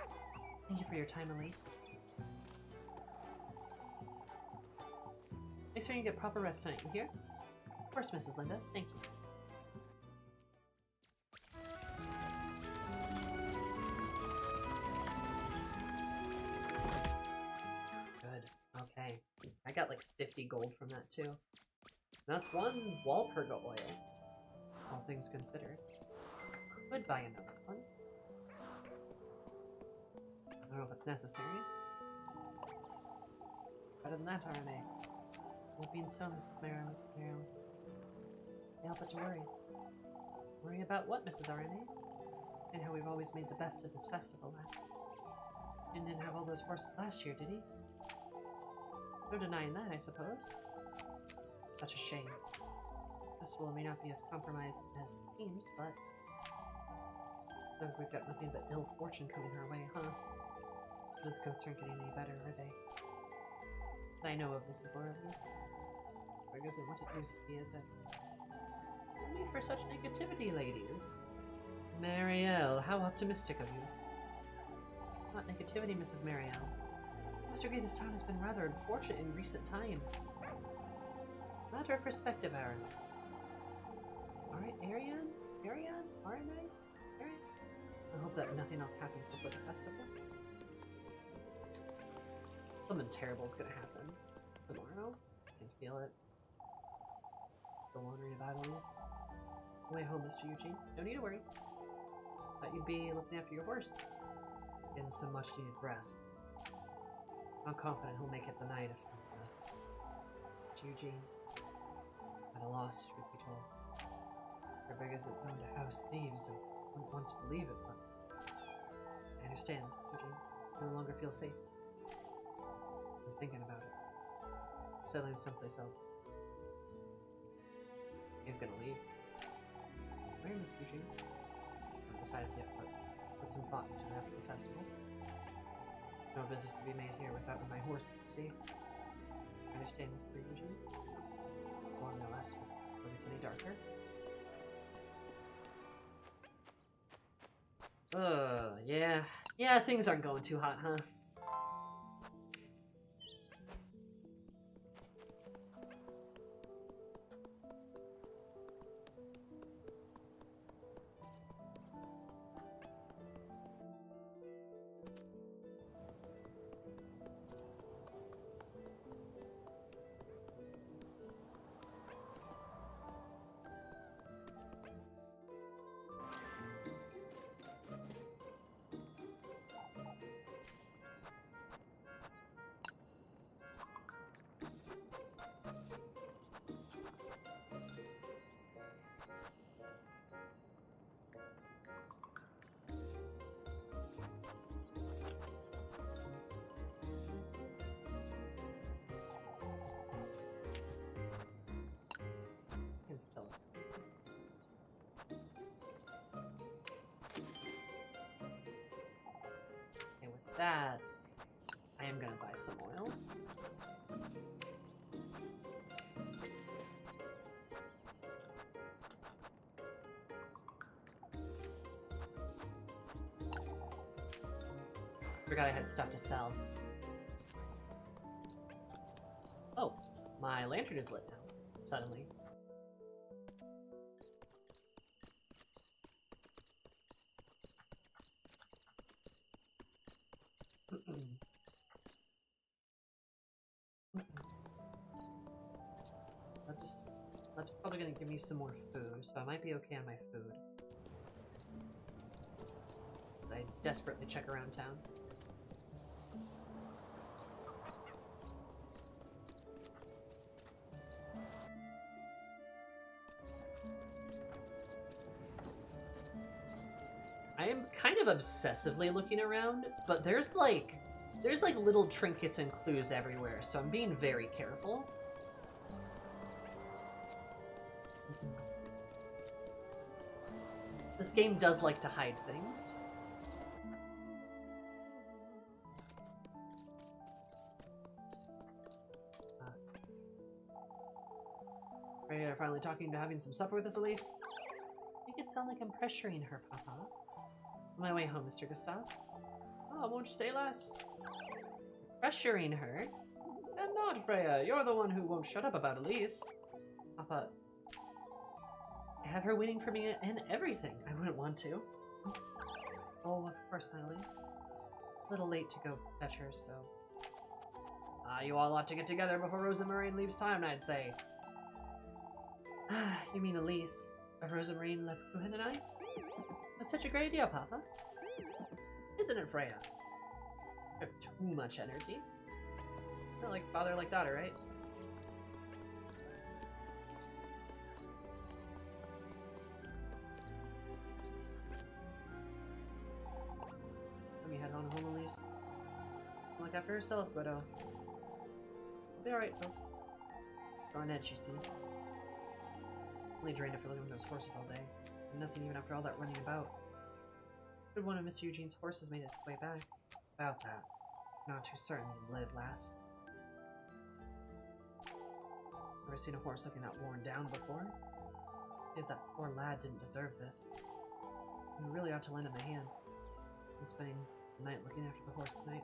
Thank you for your time, Elise. Make sure you get proper rest tonight, you hear? Of course, Mrs. Linda. Thank you. Okay, I got like 50 gold from that too. That's one Walpurga oil, all things considered. Could buy another one. I don't know if it's necessary. Better than that, RNA. Won't be so, Mrs. Merrill. Can't help but to worry. Worry about what, Mrs. RNA? And how we've always made the best of this festival. And didn't have all those horses last year, did he? No denying that, I suppose. Such a shame. The festival may not be as compromised as it seems, but I think we've got nothing but ill fortune coming our way, huh? Those goats aren't getting any better, are they? I know of Mrs. Loralee. Or isn't what it used to be, is it? No need for such negativity, ladies. Marielle, how optimistic of you. Not negativity, Mrs. Marielle. Mr. Gay, this town has been rather unfortunate in recent times. Matter of perspective, Aaron. Alright, Ariane? Ariane? Ariane? Ariane? I hope that nothing else happens before the festival. Something terrible is gonna happen tomorrow. I can feel it. The wandering about at least. Way home, Mr. Eugene. No need to worry. Thought you'd be looking after your horse. Getting some much needed rest. I'm confident he'll make it the night if he does. Mr. Eugene. At a loss, truth be told. Rebecca isn't known to house thieves and wouldn't want to believe it, but I understand, Eugene. No longer feel safe. I'm thinking about it. Settling someplace else. He's gonna leave. Where is Eugene? Not decided yet, but put some thought into it after the festival. No business to be made here without my horse, see? I understand, Mr. Eugene. Long no less before it gets any darker. Yeah. Yeah, things aren't going too hot, huh? And still. And with that, I am gonna buy some oil. Forgot I had stuff to sell. Oh, my lantern is lit now, suddenly. Leb's probably gonna give me some more food, so I might be okay on my food. I desperately check around town. I am kind of obsessively looking around, but there's like little trinkets and clues everywhere, so I'm being very careful. This game does like to hide things. Are you finally talking to having some supper with us, Elise? Make it sound like I'm pressuring her, Papa. On my way home, Mr. Gustav. Oh, won't you stay, lass? Pressuring her? I'm not, Freya. You're the one who won't shut up about Elise. Papa, I have her waiting for me and everything. I wouldn't want to. Oh, of course not, Elise. A little late to go fetch her, so... you all ought to get together before Rosa Marine leaves town, I'd say. You mean Elise, of Rosa Marine, Lebkuchen, and I? That's such a great idea, Papa. Isn't it, Freya? You have too much energy. Not like father, like daughter, right? Let me head on home, Elise. Look after herself, but I'll be alright, folks. Go on edge, you see. Only drained after looking at those horses all day. And nothing even after all that running about. Good one of Mr. Eugene's horses made its way back. About that. Not too certain you live, lass. Never seen a horse looking that worn down before. Guess that poor lad didn't deserve this. We really ought to lend him a hand. He's spending the night looking after the horse tonight.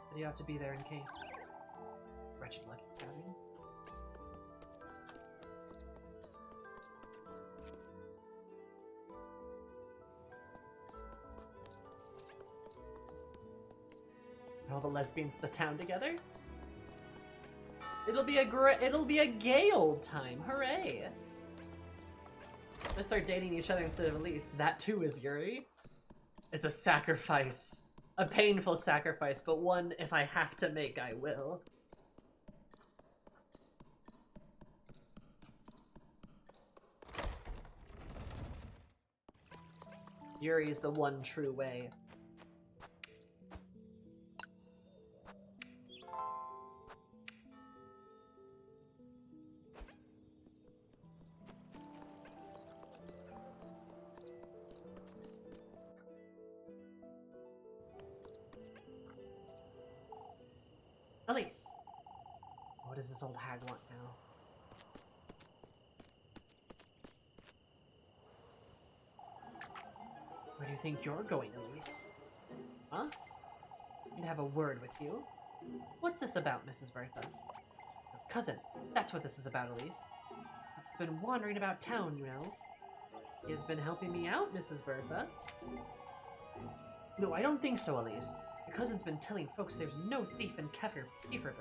But he ought to be there in case. Wretched lucky guardian. All the lesbians of the town together. It'll be a gay old time. Hooray! Let's start dating each other instead of Elise. That too is Yuri. It's a sacrifice. A painful sacrifice, but one if I have to make, I will. Yuri is the one true way. Elise, what does this old hag want now? Where do you think you're going, Elise? Huh? I'm gonna have a word with you. What's this about, Mrs. Bertha? Cousin, that's what this is about, Elise. This has been wandering about town, you know. He has been helping me out, Mrs. Bertha. No, I don't think so, Elise. Your cousin's been telling folks there's no thief in Kieferberg.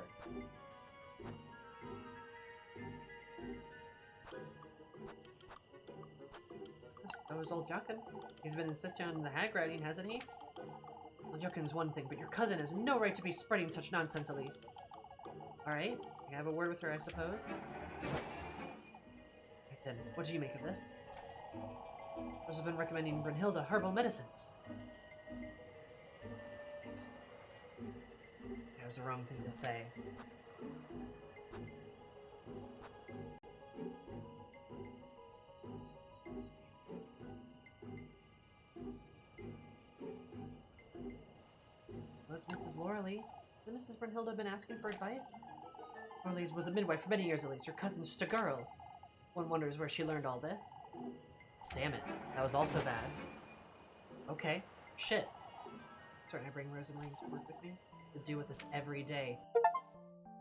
That was old Jochen. He's been insisting on the hag riding, hasn't he? Well, Jochen's one thing, but your cousin has no right to be spreading such nonsense, Elise. Alright, I can have a word with her, I suppose. Right then, what do you make of this? Those have been recommending Brunhilde herbal medicines. That was the wrong thing to say. Was Mrs. Loralee? Has Mrs. Brunhilde been asking for advice? Loralee was a midwife for many years at least. Her cousin's just a girl. One wonders where she learned all this. Damn it. That was also bad. Okay. Shit. Sorry, I bring Rosamund to work with me? To deal with this every day.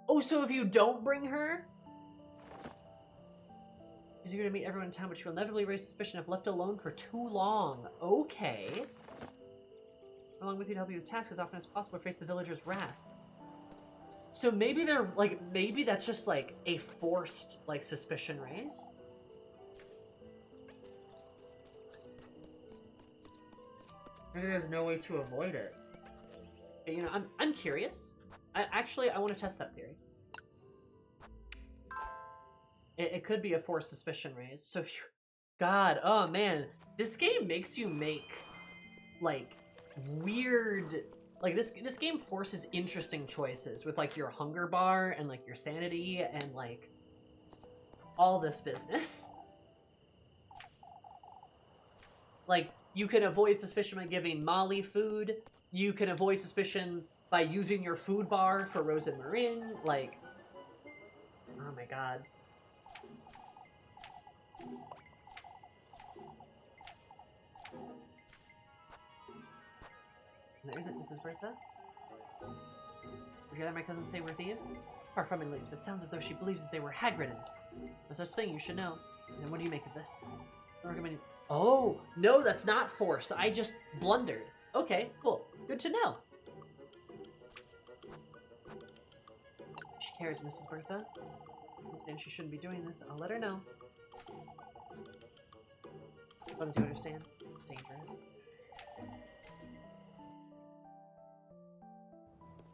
Oh, so if you don't bring her? She's eager to meet everyone in town, but she will inevitably raise suspicion if left alone for too long. Okay. Along with you to help you with tasks as often as possible to face the villagers' wrath. So maybe they're, like, maybe that's just, like, a forced, like, suspicion raise? Maybe there's no way to avoid it. Okay, you know, I'm curious. I want to test that theory. It could be a forced suspicion raise. So if you... God, oh man. This game makes you make, like, weird... Like, this game forces interesting choices with, like, your hunger bar and, like, your sanity and, like, all this business. Like, you can avoid suspicion by giving Molly food. You can avoid suspicion by using your food bar for Rose and Marin. Like, oh my god. There isn't Mrs. Bertha. Would you rather my cousins say we're thieves? Far from it, at least, but it sounds as though she believes that they were hag-ridden. No such thing, you should know. And then what do you make of this? I recommend you... Oh, no, that's not forced. I just blundered. Okay, cool. Good to know. She cares, Mrs. Bertha. Then she shouldn't be doing this. I'll let her know. What does you understand? Dangerous.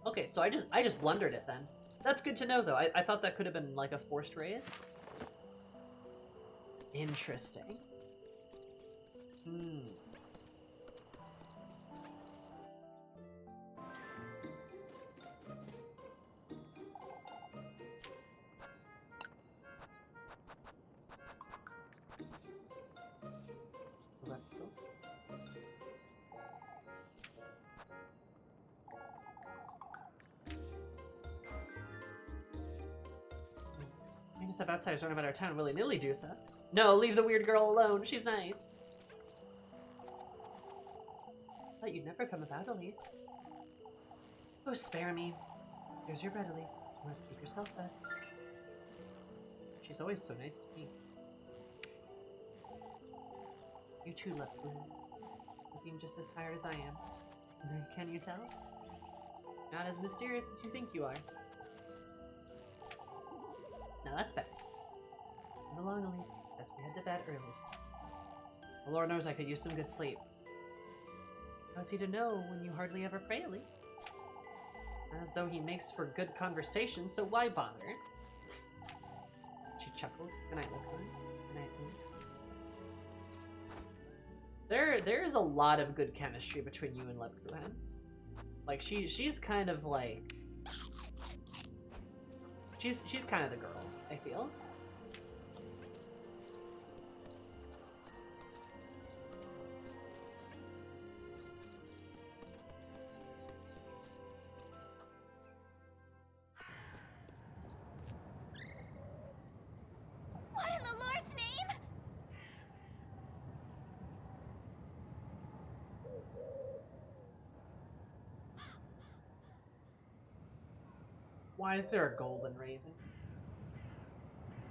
Okay, so I just blundered it then. That's good to know, though. I thought that could have been, like, a forced raise. Interesting. Hmm. Pretzel. Just have outsiders run about our town willy-nilly, Dusa. No, leave the weird girl alone. She's nice. Thought you'd never come about, Elise. Oh, spare me. Here's your bread, Elise. You must keep yourself fed. She's always so nice to me. You too, Lebkuchen. Looking just as tired as I am. Can you tell? Not as mysterious as you think you are. Now that's better. Come along, Elise. As we head to bed early. The Lord knows I could use some good sleep. How's he to know when you hardly ever pray, Elise? As though he makes for good conversation, so why bother? She chuckles. Good night, Lebkuchen. Good night, Elise. There is a lot of good chemistry between you and Lebkuchen. Like she's kind of like she's kind of the girl, I feel. What in the Lord's name? Why is there a golden raven?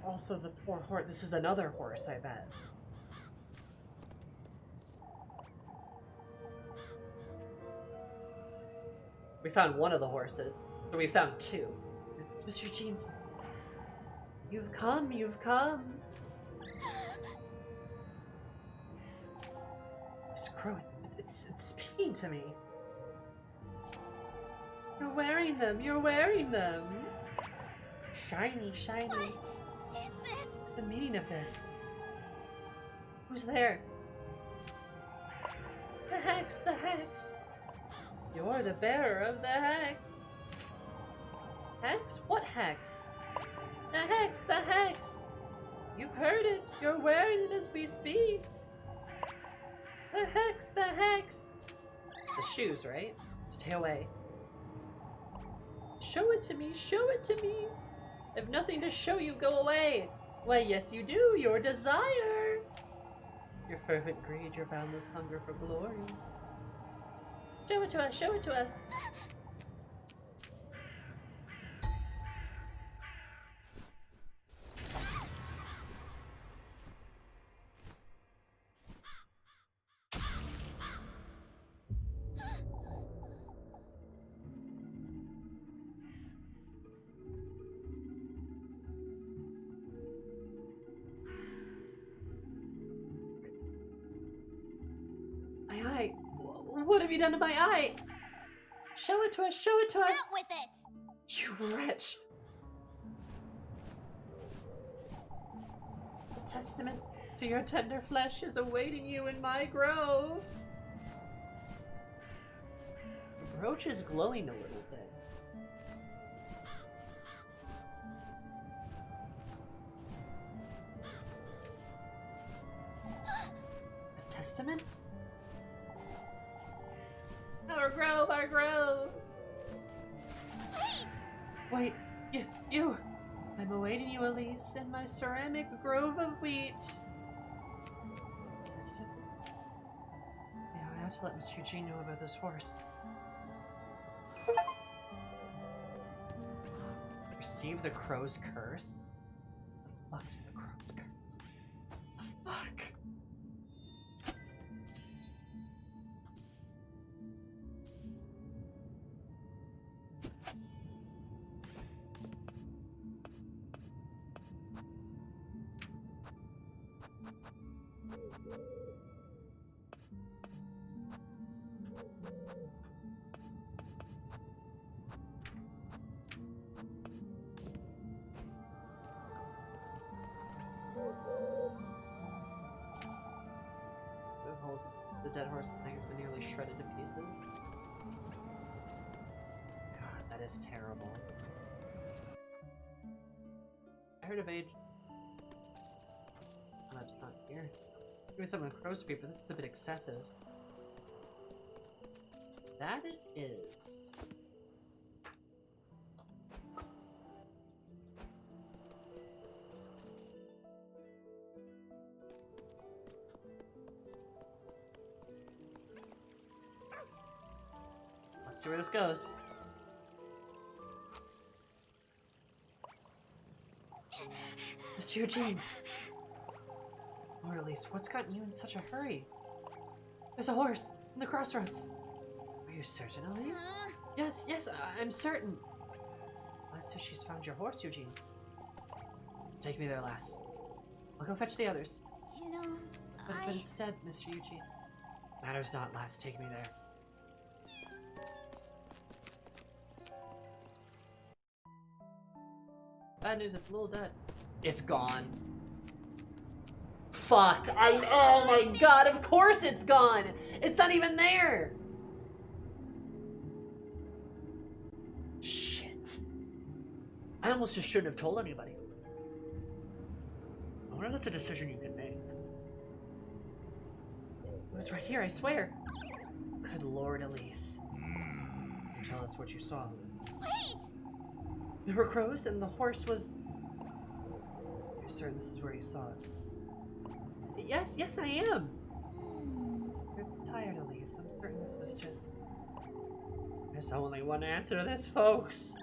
Also, the poor horse. This is another horse, I bet. We found one of the horses. So we found two. Mr. Jeans. You've come, you've come. This crow, it's speaking to me. You're wearing them, you're wearing them. Shiny, shiny. What is this? What's the meaning of this? Who's there? The hex, the hex. You're the bearer of the hex. Hex? What hex? The hex, the hex. You've heard it. You're wearing it as we speak. The hex, the hex. The shoes, right? Stay away. Show it to me, show it to me. If nothing to show you, go away. Why, yes you do, your desire. Your fervent greed, your boundless hunger for glory. Show it to us, show it to us. My eye. What have you done to my eye? Show it to us, show it to us. Out with it! You wretch. The testament to your tender flesh is awaiting you in my grove. The brooch is glowing a little bit. A testament? Our grove, our grove! Wait! Wait, you! I'm awaiting you, Elise, in my ceramic grove of wheat. Testament? Yeah, I have to let Mr. Eugene know about this horse. Receive the crow's curse? The fuck is the crow's curse? The fuck? The dead horse's neck has been nearly shredded to pieces. God, that is terrible. I heard of age. Oh, that's not here. Maybe someone crow's feet, but this is a bit excessive. That it is. see where this goes. Mr. Eugene. Or Elise, what's gotten you in such a hurry? There's a horse in the crossroads. Are you certain, Elise? Yes, I'm certain. Lass says she's found your horse, Eugene. Take me there, Lass. I'll go fetch the others. You know, But it's dead, Mr. Eugene. Matters not, Lass. Take me there. Bad news, it's a little dead. It's gone. Fuck. Oh my god, of course it's gone. It's not even there. Shit. I almost just shouldn't have told anybody. I wonder if that's a decision you can make. It was right here, I swear. Good Lord, Elise. Tell us what you saw. wait! There were crows and the horse was... You're certain this is where you saw it? Yes, I am. You're tired, Elise. I'm certain this was just... There's only one answer to this, folks.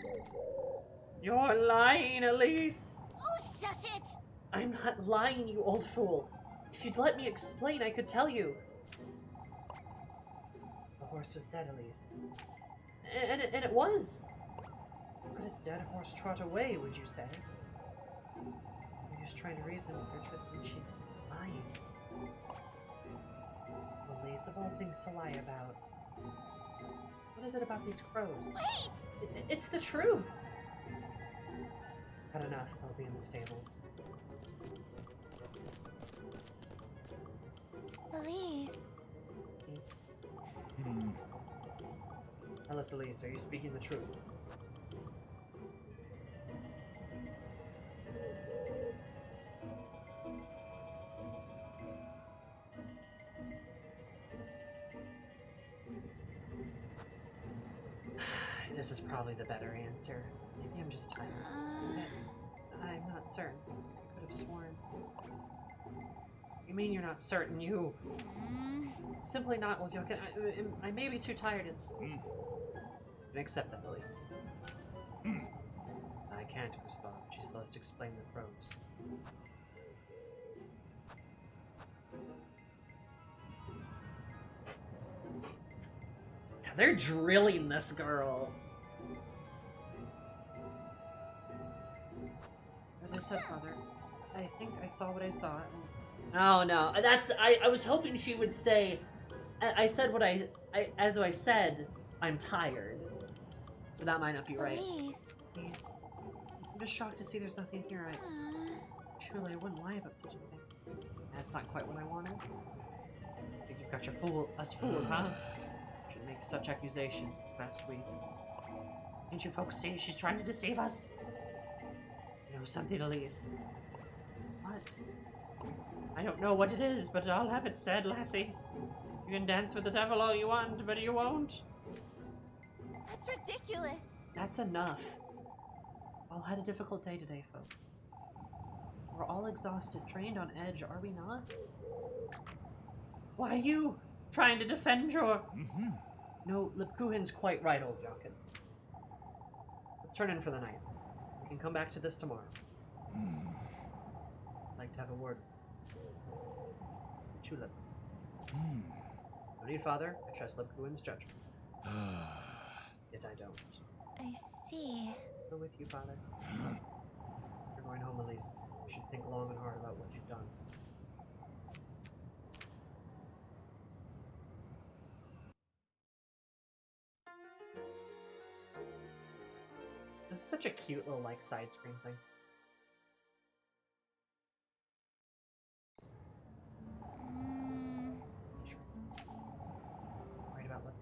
You're lying, Elise. Oh, shush it! I'm not lying, you old fool. If you'd let me explain, I could tell you. The horse was dead, Elise. And it was. How could a dead horse trot away, would you say? You're just trying to reason with her, Tristan. She's lying. Elise, of all things to lie about. What is it about these crows? Wait! It's the truth. Had enough. I'll be in the stables. Elise. Please. Tell us, Elise, are you speaking the truth? This is probably the better answer. Maybe I'm just tired. I'm not certain. I could have sworn. You mean you're not certain? You... Simply not, well, Jochen. I may be too tired. It's... And accept that, Elise. I can't respond. She still has to explain the crows. They're drilling this girl. As I said, Father, I think I saw what I saw. No, that's... I was hoping she would say... I said what as I said, I'm tired. But that might not be right. Elise. I'm just shocked to see there's nothing here. Surely I wouldn't lie about such a thing. That's not quite what I wanted. I think you've got us fooled, huh? Shouldn't make such accusations. It's best we... Can't you folks see she's trying to deceive us? You know something, Elise? What? I don't know what it is, but I'll have it said, lassie. You can dance with the devil all you want, but you won't. That's ridiculous. That's enough. All had a difficult day today, folks. We're all exhausted, drained on edge, are we not? Why are you trying to defend your... No, Lebkuchen's quite right, old Jochen. Let's turn in for the night. We can come back to this tomorrow. I'd like to have a word. Tulip. No need, Father. I trust Lebkuchen's judgment. Yet I don't. I see. Go with you, Father. You're going home, Elise. You should think long and hard about what you've done. This is such a cute little, like, side screen thing. Worried about what?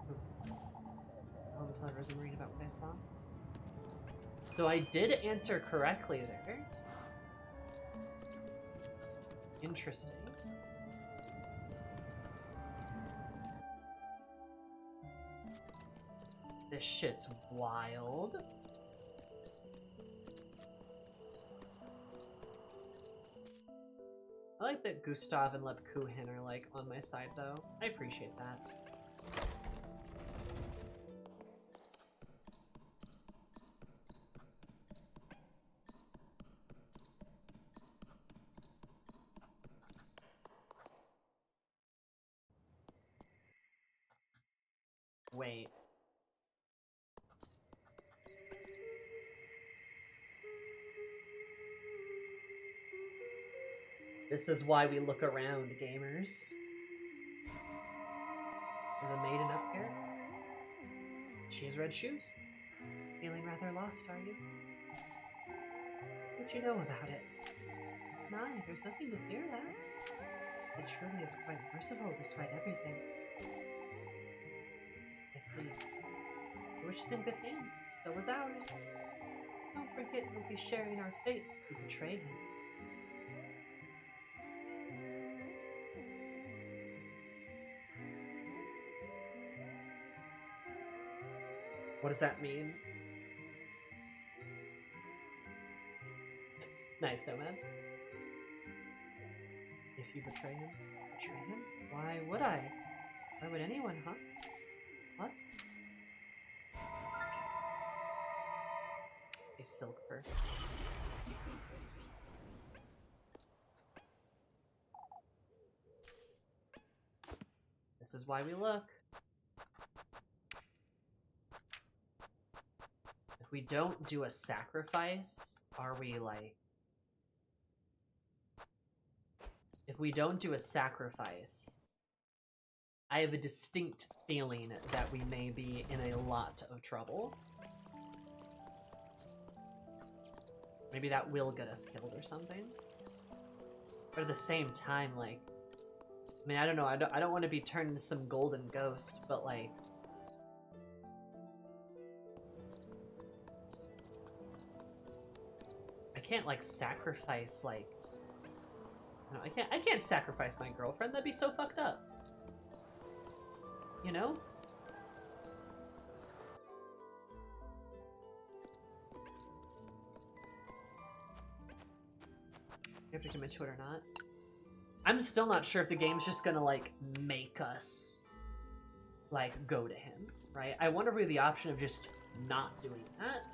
I'll tell everyone I'm reading about what I saw. So I did answer correctly there. Interesting. This shit's wild. I like that Gustav and Lebkuchen are like on my side though. I appreciate that. wait. This is why we look around, gamers. There's a maiden up here. She has red shoes. Feeling rather lost, are you? What do you know about it? My, there's nothing to fear, lass. It truly is quite merciful despite everything. I see. The witch is in good hands. So is ours. Don't forget we'll be sharing our fate if we betray him. What does that mean? Nice, Nomad. If you betray him? Betray him? Why would I? Why would anyone, huh? What? A silk purse. This is why we look. If we don't do a sacrifice, are we like... If we don't do a sacrifice, I have a distinct feeling that we may be in a lot of trouble. Maybe that will get us killed or something. But at the same time, like... I mean, I don't know, I don't want to be turned into some golden ghost, but like... I can't, like, sacrifice, like... No, I can't sacrifice my girlfriend. That'd be so fucked up. You know? You have to commit to it or not. I'm still not sure if the game's just gonna, like, make us, like, go to him, right? I wonder if we have the option of just not doing that.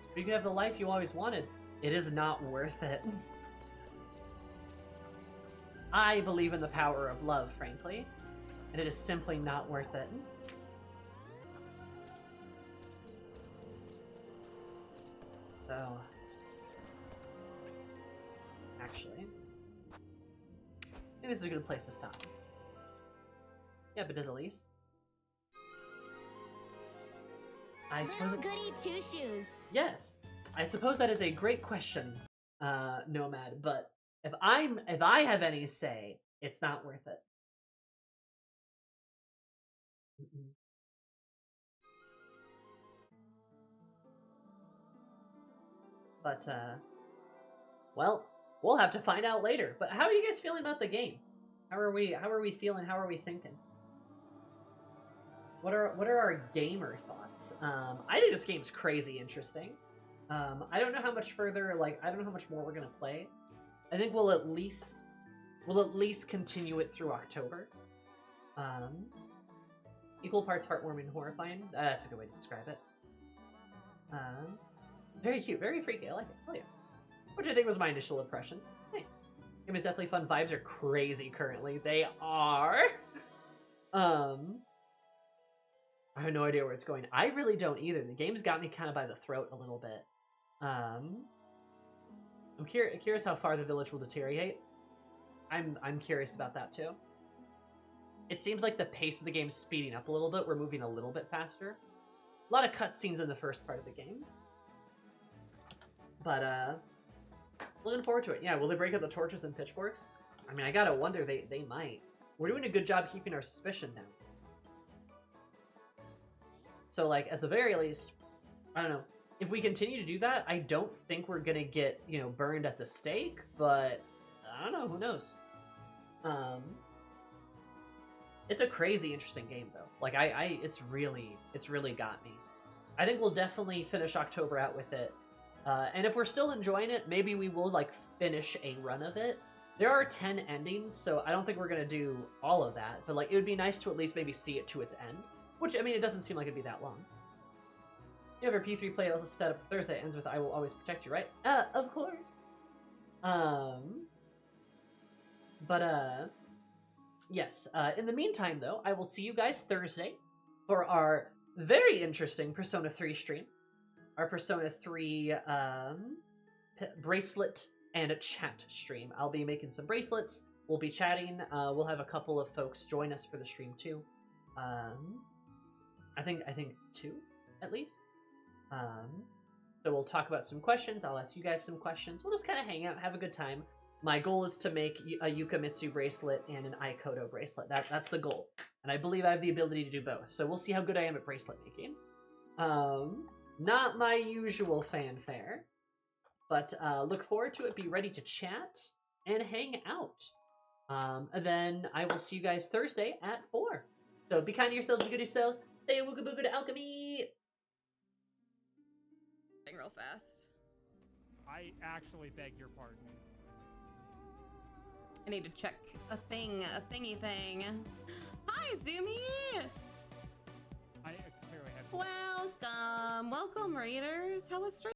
But you can have the life you always wanted. It is not worth it. I believe in the power of love, frankly, and it is simply not worth it. So, actually, I think this is a good place to stop. Yeah, but does Elise? I suppose. Little Goody Two Shoes. Yes, I suppose that is a great question, Nomad. But if I have any say, it's not worth it. Mm-mm. But well, we'll have to find out later. But how are you guys feeling about the game? How are we feeling? How are we thinking? What are our gamer thoughts? I think this game's crazy interesting. I don't know how much further, like, I don't know how much more we're gonna play. I think we'll at least continue it through October. Equal parts heartwarming and horrifying. That's a good way to describe it. Very cute, very freaky. I like it. Oh yeah. Which I think was my initial impression. Nice. Game is definitely fun. Vibes are crazy currently. They are. I have no idea where it's going. I really don't either. The game's got me kind of by the throat a little bit. I'm curious how far the village will deteriorate. I'm curious about that too. It seems like the pace of the game's speeding up a little bit. We're moving a little bit faster. A lot of cutscenes in the first part of the game. But looking forward to it. Yeah, will they break up the torches and pitchforks? I mean, I gotta wonder. They might. We're doing a good job keeping our suspicion down. So, like, at the very least, I don't know. If we continue to do that, I don't think we're gonna get, you know, burned at the stake, but I don't know, who knows? It's a crazy interesting game, though. Like, it's really got me. I think we'll definitely finish October out with it. And if we're still enjoying it, maybe we will, like, finish a run of it. There are 10 endings, so I don't think we're gonna do all of that, but, like, it would be nice to at least maybe see it to its end. Which, I mean, it doesn't seem like it'd be that long. You have our P3 playlist set up for Thursday. It ends with "I will always protect you," right? Of course. But Yes. In the meantime, though, I will see you guys Thursday for our very interesting Persona 3 stream. Our Persona 3 bracelet and a chat stream. I'll be making some bracelets. We'll be chatting. We'll have a couple of folks join us for the stream too. I think 2 at least. So we'll talk about some questions. I'll ask you guys some questions. We'll just kind of hang out, have a good time. My goal is to make a Yukamitsu bracelet and an Aikoto bracelet. That's the goal. And I believe I have the ability to do both. So we'll see how good I am at bracelet making. Not my usual fanfare. But look forward to it. Be ready to chat and hang out. And then I will see you guys Thursday at 4. So be kind to yourselves, be good to yourselves. Say a wooga booga to alchemy. Real fast. I actually beg your pardon. I need to check a thingy thing. Hi, Zoomy! I clearly have. Welcome, raiders. How was stream?